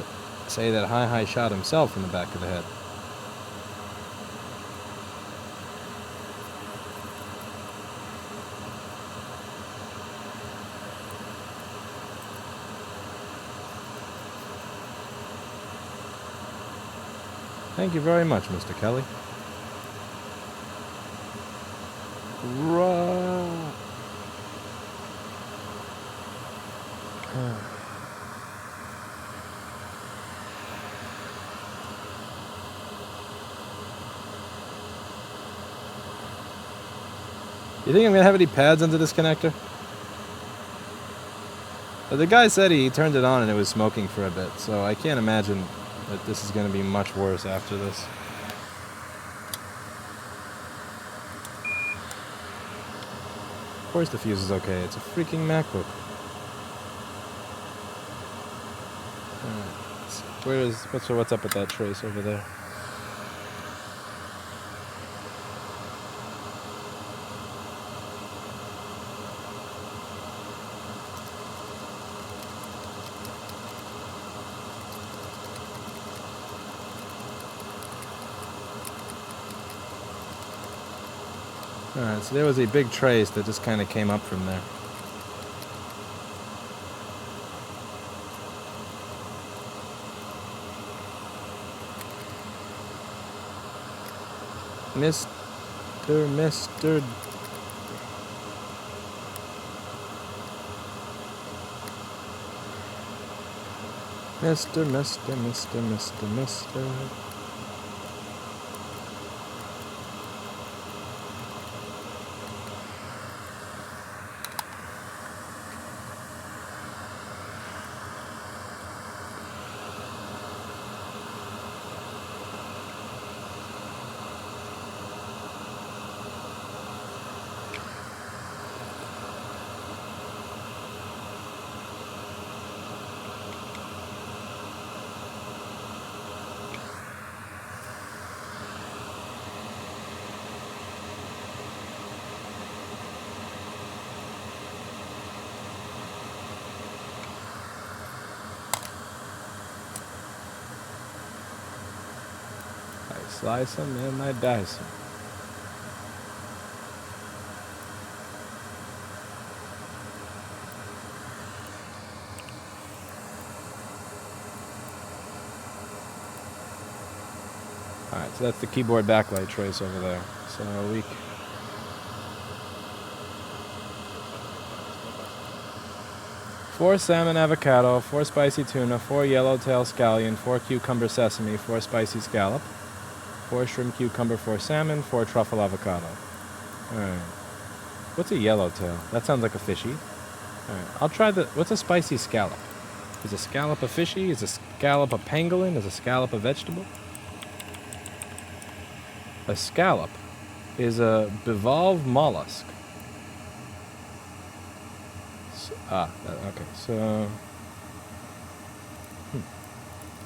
say that HAKKO shot himself in the back of the head. Thank you very much, Mr. Kelly. You think I'm gonna have any pads under this connector? But the guy said he turned it on and it was smoking for a bit, so I can't imagine that this is gonna be much worse after this. Of course the fuse is okay, it's a freaking MacBook. What's up with that trace over there? Alright, so there was a big trace that just kind of came up from there. Mr. I slice them and I dice them. Alright, so that's the keyboard backlight trace over there. So we... 4 salmon avocado, 4 spicy tuna, 4 yellowtail scallion, 4 cucumber sesame, 4 spicy scallop, 4 shrimp cucumber, 4 salmon, 4 truffle avocado. Alright. What's a yellowtail? That sounds like a fishy. Alright, I'll try the... What's a spicy scallop? Is a scallop a fishy? Is a scallop a pangolin? Is a scallop a vegetable? A scallop is a bivalve mollusk. Okay, so...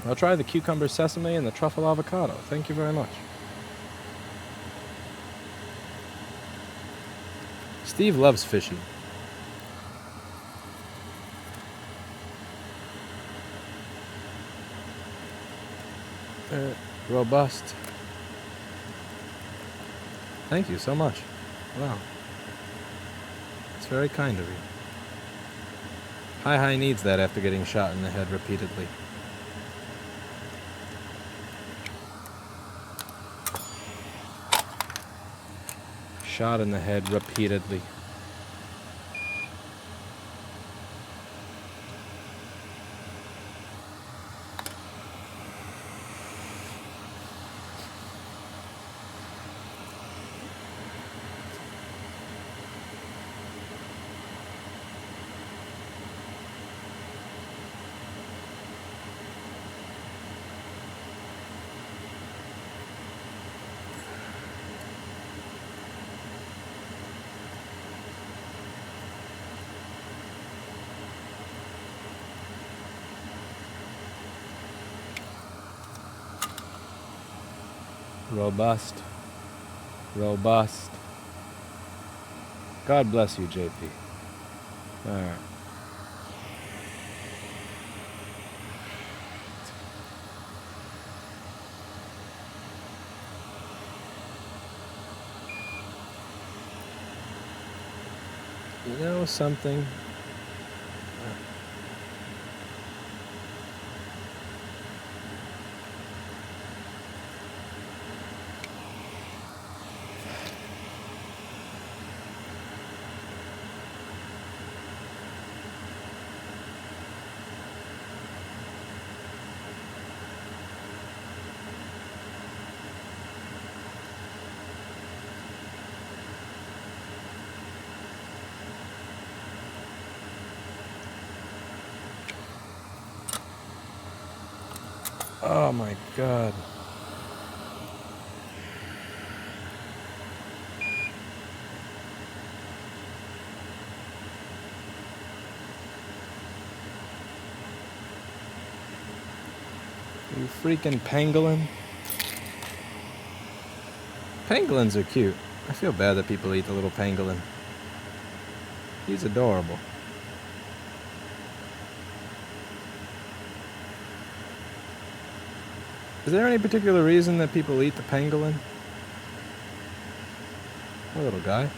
I'll try the cucumber sesame and the truffle avocado. Thank you very much. Steve loves fishy. Robust. Thank you so much. Wow. It's very kind of you. HAKKO needs that after getting shot in the head repeatedly. Shot in the head repeatedly. Robust. Robust. God bless you, JP. Alright. You know something? Oh my god. You freaking pangolin. Pangolins are cute. I feel bad that people eat the little pangolin. He's adorable. Is there any particular reason that people eat the pangolin? Poor little guy.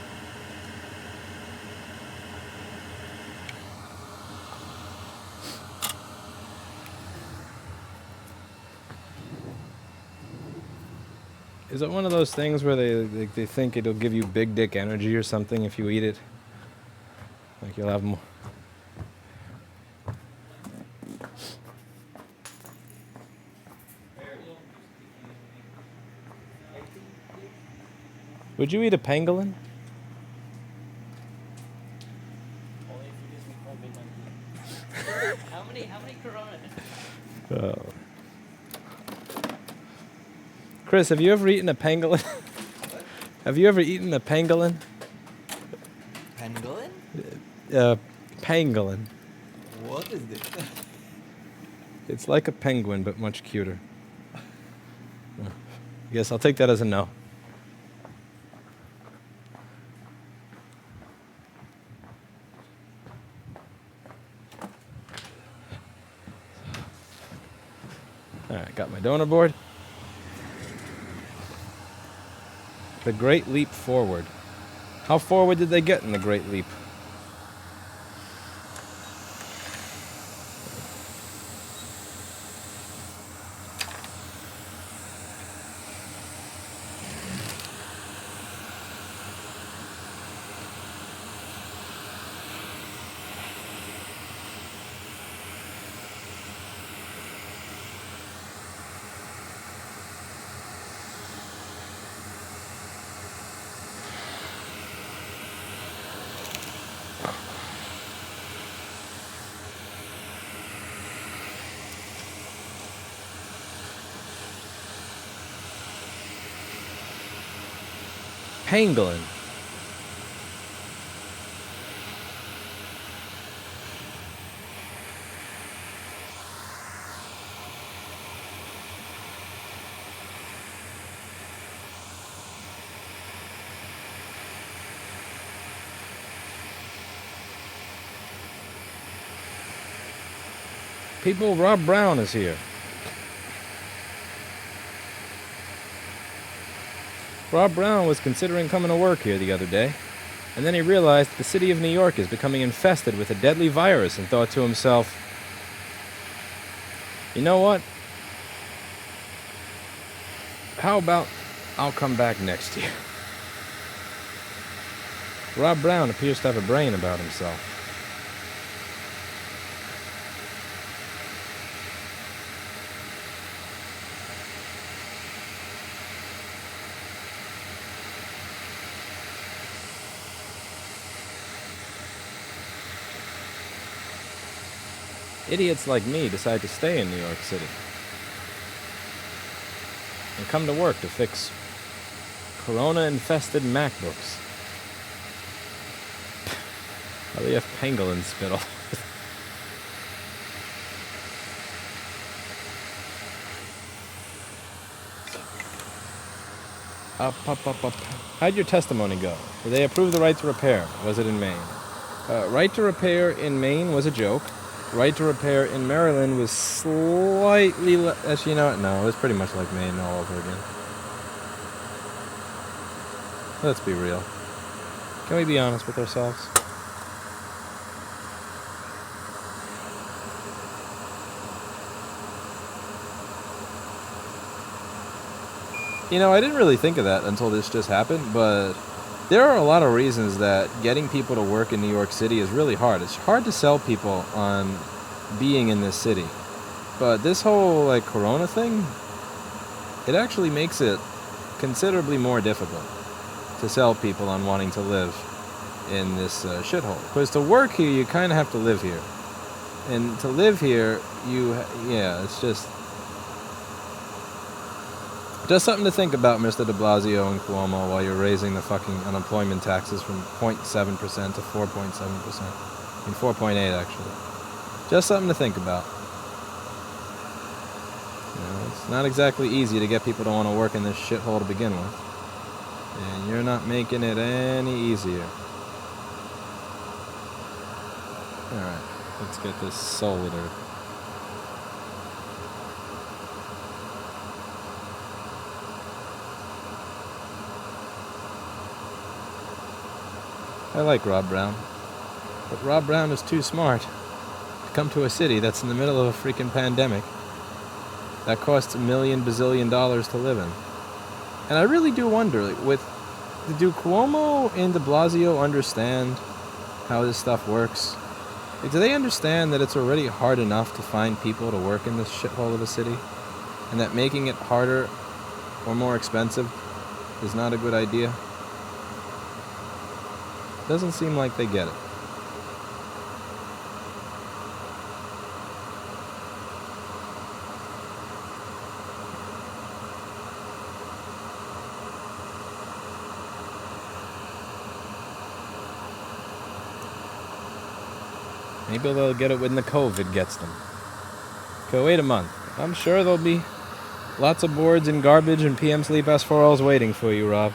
Is it one of those things where they think it'll give you big dick energy or something if you eat it? Like you'll have more. Would you eat a pangolin? Only if it gives me COVID-19. How many Corona? Oh. Chris, have you ever eaten a pangolin? Have you ever eaten a pangolin? Pangolin? Pangolin. What is this? It's like a penguin, but much cuter. I guess I'll take that as a no. Alright, got my donor board. The Great Leap Forward. How forward did they get in the Great Leap? Pangolin. People, Rob Brown is here. Rob Brown was considering coming to work here the other day, and then he realized the city of New York is becoming infested with a deadly virus and thought to himself, you know what? How about I'll come back next year? Rob Brown appears to have a brain about himself. Idiots like me decide to stay in New York City and come to work to fix Corona-infested MacBooks. Oh, they have pangolin spittle. Up. How'd your testimony go? Did they approve the right to repair? Was it in Maine? Right to repair in Maine was a joke. Right to repair in Maryland was slightly less. Actually, you know what? No, it was pretty much like Maine all over again. Let's be real. Can we be honest with ourselves? You know, I didn't really think of that until this just happened, but there are a lot of reasons that getting people to work in New York City is really hard. It's hard to sell people on being in this city. But this whole, like, corona thing, it actually makes it considerably more difficult to sell people on wanting to live in this shithole. Because to work here, you kind of have to live here. And to live here, it's just something to think about, Mr. de Blasio and Cuomo, while you're raising the fucking unemployment taxes from 0.7% to 4.7%. I mean, 4.8 actually. Just something to think about. You know, it's not exactly easy to get people to want to work in this shithole to begin with. And you're not making it any easier. Alright, let's get this soldered. I like Rob Brown, but Rob Brown is too smart to come to a city that's in the middle of a freaking pandemic that costs $1 million bazillion to live in. And I really do wonder, like, do Cuomo and de Blasio understand how this stuff works? Like, do they understand that it's already hard enough to find people to work in this shithole of a city, and that making it harder or more expensive is not a good idea? Doesn't seem like they get it. Maybe they'll get it when the COVID gets them. Okay, wait a month. I'm sure there'll be lots of boards and garbage and PM Sleep S4Ls waiting for you, Rob.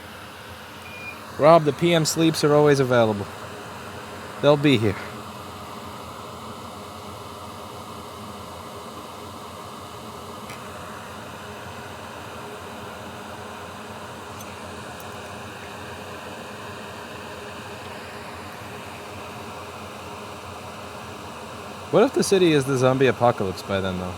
Rob, the PM Sleeps are always available. They'll be here. What if the city is the zombie apocalypse by then, though?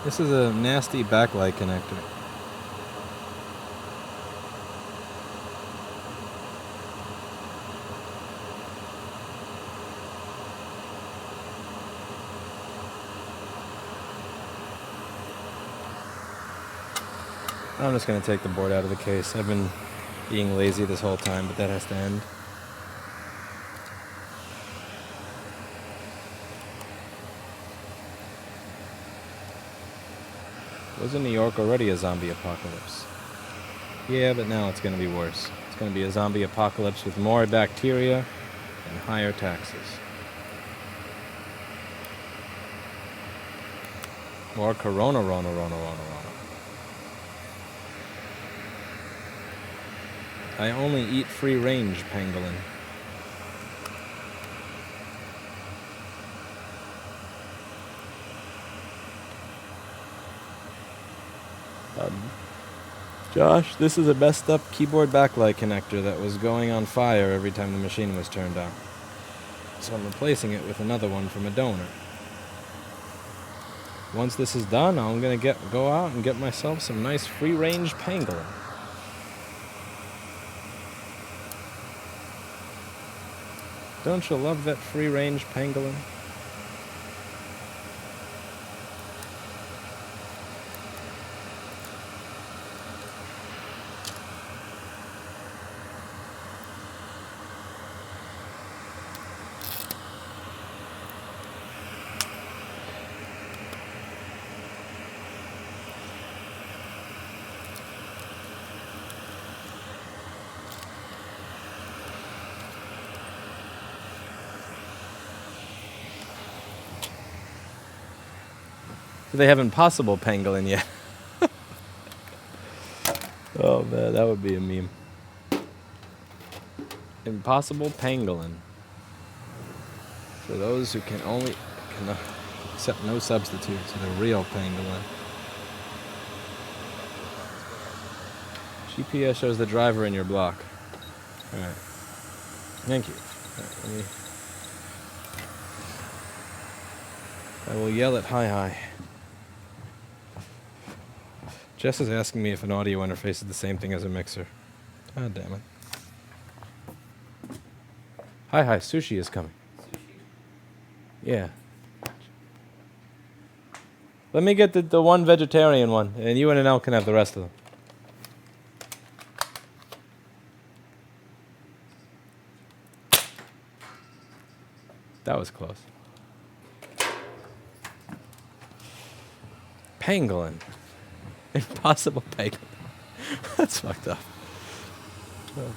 This is a nasty backlight connector. I'm just going to take the board out of the case. I've been being lazy this whole time, but that has to end. Wasn't New York already a zombie apocalypse? Yeah, but now it's going to be worse. It's going to be a zombie apocalypse with more bacteria and higher taxes. More corona. I only eat free-range pangolin. Josh, this is a messed up keyboard backlight connector that was going on fire every time the machine was turned on. So I'm replacing it with another one from a donor. Once this is done, I'm going to go out and get myself some nice free-range pangolin. Don't you love that free-range pangolin? They have impossible pangolin yet. Oh man, that would be a meme. Impossible pangolin. For those who cannot accept no substitutes for the real pangolin. GPS shows the driver in your block. Alright. Thank you. Alright, I will yell at hi. Jess is asking me if an audio interface is the same thing as a mixer. God damn it. Hi, sushi is coming. Yeah. Let me get the one vegetarian one, and you and Anel can have the rest of them. That was close. Pangolin. Impossible pangolin. That's fucked up. Oh.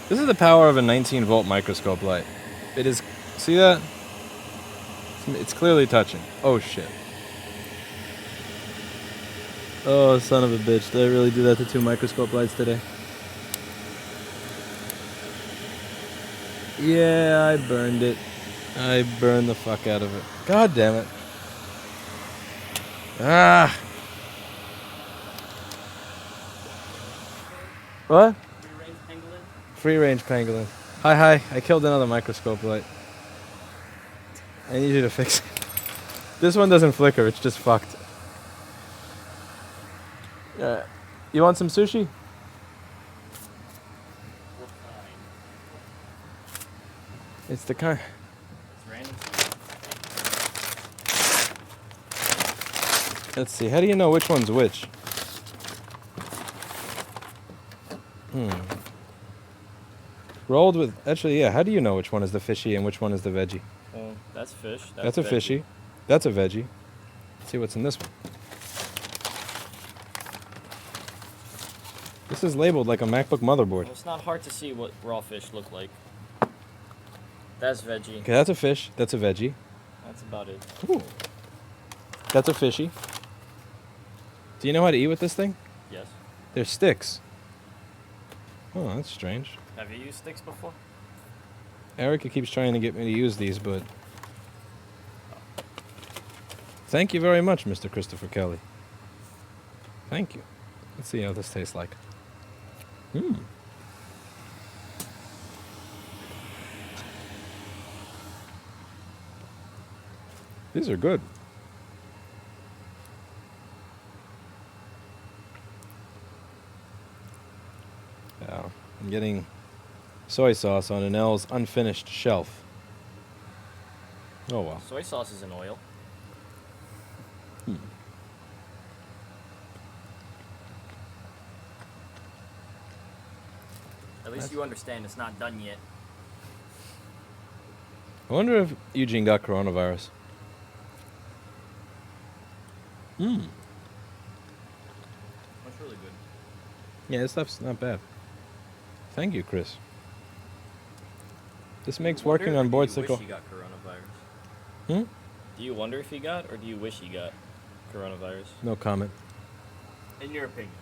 This is the power of a 19-volt microscope light. It is... See that? It's clearly touching. Oh, shit. Oh, son of a bitch. Did I really do that to 2 microscope lights today? Yeah, I burned it. I burned the fuck out of it. God damn it. Ah! What? Free range pangolin. Hi. I killed another microscope light. I need you to fix it. This one doesn't flicker, it's just fucked. You want some sushi? What kind? It's the kind. It's random. Let's see, how do you know which one's which? Rolled with... Actually, yeah, how do you know which one is the fishy and which one is the veggie? Well, that's fish. That's a veggie. fishy. That's a veggie. Let's see what's in this one. This is labeled like a MacBook motherboard. Well, it's not hard to see what raw fish look like. That's veggie. Okay, that's a fish. That's a veggie. That's about it. Ooh. That's a fishy. Do you know how to eat with this thing? Yes. They're sticks. Oh, that's strange. Have you used sticks before? Erica keeps trying to get me to use these, but... Thank you very much, Mr. Christopher Kelly. Thank you. Let's see how this tastes like. These are good. Yeah, I'm getting soy sauce on Anel's unfinished shelf. Oh well. Soy sauce is an oil. At least you understand it's not done yet. I wonder if Eugene got coronavirus. That's really good. Yeah, this stuff's not bad. Thank you, Chris. This makes working on boards Wish tickle. you got coronavirus. Hmm? Do you wonder if he got, or do you wish he got coronavirus? No comment. In your opinion.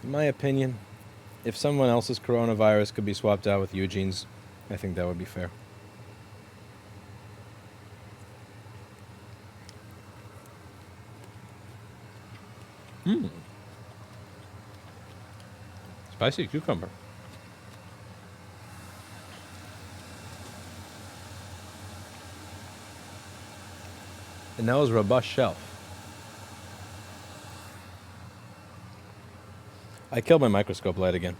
In my opinion, if someone else's coronavirus could be swapped out with Eugene's, I think that would be fair. Spicy cucumber. And that was robust shelf. I killed my microscope light again.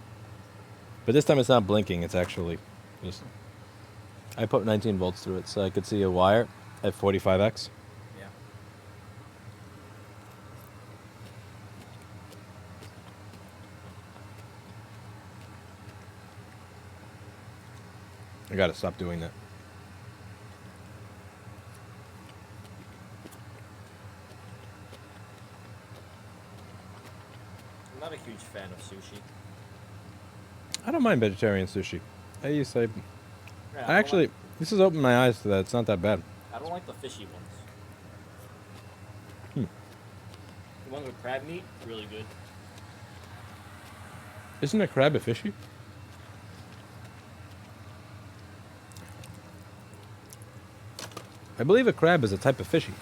But this time it's not blinking, it's actually just... I put 19 volts through it so I could see a wire at 45x. Yeah. I gotta stop doing that. I'm not a huge fan of sushi. I don't mind vegetarian sushi. I used to... Yeah, I don't actually... like- This has opened my eyes to that. It's not that bad. I don't like the fishy ones. The ones with crab meat, really good. Isn't a crab a fishy? I believe a crab is a type of fishy.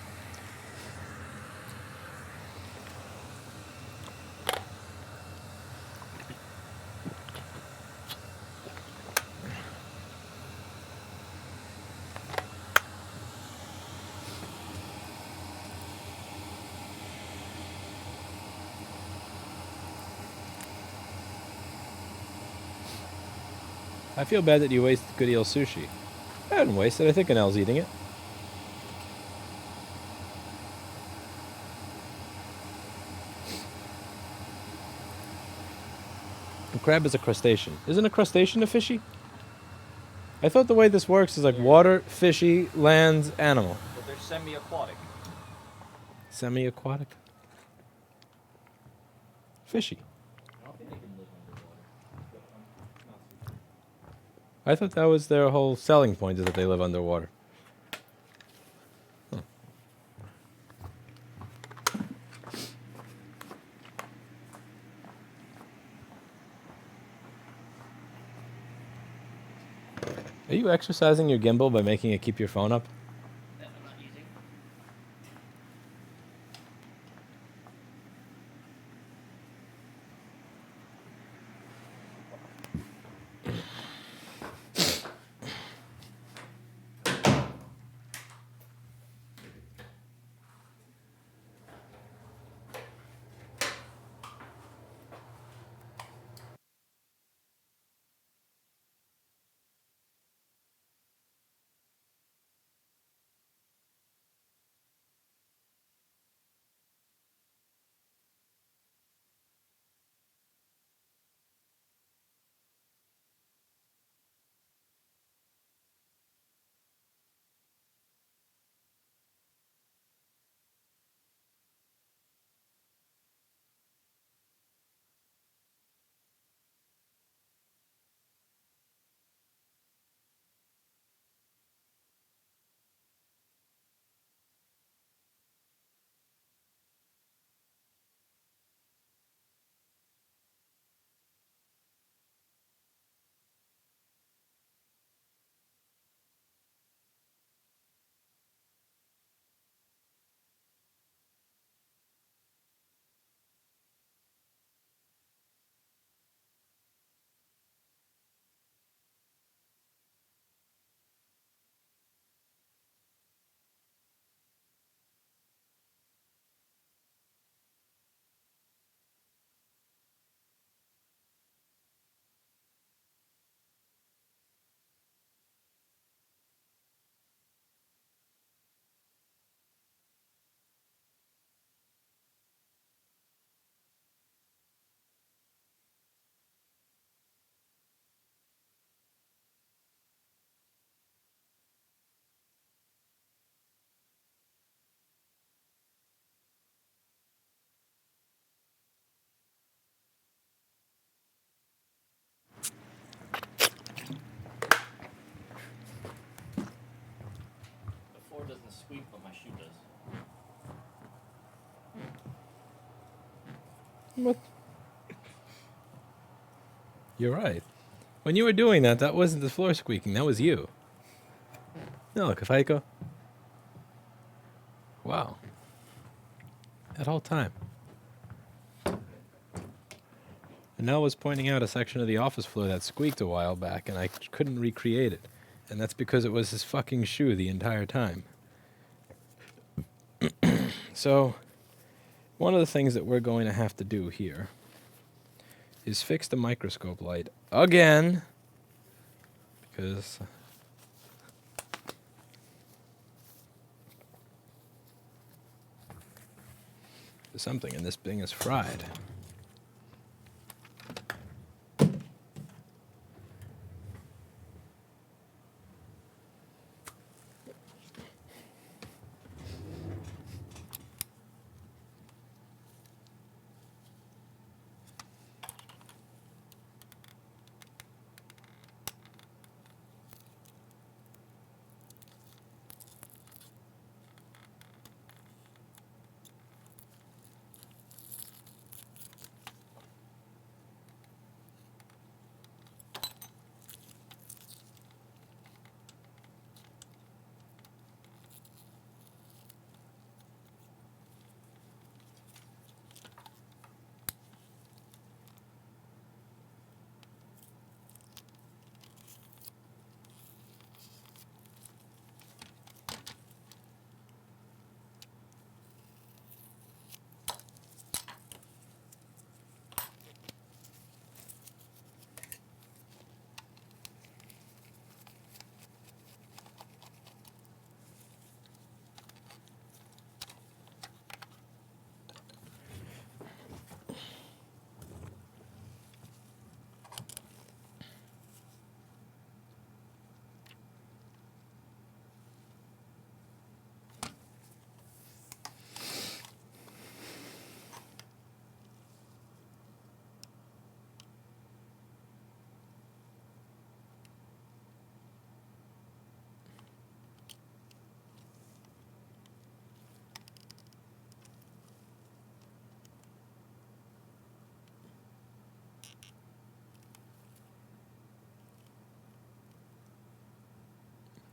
I feel bad that you wasted good eel sushi. I didn't waste it. I think Anel's eating it. A crab is a crustacean. Isn't a crustacean a fishy? I thought the way this works is like water, fishy, land, animal. But they're semi-aquatic. Semi-aquatic. Fishy. I don't think they can live underwater. I thought that was their whole selling point, is that they live underwater. Huh. Are you exercising your gimbal by making it keep your phone up? That I'm not using. What? You're right. When you were doing that, that wasn't the floor squeaking. That was you. No, look, if I go... Wow. That whole time. And Nell was pointing out a section of the office floor that squeaked a while back, and I couldn't recreate it. And that's because it was his fucking shoe the entire time. So, one of the things that we're going to have to do here is fix the microscope light again, because something in this thing is fried.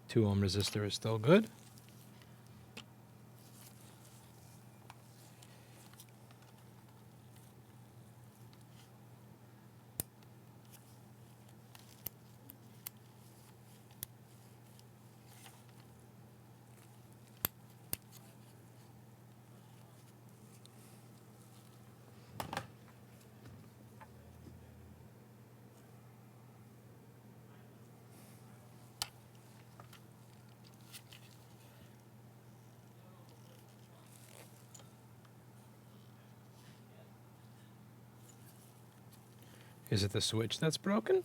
Two ohm resistor is still good. Is it the switch that's broken?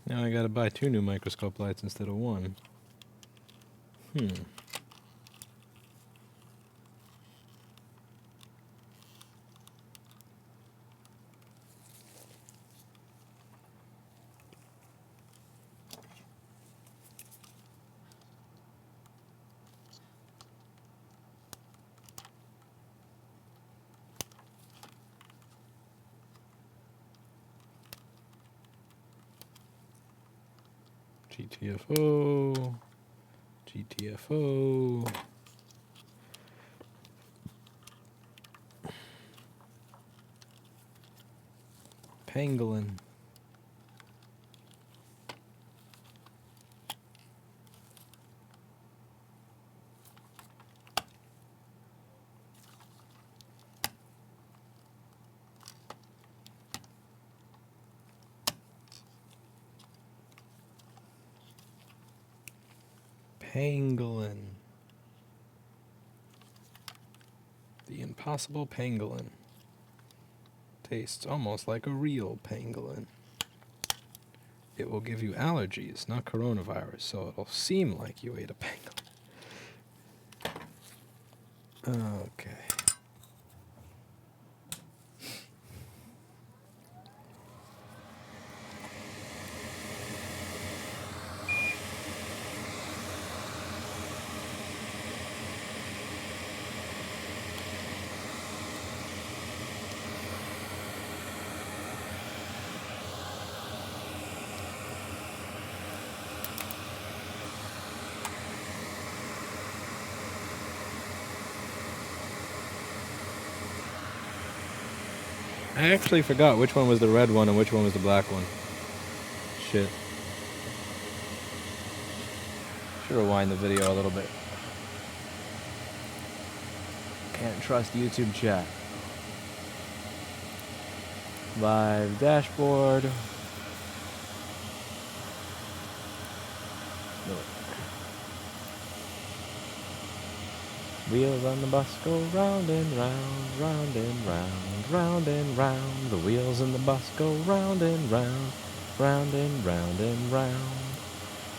Now I gotta buy 2 new microscope lights instead of 1. GTFO. GTFO. Pangolin. Pangolin. The impossible pangolin. Tastes almost like a real pangolin. it will give you allergies, not coronavirus, so it'll seem like you ate a pangolin. Okay. I actually forgot which one was the red one and which one was the black one. Shit. Should rewind the video a little bit. Can't trust YouTube chat. Live dashboard. No. Wheels on the bus go round and round, round and round, round and round. The wheels on the bus go round and round, round and round and round.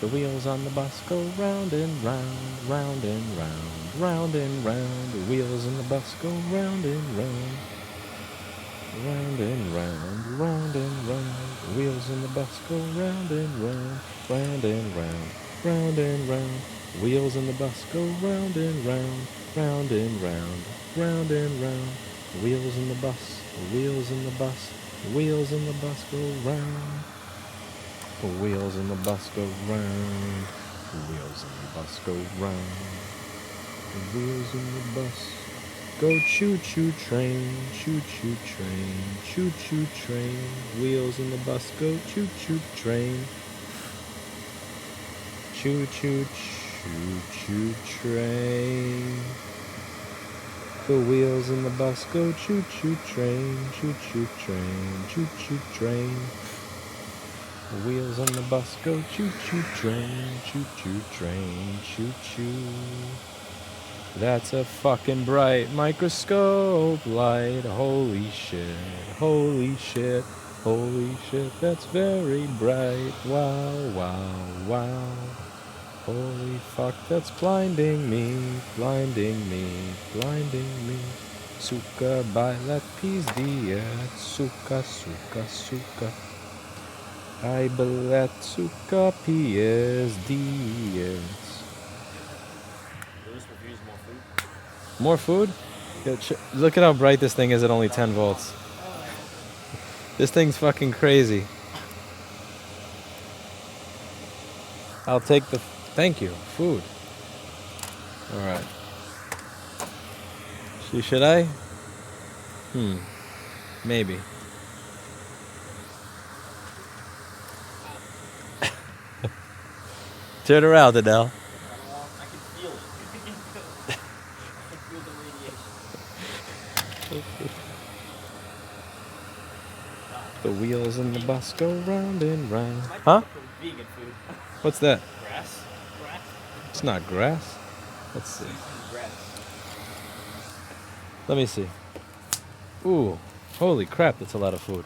The wheels on the bus go round and round, round and round, round and round. The wheels on the bus go round and round, round and round, round and round. The wheels on the bus go round and round, round and round, round and round. Wheels in the bus go round and round, round and round, round and round. Wheels in the bus, wheels in the bus, wheels in the bus go round. The wheels in the bus go round. The wheels in the bus go round. The wheels in the bus go choo choo train, choo choo train, choo choo train. Wheels in the bus go choo choo train. Choo choo choo choo train. The wheels in the bus go choo choo train, choo choo train, choo choo train. The wheels on the bus go choo choo train, choo choo train, choo choo. That's a fucking bright microscope light. Holy shit, holy shit, holy shit. That's very bright. Wow, wow, wow. Holy fuck, that's blinding me, blinding me, blinding me. Suka bailat pizdiet, suka, suka, suka. I belet suka pies dies. Lewis refused more food. More food? Yeah, look at how bright this thing is at only 10 volts. This thing's fucking crazy. I'll take the... Thank you. Food. Alright. Should I? Maybe. Turn around, Adele. I can feel it. I can feel the radiation. The wheels in the bus go round and round. Might be Huh? fucking vegan food. What's that? Grass? Grass? It's not grass. Let's see. Grass. Let me see. Ooh. Holy crap, that's a lot of food.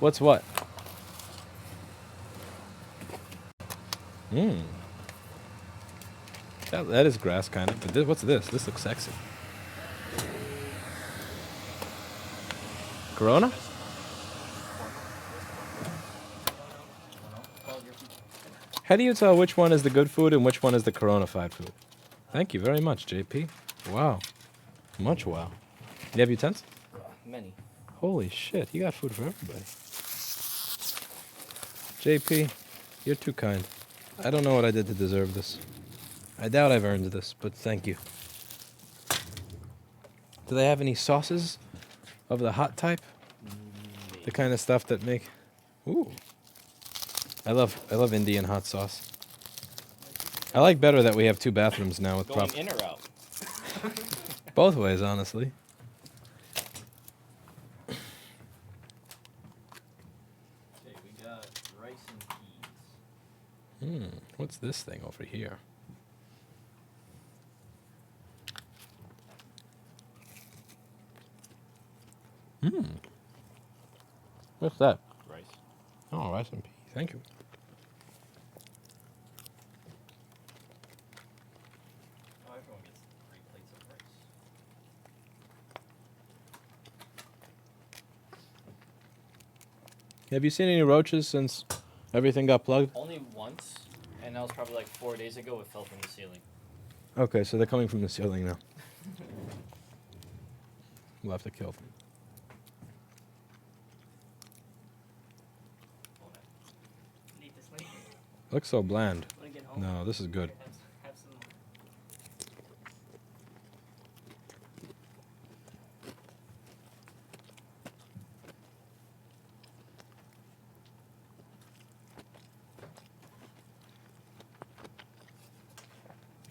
What's what? That is grass, kind of. But what's this? This looks sexy. Corona? How do you tell which one is the good food and which one is the Corona-fied food? Thank you very much, JP. Wow. Much wow. You have utensils? Many. Holy shit, you got food for everybody. JP, you're too kind. I don't know what I did to deserve this. I doubt I've earned this, but thank you. Do they have any sauces of the hot type? The kind of stuff that make... Ooh. I love Indian hot sauce. I like better that we have 2 bathrooms now with Going in or out? both ways, honestly. Okay, we got rice and peas. What's this thing over here? What's that? Rice. Oh, rice and pea. Thank you. Oh, everyone gets 3 plates of rice. Have you seen any roaches since everything got plugged? Only once, and that was probably like 4 days ago. It fell from the ceiling. Okay, so they're coming from the ceiling now. We'll have to kill them. Oh, no. Need this late. Looks so bland. Wanna get home? No, this is good. Have some more.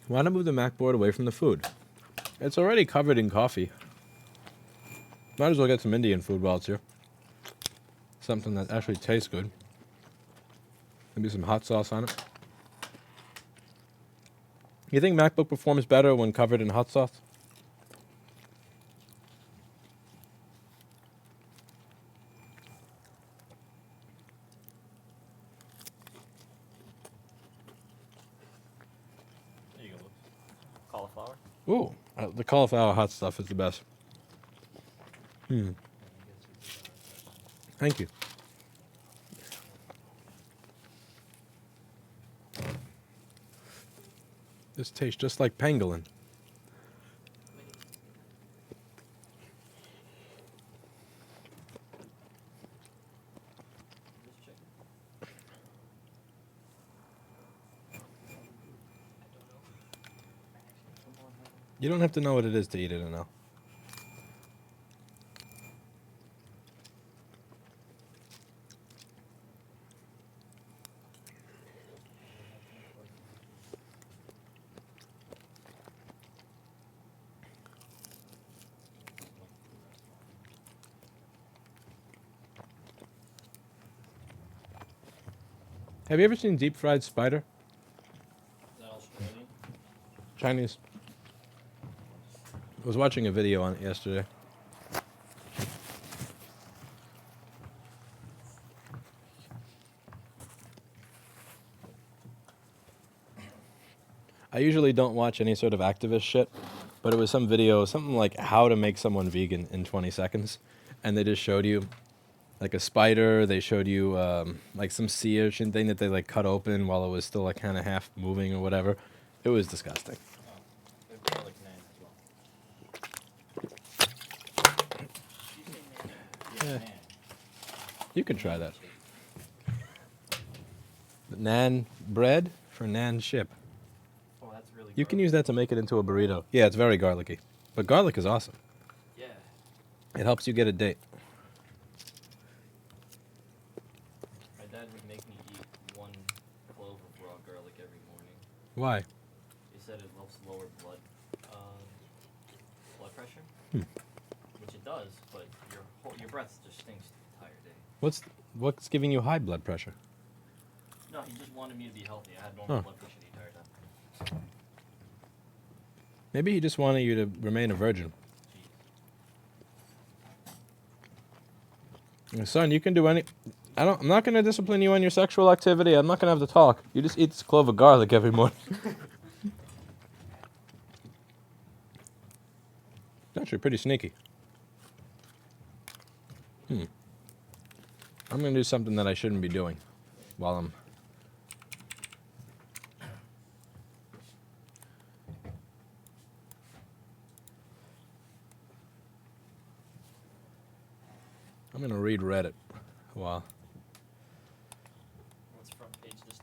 Why not move the Mac board away from the food? It's already covered in coffee. Might as well get some Indian food while it's here. Something that actually tastes good. Maybe some hot sauce on it. You think MacBook performs better when covered in hot sauce? There you go. Cauliflower. Ooh, the cauliflower hot stuff is the best. Thank you. This tastes just like pangolin. Just check. You don't have to know what it is to eat it now. Have you ever seen deep fried spider? Is that Australian? Chinese. I was watching a video on it yesterday. I usually don't watch any sort of activist shit, but it was some video, something like how to make someone vegan in 20 seconds. And they just showed you like a spider. They showed you like some sea urchin thing that they like cut open while it was still like kind of half moving or whatever. It was disgusting. They're garlic naan as well. Yeah. Naan. You can try that. Naan bread for naan ship. Oh, that's really You can garlic. use that to make it into a burrito. Yeah, it's very garlicky. But garlic is awesome. Yeah. It helps you get a date. My dad would make me eat 1 clove of raw garlic every morning. Why? He said it helps lower blood pressure, which it does, but your breath just stinks the entire day. What's giving you high blood pressure? No, he just wanted me to be healthy. I had normal Huh. blood pressure the entire time. Maybe he just wanted you to remain a virgin. Jeez. Son, you can do any. I'm not going to discipline you on your sexual activity. I'm not going to have to talk. You just eat this clove of garlic every morning. It's actually pretty sneaky. I'm going to do something that I shouldn't be doing while I'm. I'm going to read Reddit a while. What's front page this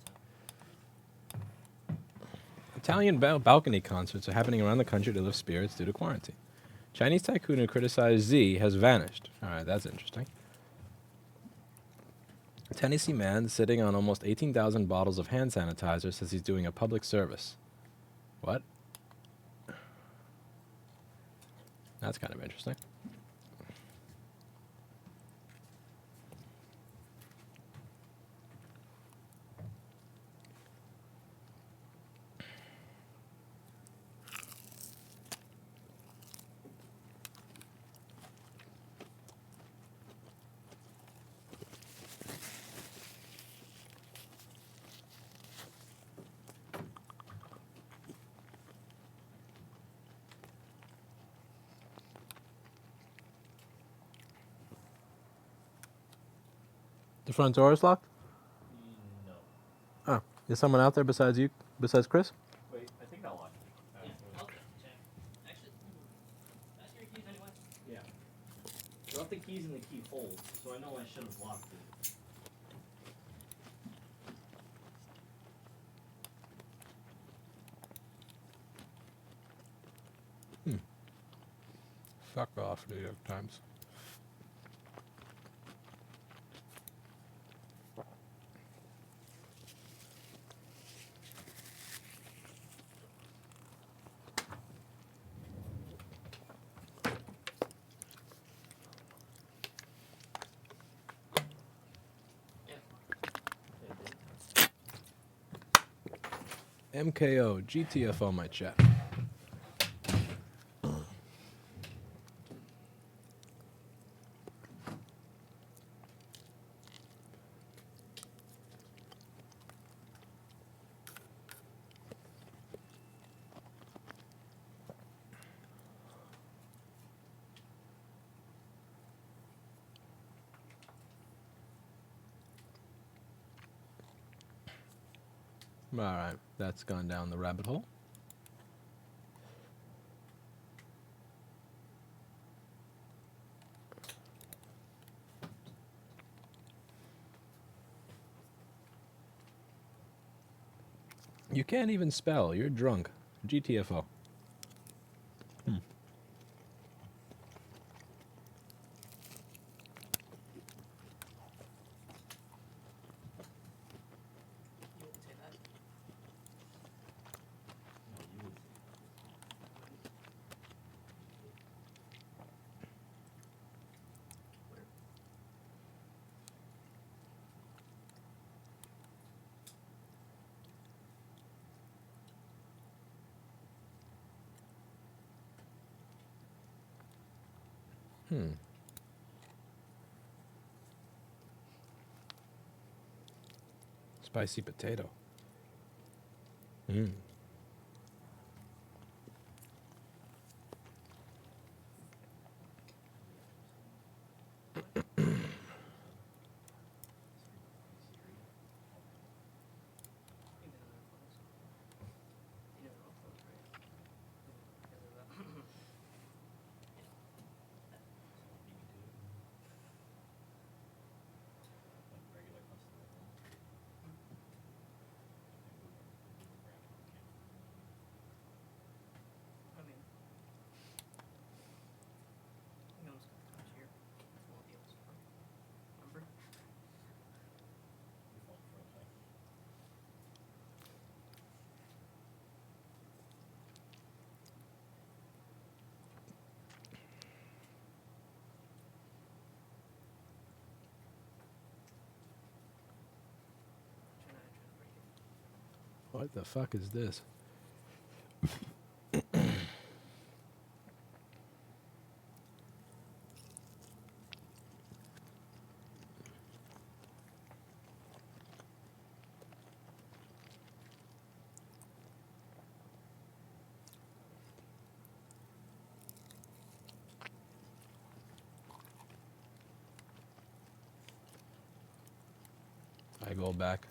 time? Italian balcony concerts are happening around the country to lift spirits due to quarantine. Chinese tycoon who criticized Z has vanished. All right, that's interesting. A Tennessee man sitting on almost 18,000 bottles of hand sanitizer says he's doing a public service. What? That's kind of interesting. The front door is locked? No. Oh. Is someone out there besides you? Besides Chris? Wait, I think I locked it. Yeah, I'll check. Actually, ask your keys anyway. Yeah. Drop the keys in the key hole, so I know I should have locked it. Fuck off, New York Times. MKO, GTFO my chat. All right, that's gone down the rabbit hole. You can't even spell. You're drunk. GTFO. You wouldn't say that. Spicy potato. Mm. You never know phones, right? Because of that. I mean, no one's gonna touch here. Well, the others are. Remember? Trying to break it. What the fuck is this? I go back.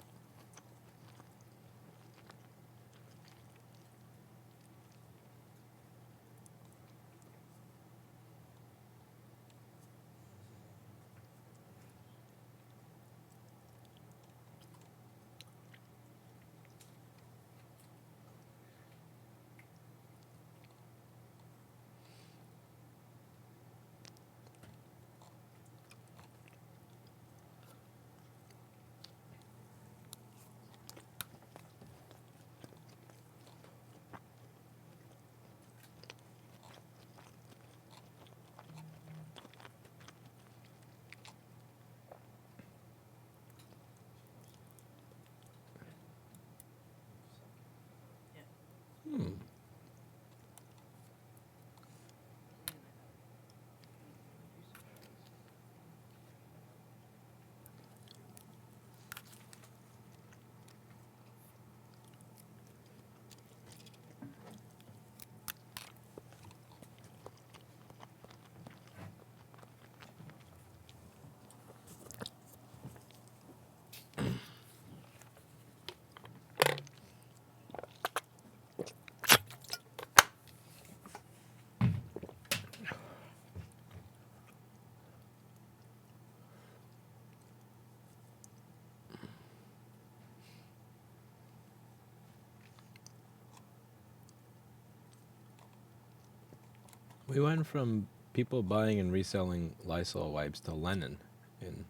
We went from people buying and reselling Lysol wipes to Lenin in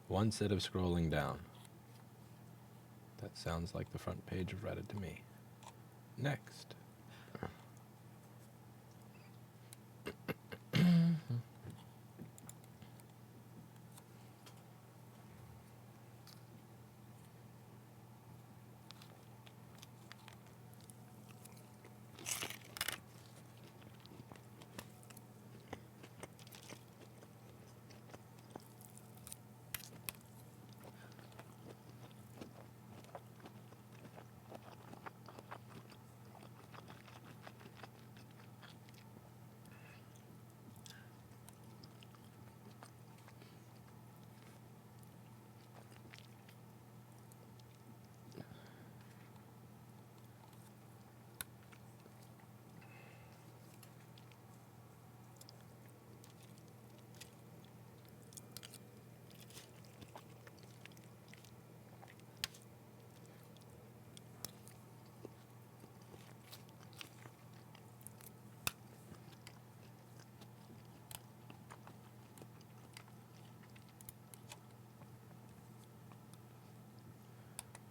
one set of scrolling down. That sounds like the front page of Reddit to me. Next.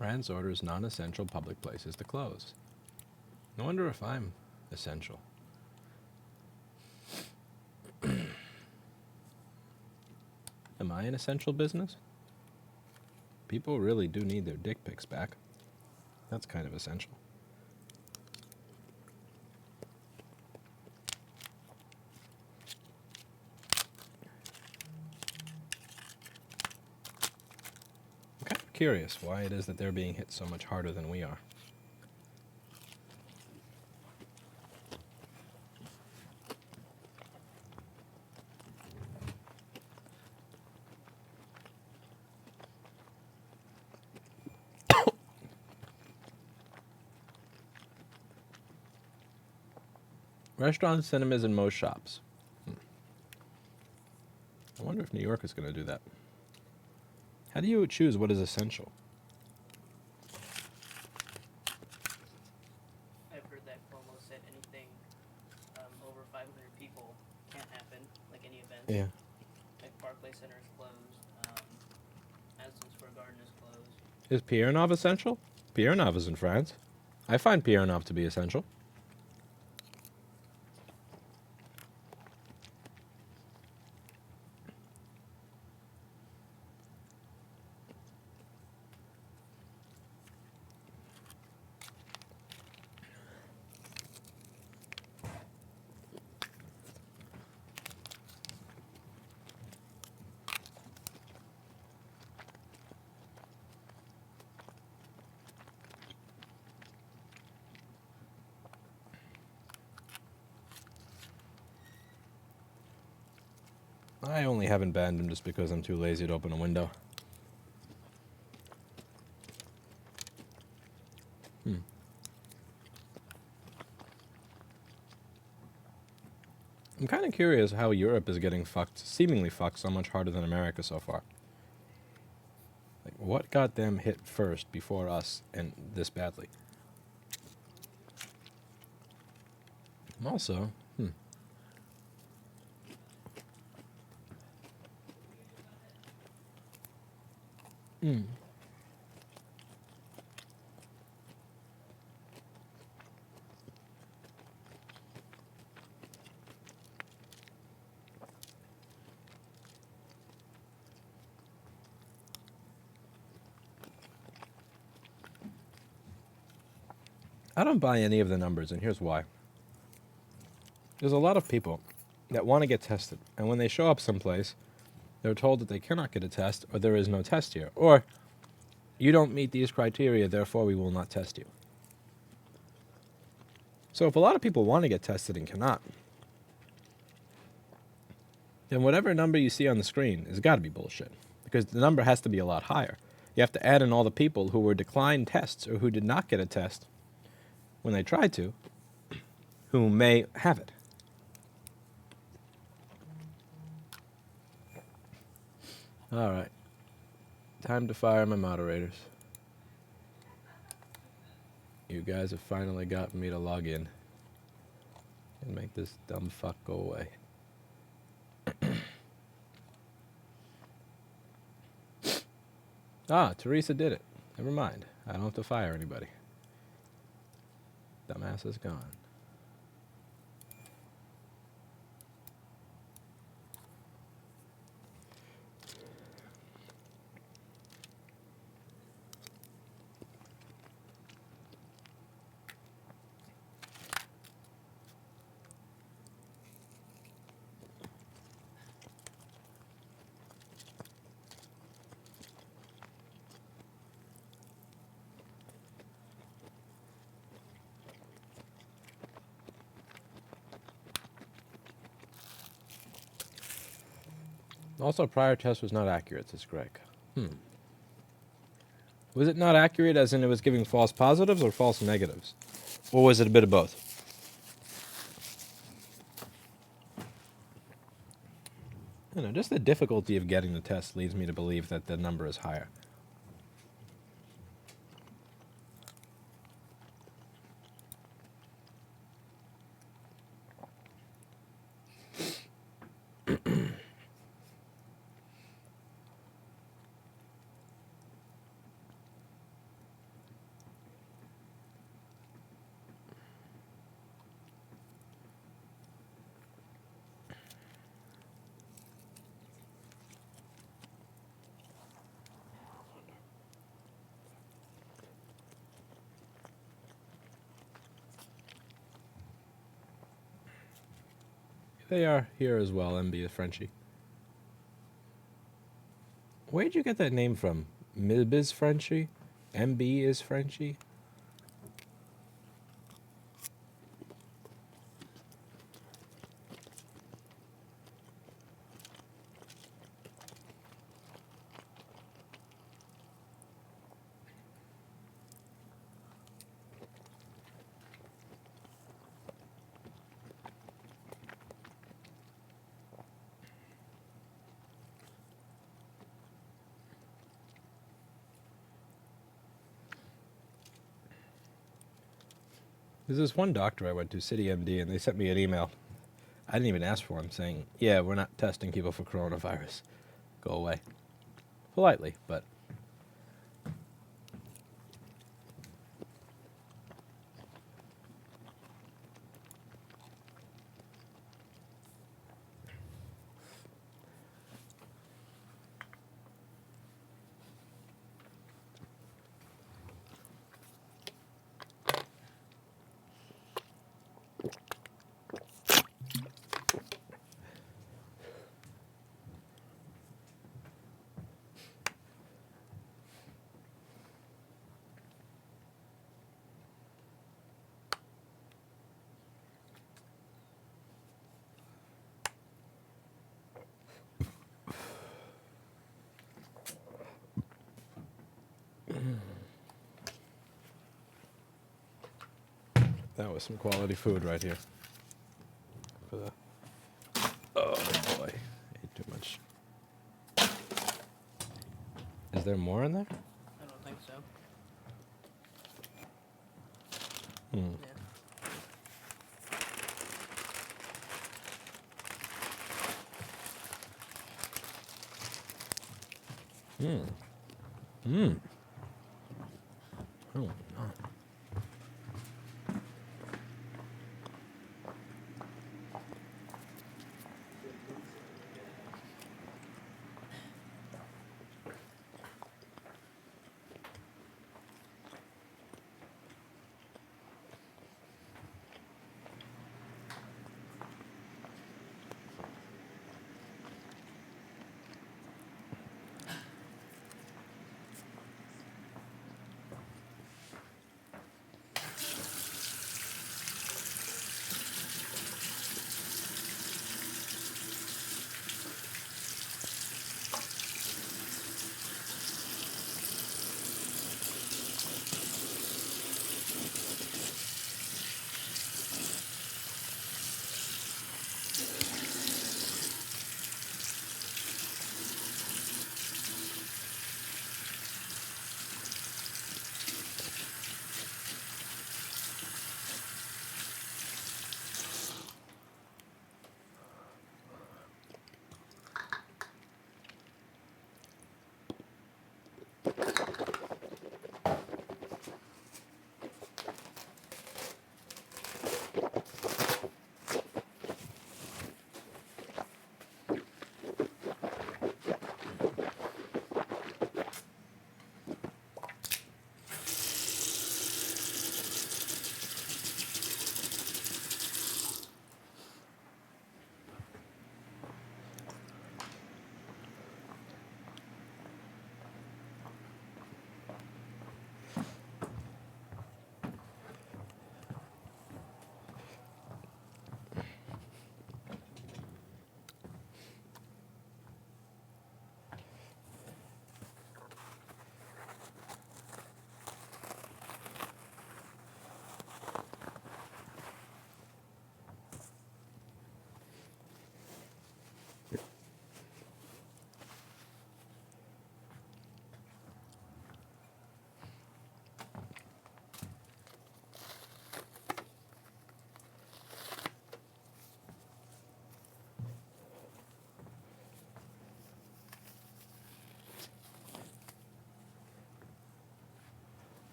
Rand's orders non-essential public places to close. No wonder if I'm essential. Am I an essential business? People really do need their dick pics back. That's kind of essential. I'm kind of curious why it is that they're being hit so much harder than we are. Restaurants, cinemas, and most shops. I wonder if New York is going to do that. How do you choose what is essential? I've heard that Cuomo said anything over 500 people can't happen, like any event. Yeah. Like Barclay Center is closed. Madison Square Garden is closed. Is Pierre Nov essential? Pierre Nov is in France. I find Pierre Nov to be essential. I only haven't banned him just because I'm too lazy to open a window. I'm kind of curious how Europe is getting fucked, seemingly fucked, so much harder than America so far. Like, what got them hit first before us and this badly? Also, I don't buy any of the numbers, and here's why. There's a lot of people that want to get tested, and when they show up someplace, they're told that they cannot get a test, or there is no test here, or you don't meet these criteria, therefore we will not test you. So if a lot of people want to get tested and cannot, then whatever number you see on the screen has got to be bullshit, because the number has to be a lot higher. You have to add in all the people who were declined tests or who did not get a test when they tried to, who may have it. All right. Time to fire my moderators. You guys have finally gotten me to log in. And make this dumb fuck go away. Ah, Teresa did it. Never mind. I don't have to fire anybody. Dumbass is gone. Also, prior test was not accurate, says Greg. Was it not accurate as in it was giving false positives or false negatives? Or was it a bit of both? I don't know, just the difficulty of getting the test leads me to believe that the number is higher. They are here as well, MB is Frenchie. Where'd you get that name from? Mib is Frenchie? MB is Frenchie? There's this one doctor I went to, City MD, and they sent me an email. I didn't even ask for one, saying, yeah, we're not testing people for coronavirus. Go away. Politely, but... That was some quality food right here. For the... Oh boy, ate too much. Is there more in there? I don't think so. Hmm. Oh, no.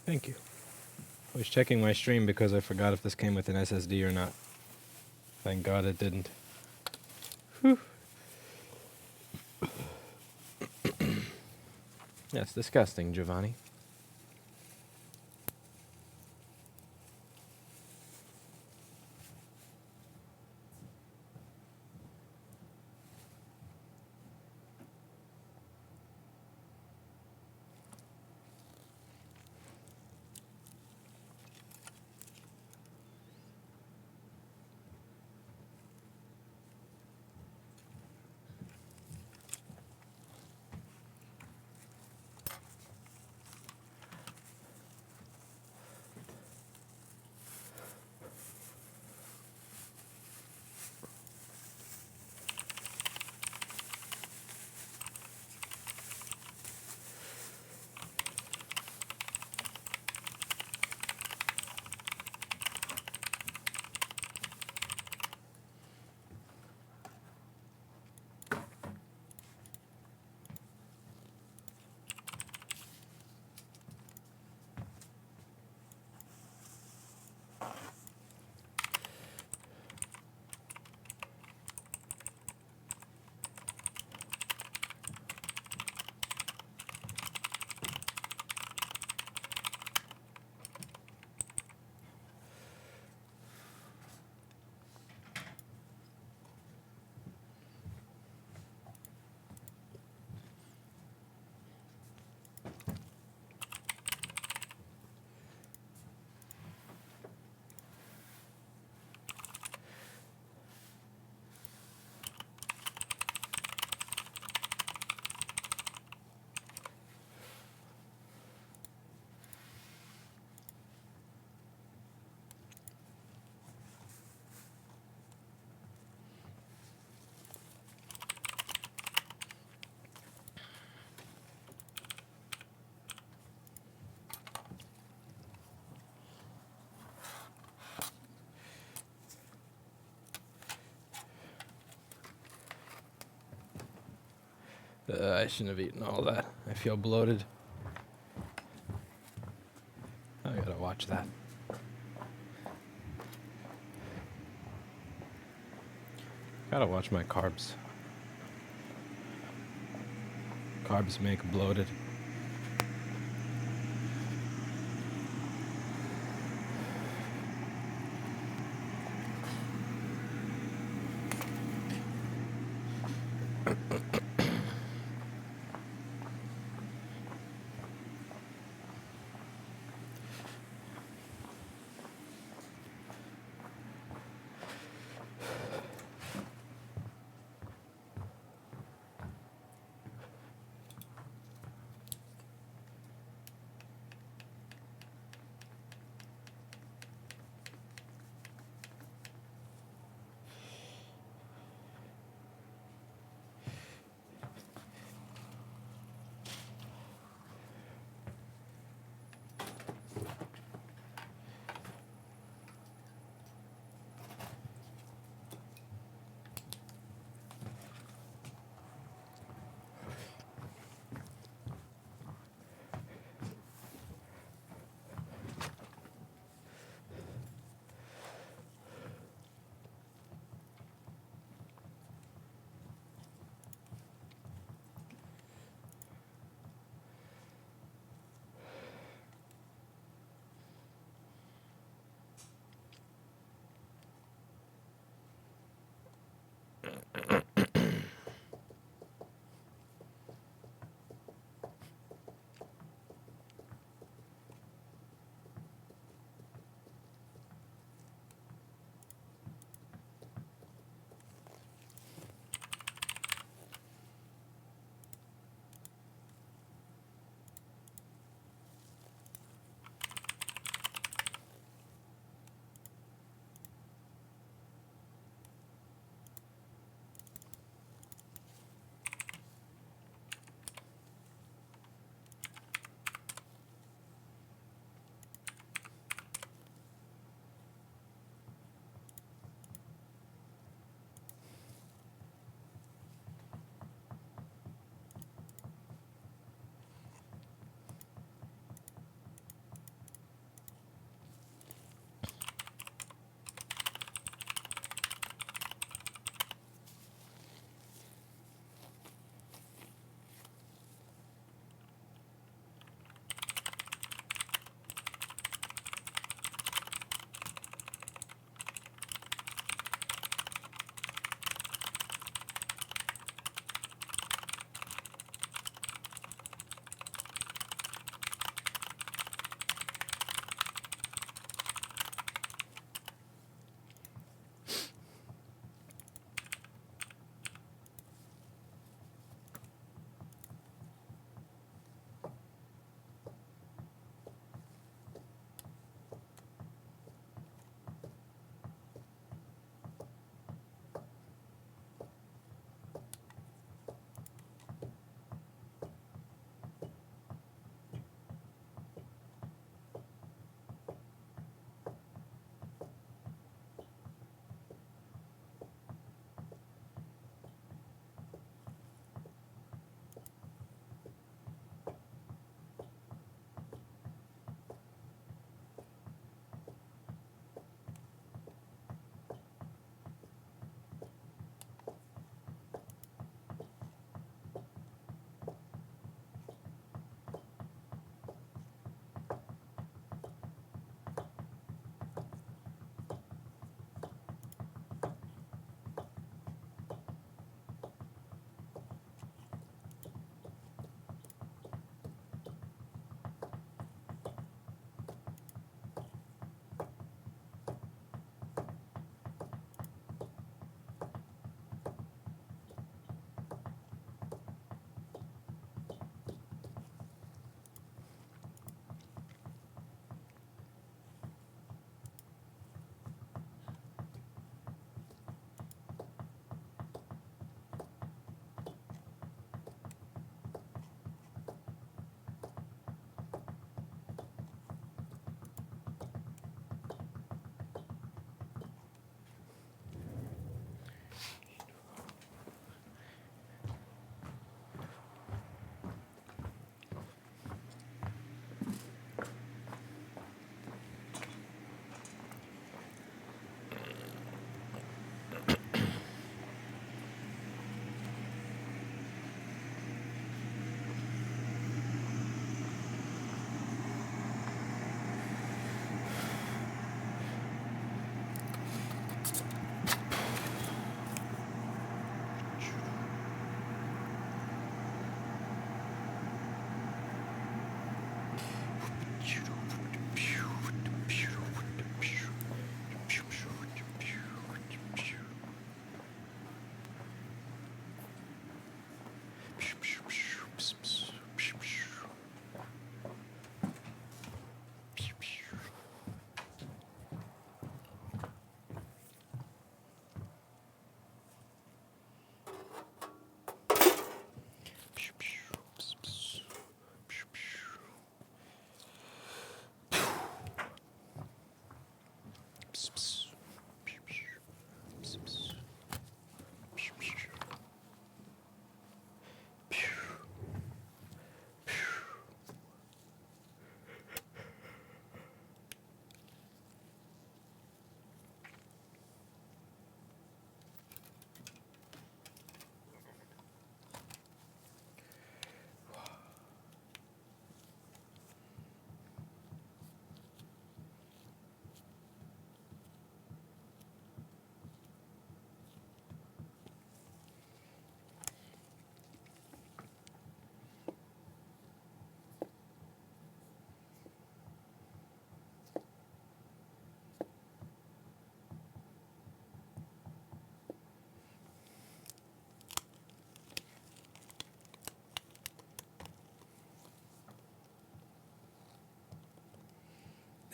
Thank you. I was checking my stream because I forgot if this came with an SSD or not. Thank God it didn't. Whew. That's disgusting, Giovanni. I shouldn't have eaten all that. I feel bloated. I gotta watch that. Gotta watch my carbs. Carbs make bloated.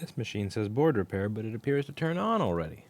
This machine says board repair, but it appears to turn on already.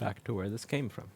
Back to where this came from.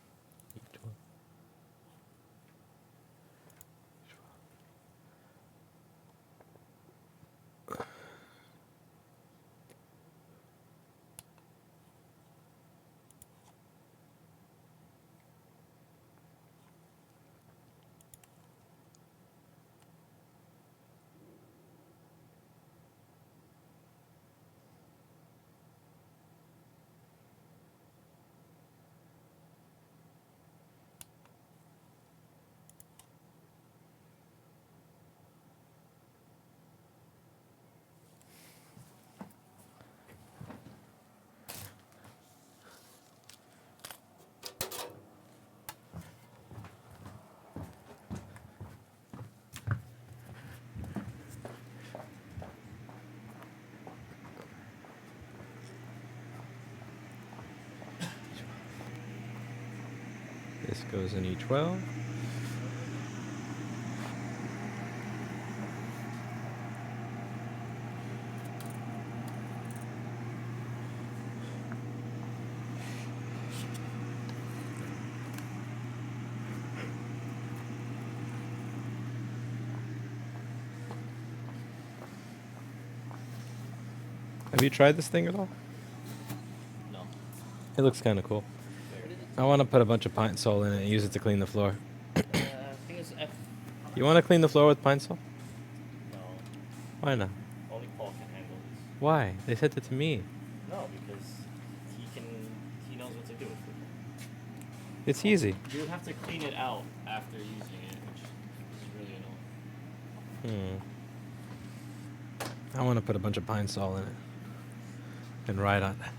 This goes in E12. Have you tried this thing at all? No. It looks kind of cool. I want to put a bunch of pine sol in it and use it to clean the floor. I think it's F. You want to clean the floor with pine sol? No. Why not? Only Paul can handle this. Why? They sent it to me. No, because he knows what to do with it. It's easy. You would have to clean it out after using it, which is really annoying. I want to put a bunch of pine sol in it and ride on it.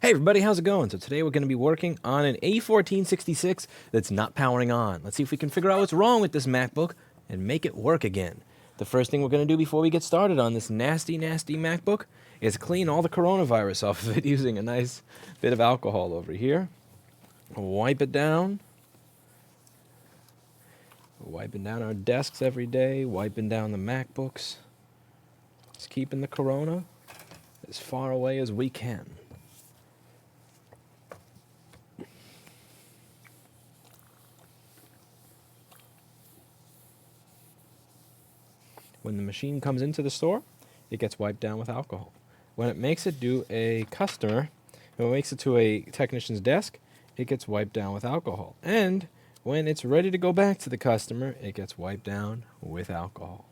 Hey everybody, how's it going? So today we're going to be working on an A1466 that's not powering on. Let's see if we can figure out what's wrong with this MacBook and make it work again. The first thing we're going to do before we get started on this nasty, nasty MacBook is clean all the coronavirus off of it using a nice bit of alcohol over here. Wipe it down. Wiping down our desks every day, wiping down the MacBooks. Just keeping the corona as far away as we can. When the machine comes into the store, it gets wiped down with alcohol. When it makes it to a customer, when it makes it to a technician's desk, it gets wiped down with alcohol. And when it's ready to go back to the customer, it gets wiped down with alcohol.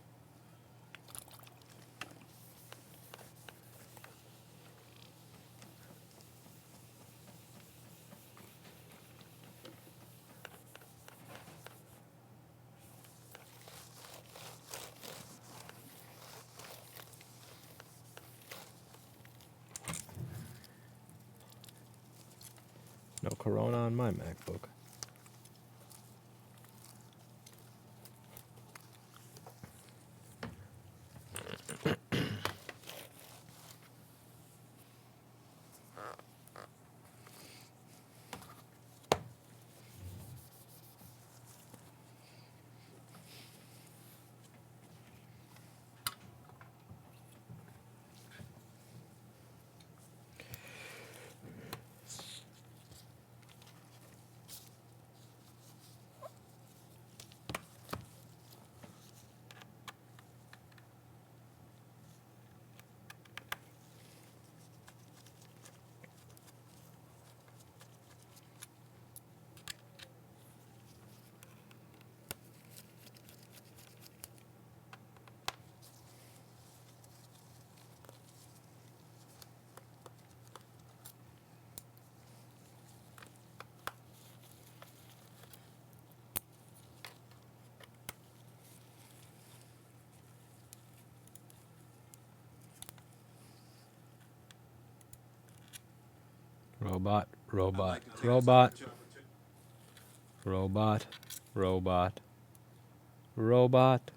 No corona on my MacBook. Robot, robot, robot, robot, robot, robot.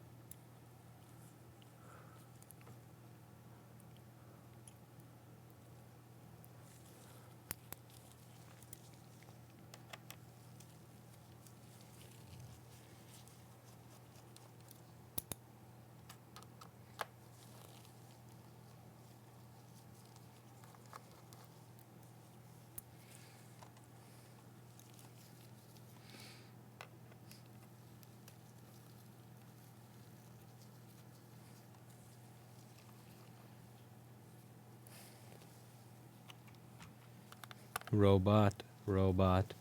Robot, robot,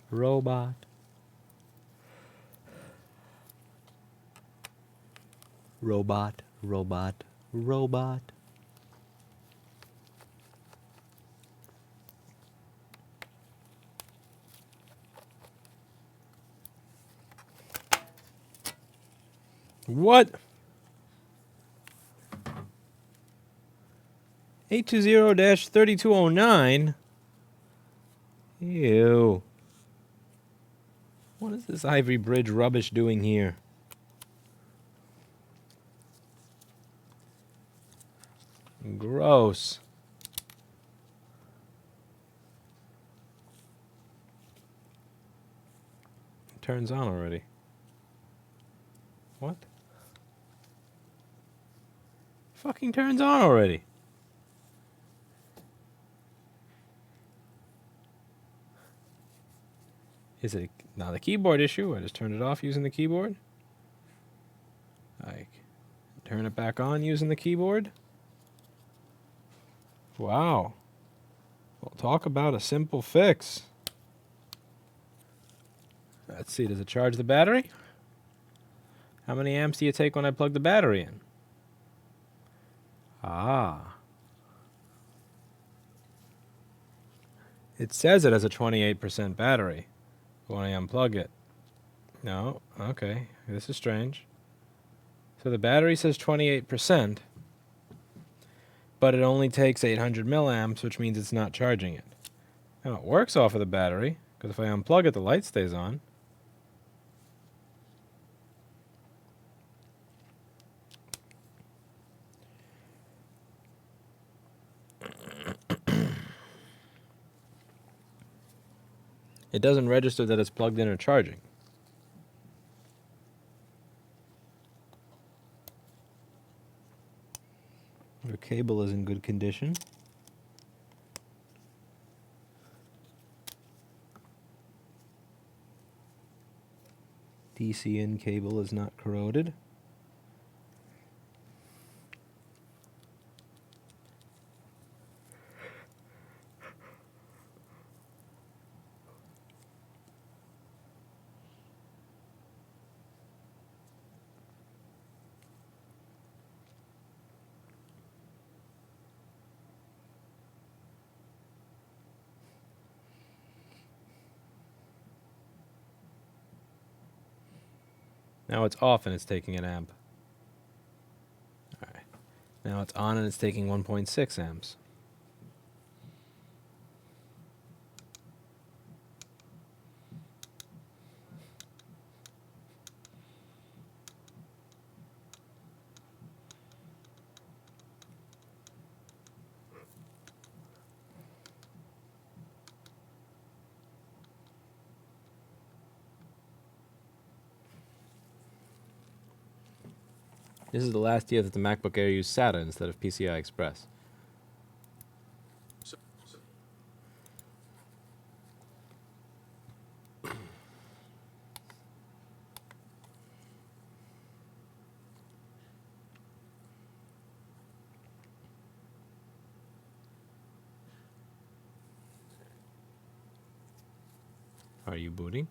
robot. Robot, robot, robot. What? 820-3209? Ew. What is this Ivory Bridge rubbish doing here? Gross. It turns on already. What? Fucking turns on already. Is it not a keyboard issue? I just turned it off using the keyboard. I turn it back on using the keyboard. Wow. Well, talk about a simple fix. Let's see, does it charge the battery? How many amps do you take when I plug the battery in? Ah. It says it has a 28% battery when I unplug it. No, okay, this is strange. So the battery says 28%, but it only takes 800 milliamps, which means it's not charging it. Now it works off of the battery, because if I unplug it, the light stays on. It doesn't register that it's plugged in or charging. The cable is in good condition. DC-in cable is not corroded. Now it's off and it's taking an amp. Alright. Now it's on and it's taking 1.6 amps. This is the last year that the MacBook Air used SATA instead of PCI Express. Are you booting?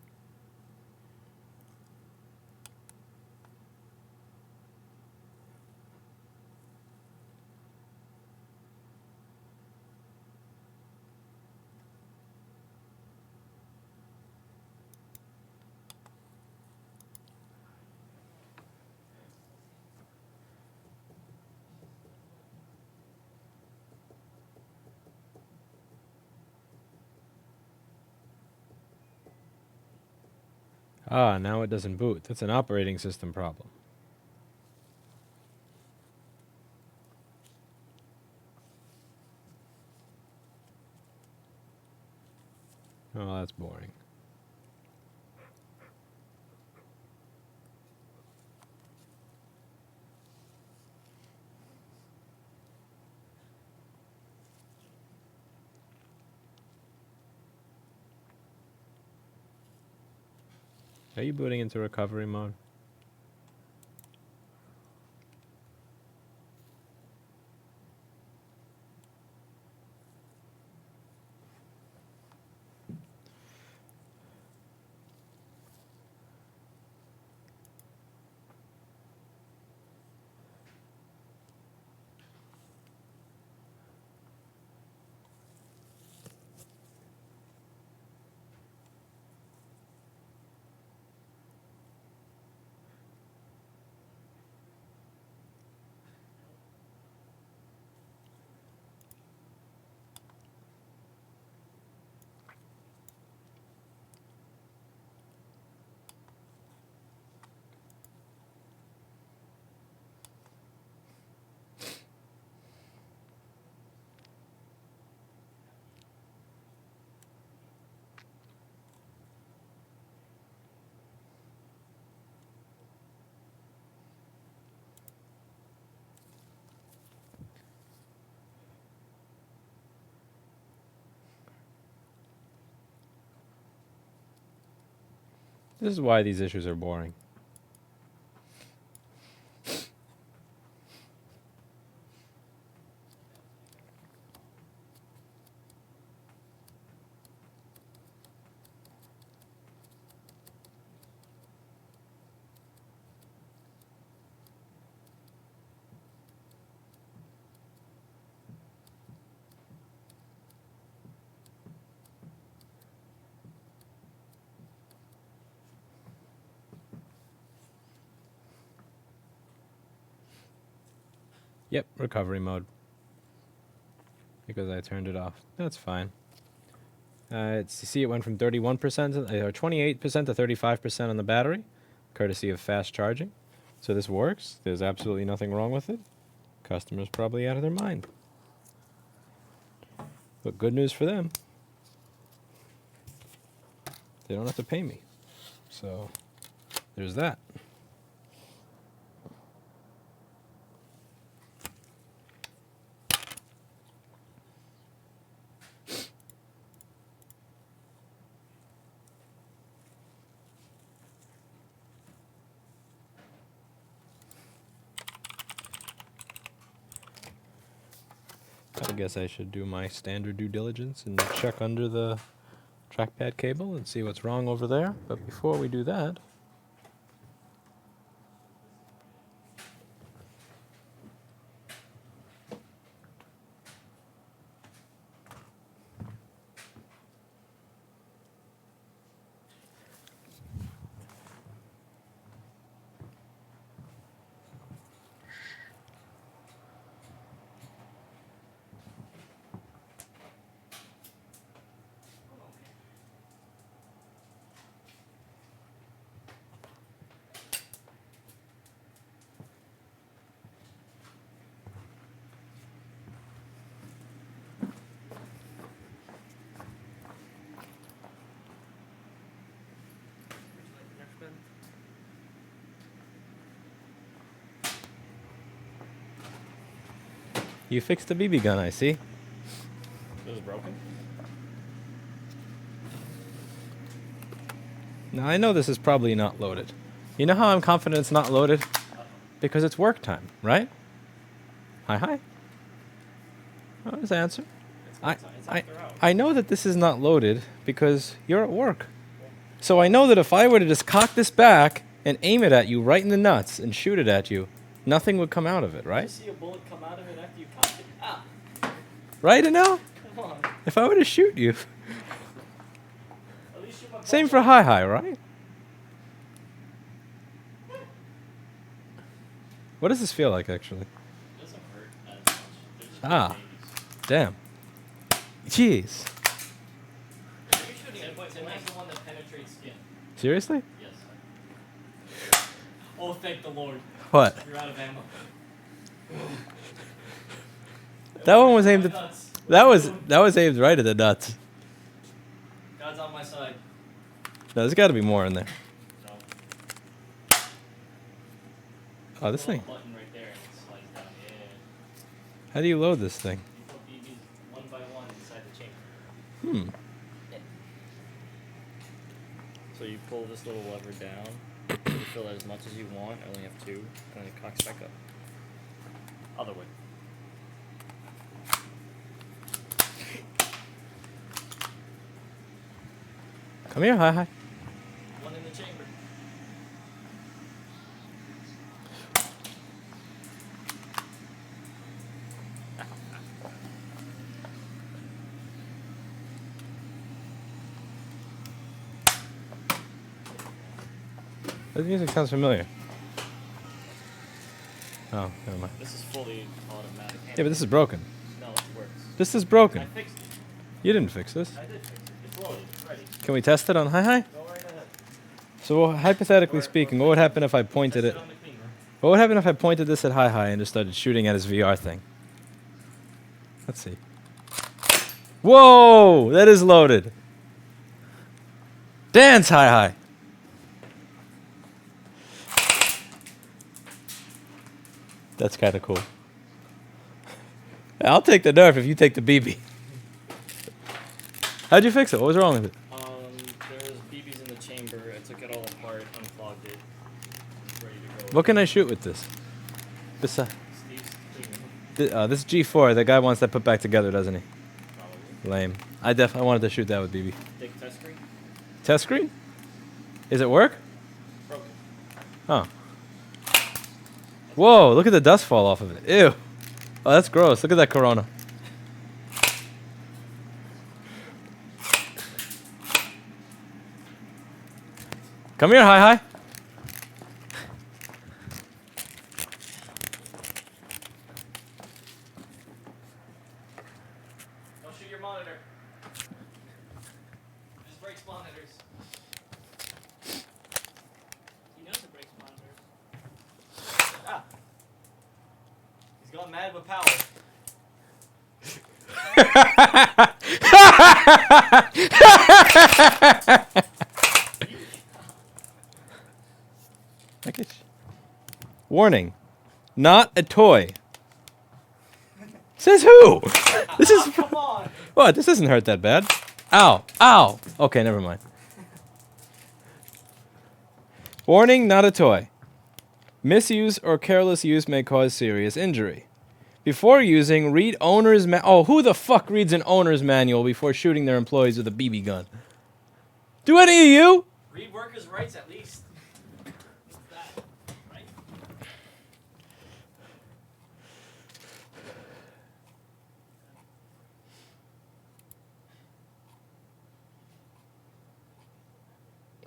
Ah, now it doesn't boot. That's an operating system problem. Oh, that's boring. Are you booting into recovery mode? This is why these issues are boring. Yep, recovery mode. because I turned it off. That's fine. You see it went from 31% or 28% to 35% on the battery, courtesy of fast charging. So this works. There's absolutely nothing wrong with it. Customers probably out of their mind. But good news for them. They don't have to pay me. So there's that. I guess I should do my standard due diligence and check under the trackpad cable and see what's wrong over there. But before we do that, you fixed the BB gun, I see. It was broken? Now I know this is probably not loaded. You know how I'm confident it's not loaded? Because it's work time, right? Hi. Oh, his answer. I know that this is not loaded because you're at work. So I know that if I were to just cock this back and aim it at you right in the nuts and shoot it at you, nothing would come out of it, right? You see a bullet come out of it after you cocked it? Ah! Right, Anel? Come on. If I were to shoot you. At least shoot my Same butt. for hi, right? What does this feel like, actually? It doesn't hurt as much. They're just Ah. babies. Damn. Jeez. Zimmer's the one that penetrates skin. Seriously? Yes. Oh, thank the Lord. What? You're out of ammo. That one was aimed at... Nuts. That was aimed right at the nuts. God's on my side. No, there's got to be more in there. No. Oh, this thing. Button right there and it slides down. Yeah. How do you load this thing? You put BBs one by one inside the chamber. So you pull this little lever down. You fill it as much as you want. I only have 2, and then it cocks back up. Other way. Come here, hi. One in the chamber. That music sounds familiar. Oh, never mind. This is fully automatic. Yeah, but this is broken. No, it works. This is I broken. fixed it. You didn't fix this. I did fix it. It's loaded. It's ready. Can we test it on hi? Go right ahead. So hypothetically speaking, what would happen if I pointed Test it? on the clean room. What would happen if I pointed this at hi and just started shooting at his VR thing? Let's see. Whoa! That is loaded. Dance hi. That's kind of cool. I'll take the Nerf if you take the BB. How'd you fix it? What was wrong with it? There was BBs in the chamber. I took it all apart, unclogged it. It's ready to go. What can I shoot with this? Besides, Steve's clean room. this G4, the guy wants that put back together, doesn't he? Probably. Lame. I definitely wanted to shoot that with BB. Take test screen. Test screen? Is it work? Broken. Oh. Whoa, look at the dust fall off of it. Ew. Oh, that's gross. Look at that Corona. Come here, hi. mad with power. Warning. Not a toy. Says who? This is... Come on. What? This doesn't hurt that bad. Ow. Ow. Okay, never mind. Warning, not a toy. Misuse or careless use may cause serious injury. Before using, read owner's Oh, who the fuck reads an owner's manual before shooting their employees with a BB gun? Do any of you? Read workers' rights at least. What's that? Right?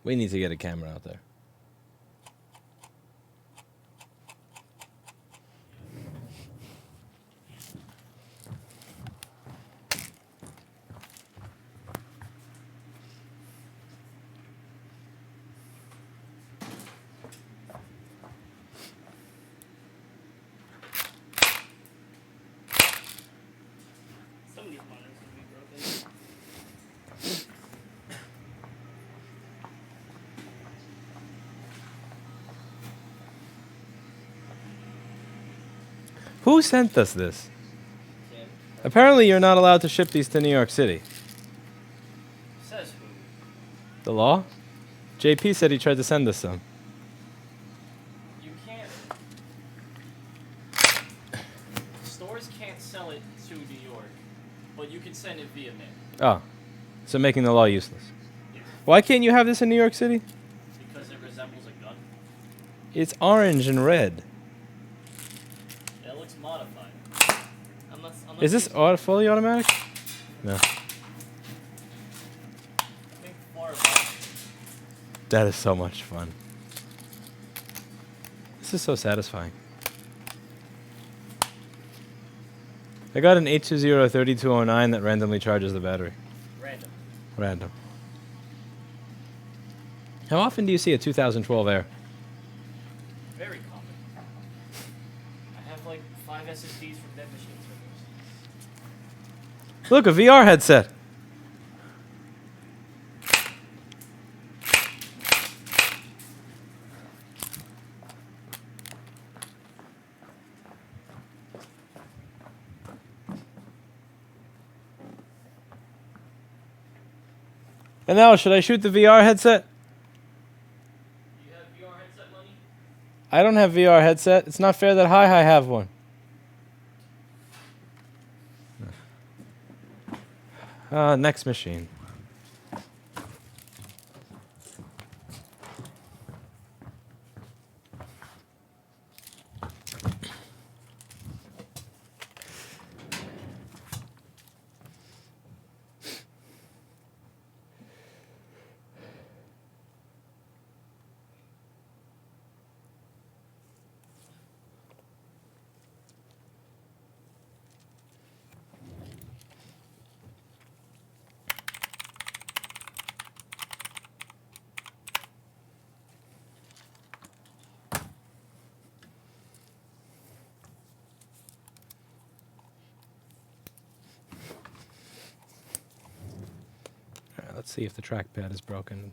We need to get a camera out there. Some of these monitors can be broken. Who sent us this? Tim. Apparently you're not allowed to ship these to New York City. Says who? The law? JP said he tried to send us some. You can't. Stores can't sell it to New York, but you can send it via mail. Oh. So making the law useless. Yes. Why can't you have this in New York City? Because it resembles a gun. It's orange and red. It looks modified. Unless Is this fully automatic? No. Think far about it. That is so much fun. This is so satisfying. I got an 820-3209 that randomly charges the battery. Random. Random. How often do you see a 2012 Air? Very common. I have like 5 SSDs from dead machine servers. Look, a VR headset. And now, should I shoot the VR headset? Do you have VR headset money? I don't have VR headset. It's not fair that Hi have one. Next machine. Let's see if the trackpad is broken.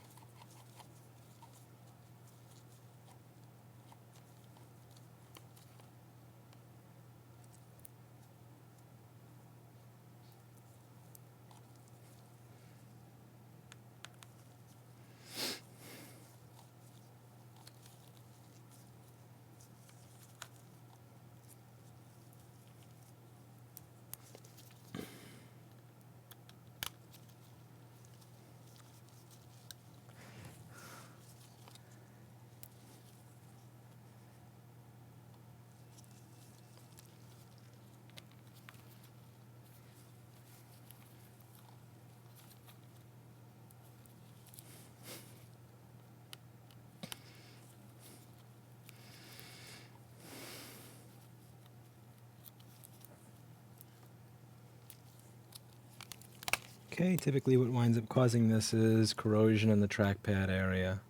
Okay, typically what winds up causing this is corrosion in the trackpad area.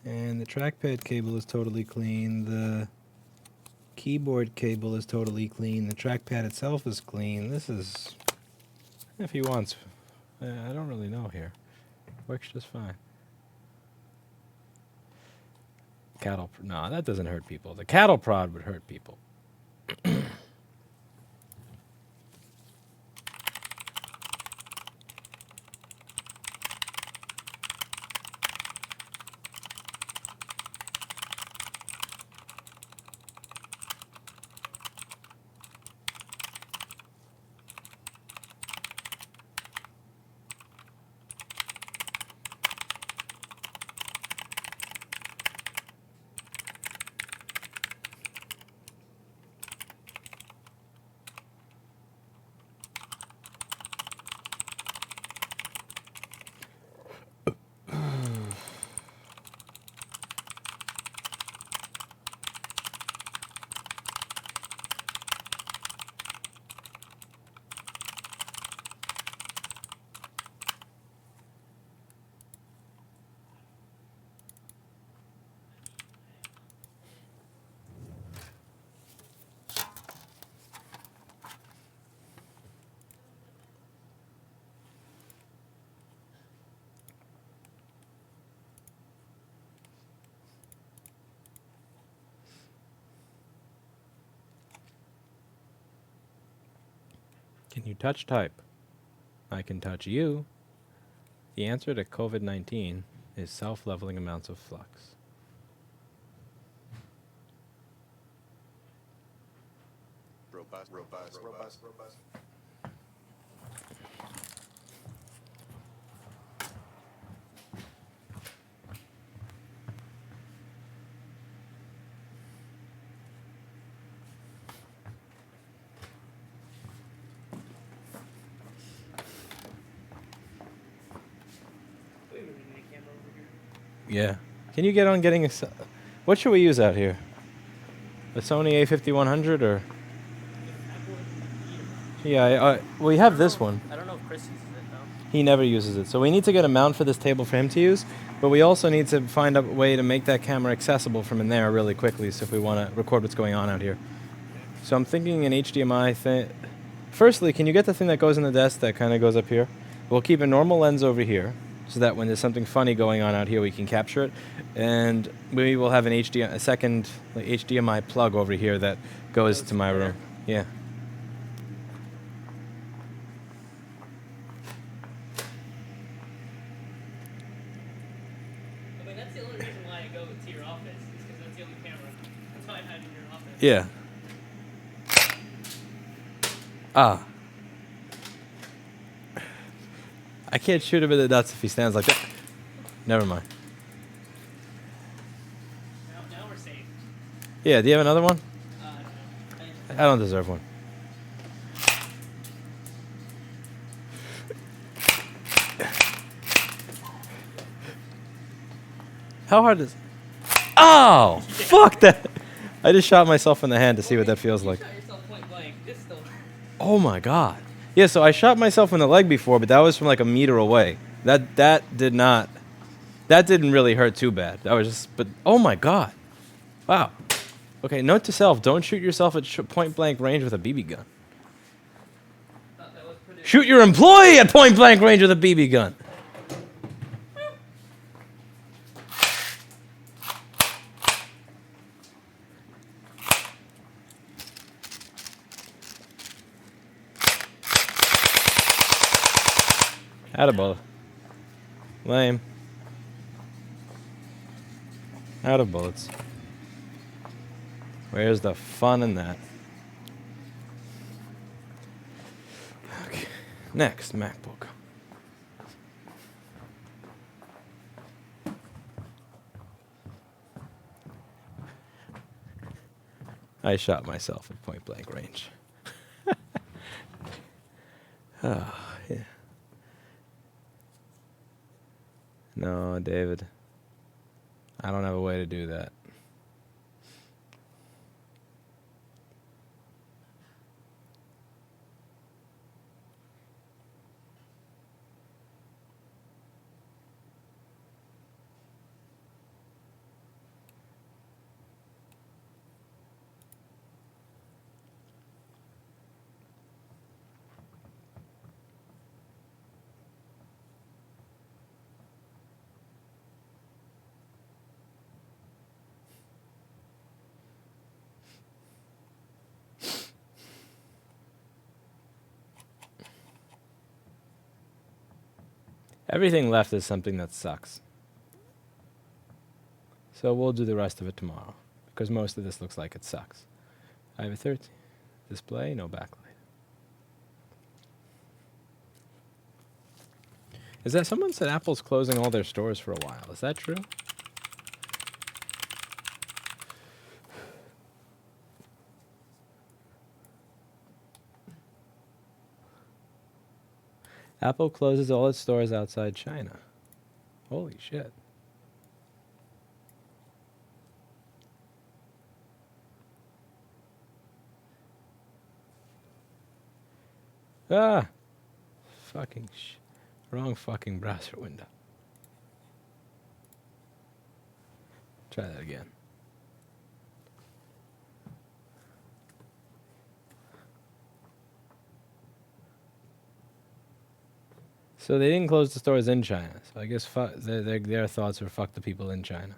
And the trackpad cable is totally clean. The Keyboard cable is totally clean. The trackpad itself is clean. This is, if he wants, I don't really know here. Works just fine. No, that doesn't hurt people. The cattle prod would hurt people. Can you touch type? I can touch you. The answer to COVID-19 is self-leveling amounts of flux. Robust, robust, robust, robust. We really need a camera over here. Yeah. Can you get on getting a... What should we use out here? A Sony A5100 or... Yeah, we have this one. I don't know if Chris uses it though. He never uses it. So we need to get a mount for this table for him to use, but we also need to find a way to make that camera accessible from in there really quickly so if we want to record what's going on out here. So I'm thinking an HDMI thing. Firstly, can you get the thing that goes in the desk that kind of goes up here? We'll keep a normal lens over here so that when there's something funny going on out here, we can capture it. And we will have a second HDMI plug over here that goes to my room. Yeah. I mean, that's the only reason why I go to your office, is because that's the only camera. That's why I have in your office. Yeah. Ah. I can't shoot him in the nuts if he stands like that. Never mind. Now we're safe. Yeah, do you have another one? I don't know. I don't deserve one. How hard is... Oh! Fuck that! I just shot myself in the hand to see what that feels like. You shot yourself point blank. This still. Oh my god. Yeah, so I shot myself in the leg before, but that was from like a meter away. That didn't really hurt too bad. That was just... But, oh my god. Wow. Okay, note to self, don't shoot yourself at point blank range with a BB gun. Thought that was pretty. Shoot your employee at point blank range with a BB gun. Attaboy. Lame. Out of bullets. Where's the fun in that? Okay. Next, MacBook. I shot myself at point blank range. Oh, yeah. No, David. I don't have a way to do that. Everything left is something that sucks. So we'll do the rest of it tomorrow, because most of this looks like it sucks. I have a 13 display, no backlight. Is that someone said Apple's closing all their stores for a while? Is that true? Apple closes all its stores outside China. Holy shit. Ah! Fucking wrong fucking browser window. Try that again. So they didn't close the stores in China. So I guess their thoughts were fuck the people in China.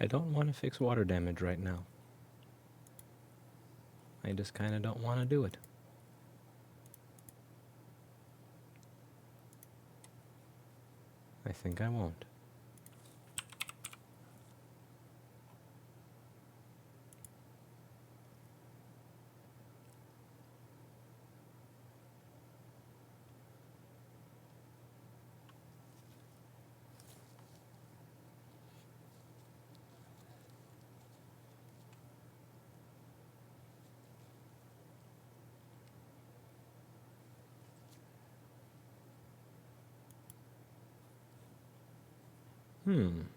I don't want to fix water damage right now. I just kind of don't want to do it. I think I won't. Hmm.